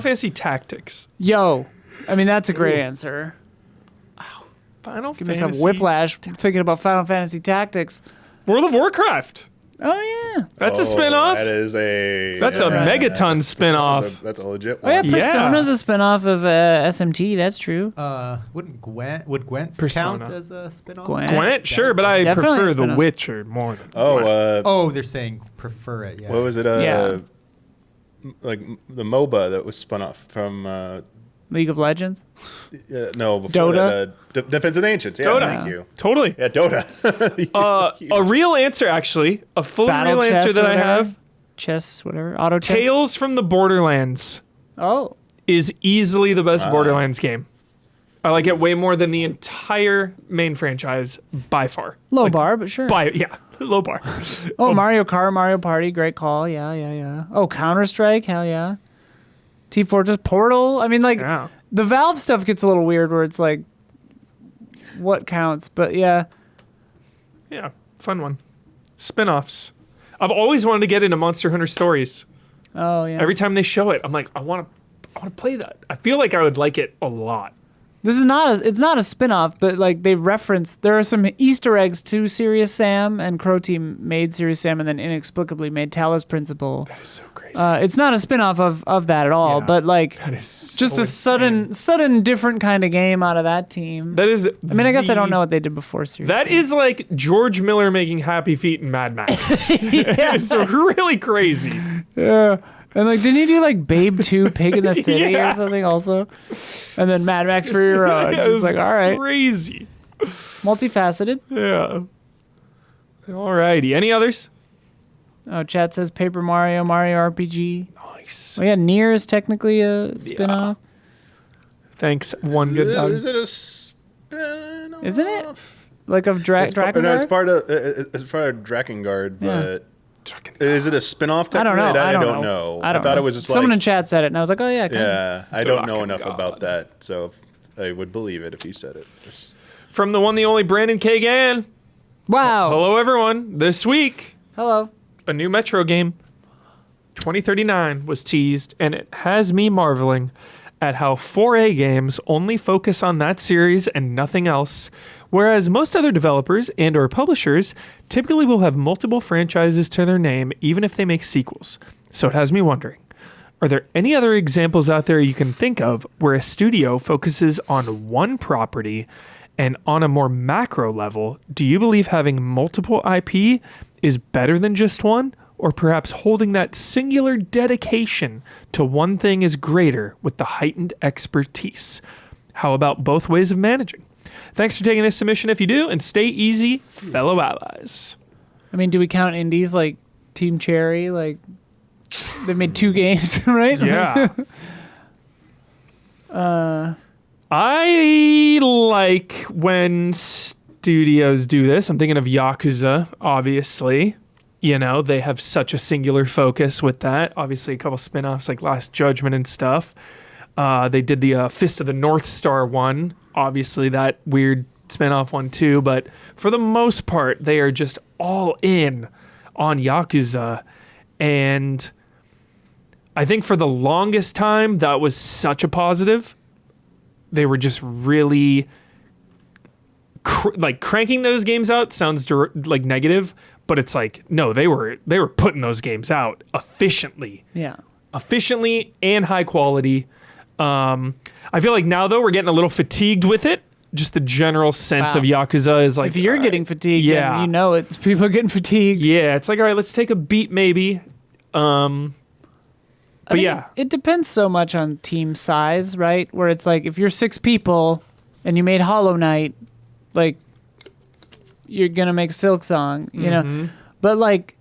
Fantasy Tactics.
Yo. I mean, that's a great answer.
Final
Give me
Fantasy.
some whiplash thinking about Final Fantasy Tactics.
World of Warcraft.
Oh, yeah.
That's a spin-off.
That is a.
That's a Megaton spin-off.
That's a legit
Oh, yeah,
one.
Yeah.
Persona's a spinoff of SMT. That's true.
Would Gwent
Persona.
count as a spin-off?
Gwent, sure, but I
Definitely a
prefer The
spin-off.
Witcher more than
Oh,
Oh, they're saying prefer it. Yeah.
what was it?
Yeah.
Like the MOBA that was spun off from.
League of Legends.
No, before
Dota?
that, Defense of the Ancients. Yeah,
Dota.
thank you.
Totally.
Yeah, Dota.
A real answer, actually. A full
Battle
real
chess
answer that
or
I
whatever.
have.
Chess, whatever. Auto chess.
Tales from the Borderlands
Oh.
is easily the best Borderlands game. I like it way more than the entire main franchise by far.
Low bar, but sure.
Low bar.
Oh, Mario Kart, Mario Party, great call. Yeah. Oh, Counter-Strike, hell yeah. T-Fortress, Portal. I mean, like,
Yeah.
the Valve stuff gets a little weird where it's like, what counts? But yeah.
Yeah, fun one. Spin-offs. I've always wanted to get into Monster Hunter Stories.
Oh, yeah.
Every time they show it, I'm like, I want to play that. I feel like I would like it a lot.
This is it's not a spin-off, but like they reference, there are some Easter eggs to Serious Sam, and Crow Team made Serious Sam and then inexplicably made Talos Principle.
That is so crazy.
It's not a spin-off of that at all,
Yeah.
but like
That is
just
so
a
insane.
sudden different kind of game out of that team.
That is.
I mean, I guess I don't know what they did before Serious
That
Sam.
is like George Miller making Happy Feet and Mad Max. It's really crazy.
Yeah. And like, didn't he do like Babe 2, Pig in the City
Yeah.
or something also? And then Mad Max Fury Road.
Yeah, it
Just
was
like, all right,
crazy.
multifaceted.
Yeah. Alrighty. Any others?
Oh, chat says Paper Mario, Mario RPG.
Nice.
Oh yeah, Nier is technically a spin-off.
Thanks. One good dog.
Is it a spin-off?
Isn't it? Like of
It's part, no, it's
Drakengard?
part of Drakengard,
Yeah.
but is it a spin-off?
I don't know.
Technically?
I don't
know.
I don't
thought
know.
it was just
Someone
like
in chat said it, and I was like, oh yeah, kinda.
yeah. I don't know
Drakengard.
enough about that, so I would believe it if he said it. Just-
From the one, the only Brandon K. Gann.
Wow.
Hello, everyone. This week,
Hello.
a new Metro game, 2039, was teased, and it has me marveling at how 4A games only focus on that series and nothing else, whereas most other developers and or publishers typically will have multiple franchises to their name even if they make sequels. So it has me wondering, are there any other examples out there you can think of where a studio focuses on one property, and on a more macro level, do you believe having multiple IP is better than just one? Or perhaps holding that singular dedication to one thing is greater with the heightened expertise? How about both ways of managing? Thanks for taking this submission if you do, and stay easy, fellow allies.
I mean, do we count indies like Team Cherry? Like, they made 2 games, right?
Yeah. I like when studios do this. I'm thinking of Yakuza, obviously. You know, they have such a singular focus with that. Obviously, a couple spin-offs like Last Judgment and stuff. They did the Fist of the North Star one. Obviously, that weird spin-off one too. But for the most part, they are just all in on Yakuza. And I think for the longest time, that was such a positive. They were just really cranking those games out sounds like negative, but it's like, no, they were putting those games out efficiently and high quality. I feel like now though we're getting a little fatigued with it. Just the general sense
Wow.
of Yakuza is like,
If you're
all
getting
right,
fatigued,
yeah.
then you know it's people are getting fatigued.
Yeah, it's like, all right, let's take a beat maybe.
I
But
think
yeah.
it depends so much on team size, right? Where it's like if you're 6 people and you made Hollow Knight, like you're gonna make Silk Song, you know. But like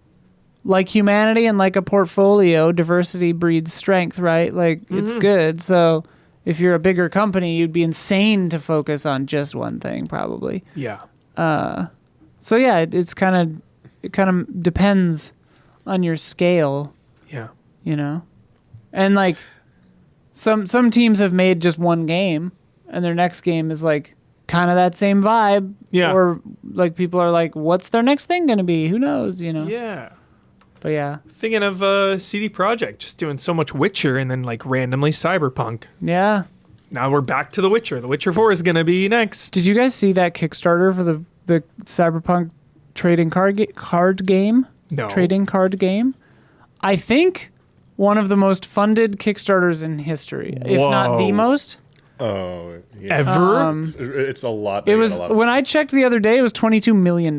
humanity and like a portfolio, diversity breeds strength, right? Like it's good. So if you're a bigger company, you'd be insane to focus on just one thing, probably.
Yeah.
So yeah, it kind of depends on your scale,
Yeah.
you know. And like some teams have made just one game and their next game is like kind of that same vibe.
Yeah.
Or like people are like, what's their next thing going to be? Who knows, you know?
Yeah.
But yeah.
Thinking of CD Projekt just doing so much Witcher and then like randomly Cyberpunk.
Yeah.
Now we're back to The Witcher. The Witcher 4 is going to be next.
Did you guys see that Kickstarter for the Cyberpunk trading card game?
No.
Trading card game? I think one of the most funded Kickstarters in history, if not the
Whoa.
most.
Oh, yeah.
Ever?
It's a lot.
It was when I checked the other day. It was $22 million.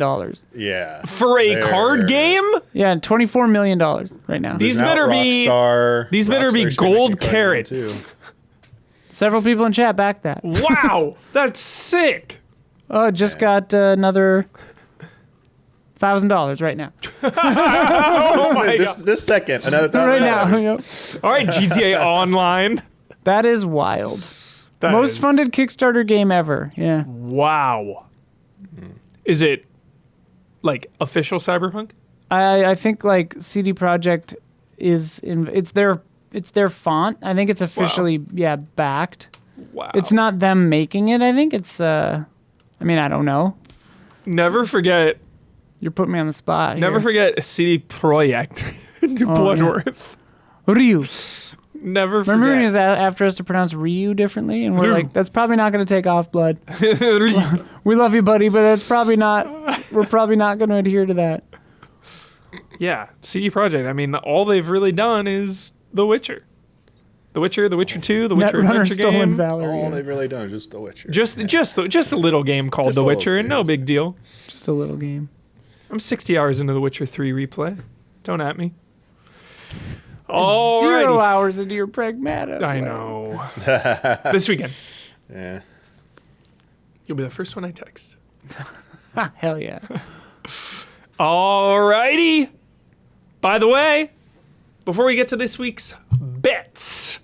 Yeah.
For a card game?
Yeah, $24 million right now.
These
There's
better
now
be
Rockstar.
these better be
Rockstar's gonna make
gold
a card game,
carrot.
too.
Several people in chat backed that.
Wow, that's sick.
Oh, it just got another $1,000 right now.
Oh my God.
This second, another
Right now.
$1,000.
Yep.
All right, GTA Online.
That is wild.
That
Most
is-
funded Kickstarter game ever. Yeah.
Wow. Is it like official Cyberpunk?
I think like CD Projekt is it's their font. I think it's officially backed.
Wow.
It's not them making it. I think it's I don't know.
Never forget.
You're putting me on the spot.
Never forget CD Projekt. Bloodworth.
Ryu.
Never forget.
Remember when he was after us to pronounce Ryu differently, and we're
Ryu.
like, that's probably not going to take off, Blood. We love you, buddy, but that's probably not. We're probably not going to adhere to that.
Yeah, CD Projekt. I mean, all they've really done is The Witcher. The Witcher 2, The Witcher
Netrunner
Adventure
Stolen
game.
Valor.
All
yeah.
they've really done is just The Witcher.
Just a little game called
Just
The
a little
Witcher, and no
series.
big deal.
Just a little game.
I'm 60 hours into The Witcher 3 replay. Don't at me.
0
Alrighty.
hours into your Pragmata.
I know. This weekend,
Yeah.
you'll be the first one I text.
Hell yeah.
Alrighty. By the way, before we get to this week's bets,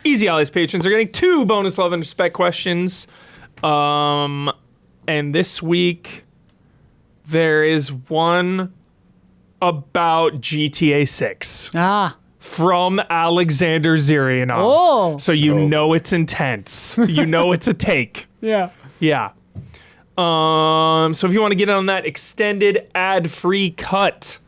Easy Allies patrons are getting 2 bonus love and respect questions. And this week, there is one about GTA 6 from Alexander Zirianov.
Oh.
So you know it's intense. You know it's a take.
Yeah.
Yeah. So if you want to get on that extended ad-free cut,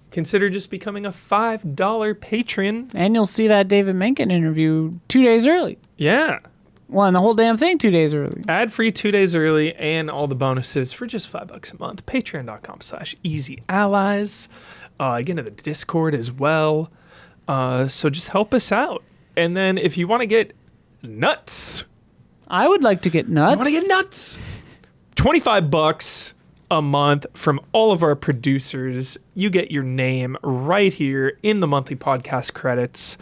consider just becoming a $5 patron.
And you'll see that David Menkin interview 2 days early.
Yeah.
Well, and the whole damn thing 2 days early.
Ad-free 2 days early and all the bonuses for just $5 a month. Patreon.com/easyallies. Get into the Discord as well. So just help us out. And then if you want to get nuts,
I would like to get nuts.
I want to get nuts. $25 a month from all of our producers. You get your name right here in the monthly podcast credits,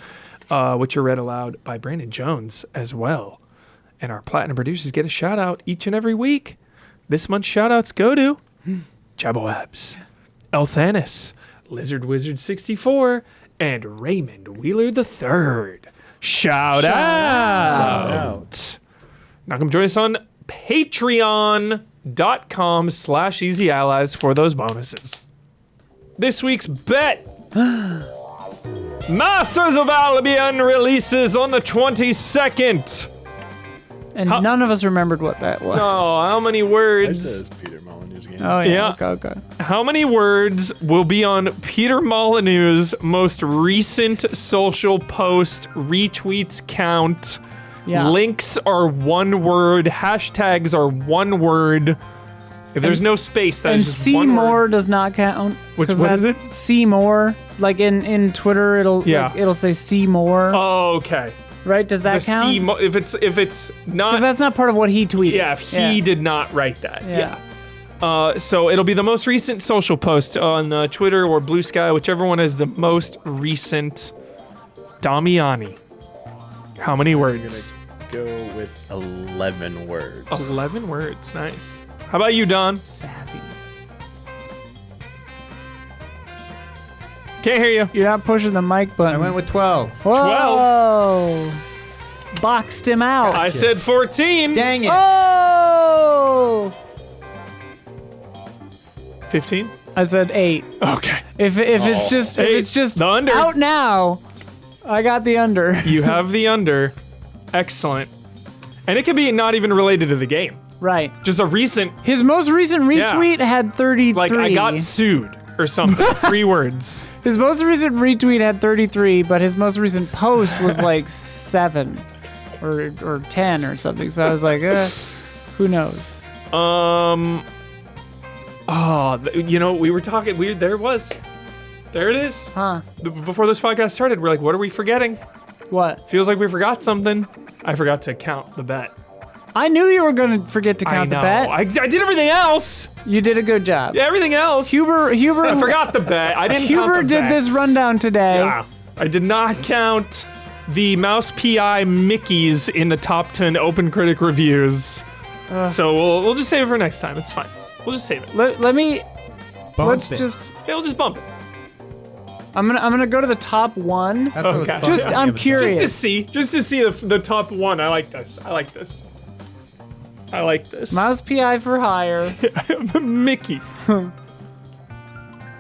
which are read aloud by Brandon Jones as well. And our platinum producers get a shout out each and every week. This month's shout outs go to Jabbo Abs, Elthanis, Lizard Wizard 64, and Raymond Wheeler III. Shout out. Now come join us on patreon.com/easyallies for those bonuses. This week's bet. Masters of Albion releases on the 22nd.
And none of us remembered what that was.
Oh, how many
I
words?
said it's Peter Molyneux's game.
Oh, yeah.
Yeah.
Okay.
How many words will be on Peter Molyneux's most recent social post retweets count?
Yeah.
Links are one word. Hashtags are one word. If there's no space, that
And
is just
see
one
more
word.
does not count.
Which-
'cause
what
that-
is it?
See more. Like in Twitter, it'll say see more.
Oh, okay.
Right? Does that
The
count?
if it's
Because
not,
that's not part of what he tweeted.
yeah, if he did not write that,
Yeah.
So it'll be the most recent social post on Twitter or Blue Sky, whichever one is the most recent. Damiani. How many words?
Go with 11 words.
11 words. Nice. How about you, Don?
Savvy.
Can't hear you.
You're not pushing the mic button.
I went with 12.
Whoa. Boxed him out.
I said 14.
Dang it.
Oh!
15.
I said 8.
Okay.
If it's just if
Eight.
it's just
The under.
out now, I got the under.
You have the under. Excellent. And it could be not even related to the game.
Right.
Just a recent,
His most recent retweet had 33.
like, I got sued or something. 3 words.
His most recent retweet had 33, but his most recent post was like 7 or 10 or something. So I was like, who knows?
We were talking. There it is.
Huh?
Before this podcast started, we're like, what are we forgetting?
What?
Feels like we forgot something. I forgot to count the bet.
I knew you were gonna forget to count the bet.
I did everything else.
You did a good job.
Yeah, everything else.
Huber.
I forgot the bet. I didn't count the
Huber did
bets.
this rundown today.
Yeah. I did not count the Mouse PI Mickeys in the top 10 Open Critic reviews. So we'll just save it for next time. It's fine. We'll just save it.
Let me.
Bump it.
We'll just bump it.
I'm gonna go to the top one.
That's what was
Okay.
fun.
I'm curious.
Just to see the top 1. I like this.
Mouse PI for hire.
Mickey.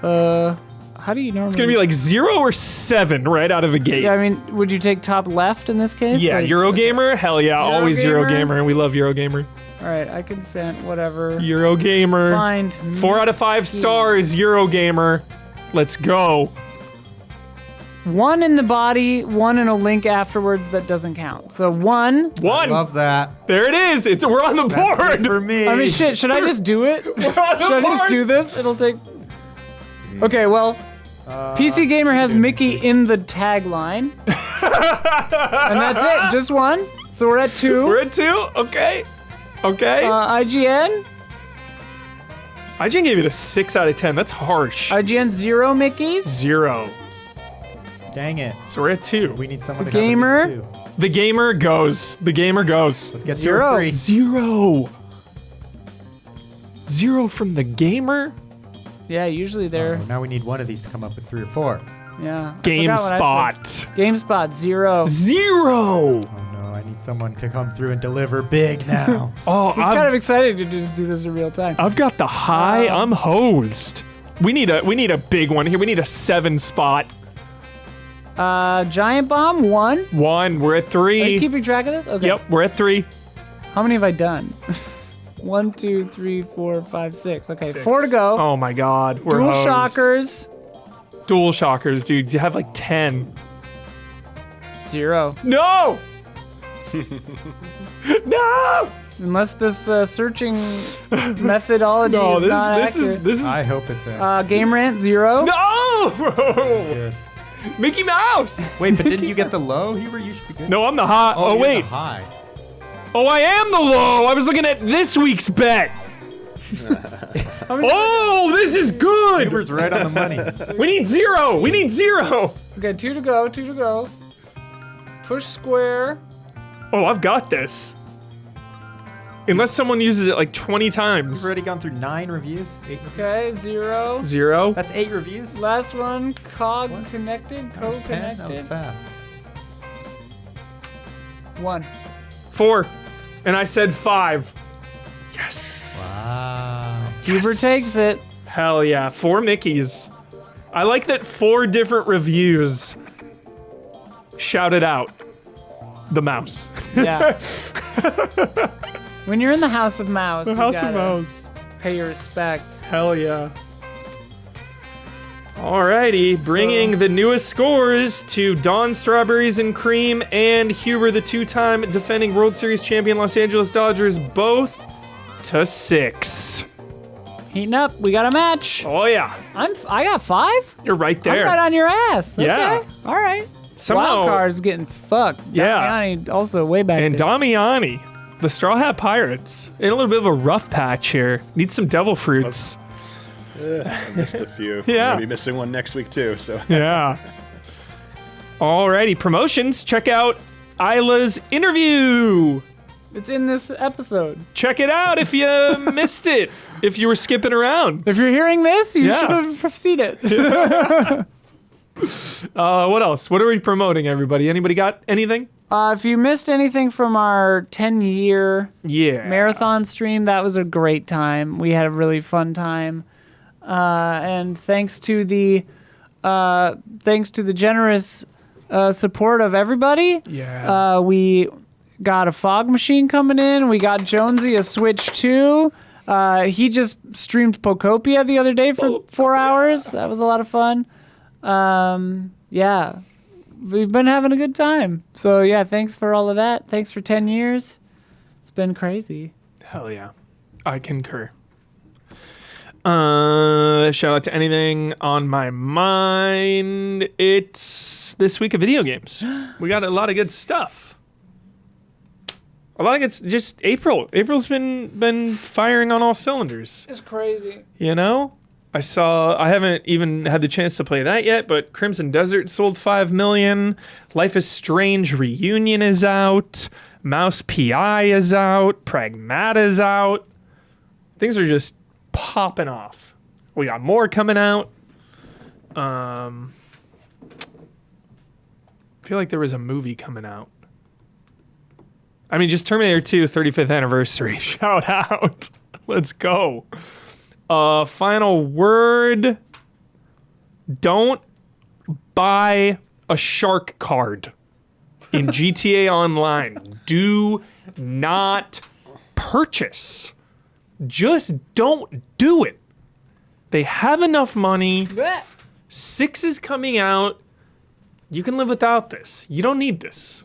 How do you normally?
It's gonna be like 0 or 7 right out of the gate.
Yeah, I mean, would you take top left in this case?
Yeah,
Like,
Eurogamer? Hell yeah, always
Eurogamer?
Eurogamer, and we love Eurogamer.
All right, I consent. Whatever.
Eurogamer.
Find
4 out of 5 stars, Eurogamer. Let's go.
1 in the body, 1 in a link afterwards that doesn't count. So 1.
1.
Love that.
There it is. We're on the
That's
board.
good for me.
I mean, shit. Should I just do it?
We're on the
Should I just
board.
do this? It'll take. Okay, well, PC Gamer has Mickey in the tagline, and that's it. Just 1. So we're at 2.
We're at 2. Okay.
IGN.
IGN gave it a 6 out of 10. That's harsh.
IGN 0 Mickeys.
0.
Dang it.
So we're at 2.
We need someone
The
to have
gamer?
at least 2.
The gamer goes.
Let's get 2
0.
or 3.
0. 0 from the gamer?
Yeah, usually they're.
Oh, now we need one of these to come up with 3 or 4.
Yeah. I forgot what I
GameSpot.
said. GameSpot 0.
0.
Oh no, I need someone to come through and deliver big now.
Oh,
He's kind of excited to just do this in real time.
I've got the high. I'm hosed. We need a big one here. We need a 7 spot.
Giant Bomb 1.
1. We're at
Are you
3.
keeping track of this? Okay.
Yep, we're at 3.
How many have I done? 1, 2, 3, 4, 5, 6. Okay,
6.
4 to go.
Oh my God, we're
Dual
hosed.
Shockers.
Dual Shockers, dude. You have like 10.
0.
No. No.
Unless this searching methodology
No.
is not accurate.
This is.
I hope it's a
Game Rant 0.
No.
good.
Mickey Mouse.
Wait, but didn't you get the low? You should be good.
No, I'm the high. Oh,
you're
wait.
the high.
Oh, I am the low. I was looking at this week's bet. Oh, this is good.
Hubert's right on the money.
We need 0. We need 0.
Okay, 2 to go. 2 to go. Push square.
Oh, I've got this. Unless someone uses it like 20 times.
We've already gone through 9 reviews. 8 reviews.
Okay, 0.
0.
That's 8 reviews.
Last one, cog connected,
That was
code
10. That was
connected.
fast.
1.
4. And I said 5. Yes.
Wow.
Huber takes it.
Hell yeah. 4 Mickeys. I like that 4 different reviews shouted out the mouse.
Yeah. When you're in the House of Mouse,
The
you
House of
gotta
Mouse.
pay your respects.
Hell yeah. Alrighty, bringing the newest scores to Dawn Strawberries and Cream and Huber, the 2-time defending World Series champion Los Angeles Dodgers, both to 6.
Heating up, we got a match.
Oh yeah,
I got 5.
you're right there.
I'm right on your ass.
Yeah.
Okay. All right.
Somehow-
Wild card's getting fucked.
Yeah.
Damiani also way back
And
there.
Damiani, the Straw Hat Pirates, in a little bit of a rough patch here. Need some devil fruits.
I missed a few.
Yeah.
I'm gonna be missing one next week too. So
Yeah. Alrighty, promotions. Check out Isla's interview.
It's in this episode.
Check it out if you missed it. If you were skipping around.
If you're hearing this, you
Yeah.
should have seen it.
What else? What are we promoting, everybody? Anybody got anything?
If you missed anything from our 10-year
Yeah.
marathon stream, that was a great time. We had a really fun time. And thanks to the generous support of everybody,
Yeah.
we got a fog machine coming in. We got Jonesy a Switch 2. He just streamed Pokopia the other day for 4 hours. That was a lot of fun. Yeah, we've been having a good time. So yeah, thanks for all of that. Thanks for 10 years. It's been crazy.
Hell yeah. I concur. Shout out to anything on my mind. It's this week of video games. We got a lot of good stuff. A lot of good, just April. April's been firing on all cylinders.
It's crazy.
You know? I haven't even had the chance to play that yet, but Crimson Desert sold 5 million. Life is Strange Reunion is out. Mouse PI is out. Pragmata is out. Things are just popping off. We got more coming out. I feel like there was a movie coming out. I mean, just Terminator 2 35th anniversary. Shout out. Let's go. Final word. Don't buy a shark card in GTA Online. Do not purchase. Just don't do it. They have enough money. 6 is coming out. You can live without this. You don't need this.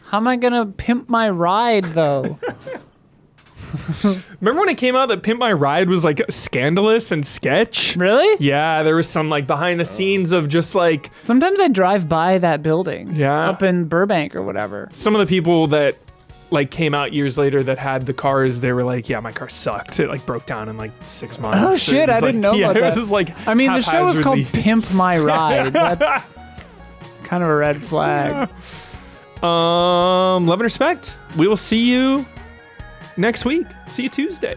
How am I gonna pimp my ride though?
Remember when it came out that Pimp My Ride was like scandalous and sketch?
Really?
Yeah, there was some like behind the scenes of just like
Sometimes I drive by that building.
Yeah.
Up in Burbank or whatever.
some of the people that like came out years later that had the cars. They were like, "Yeah, my car sucked. It like broke down in like 6 months."
Oh
It
shit,
was
I didn't know
yeah,
about
it was
that.
just like
I mean, the show was called
haphazardly-
Pimp My Ride. That's kind of a red flag.
Love and respect. We will see you next week. See you Tuesday.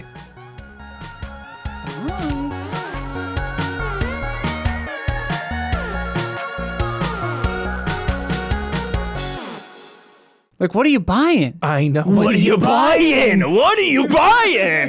Like, what are you buying?
I know. What are you buying? What are you buying?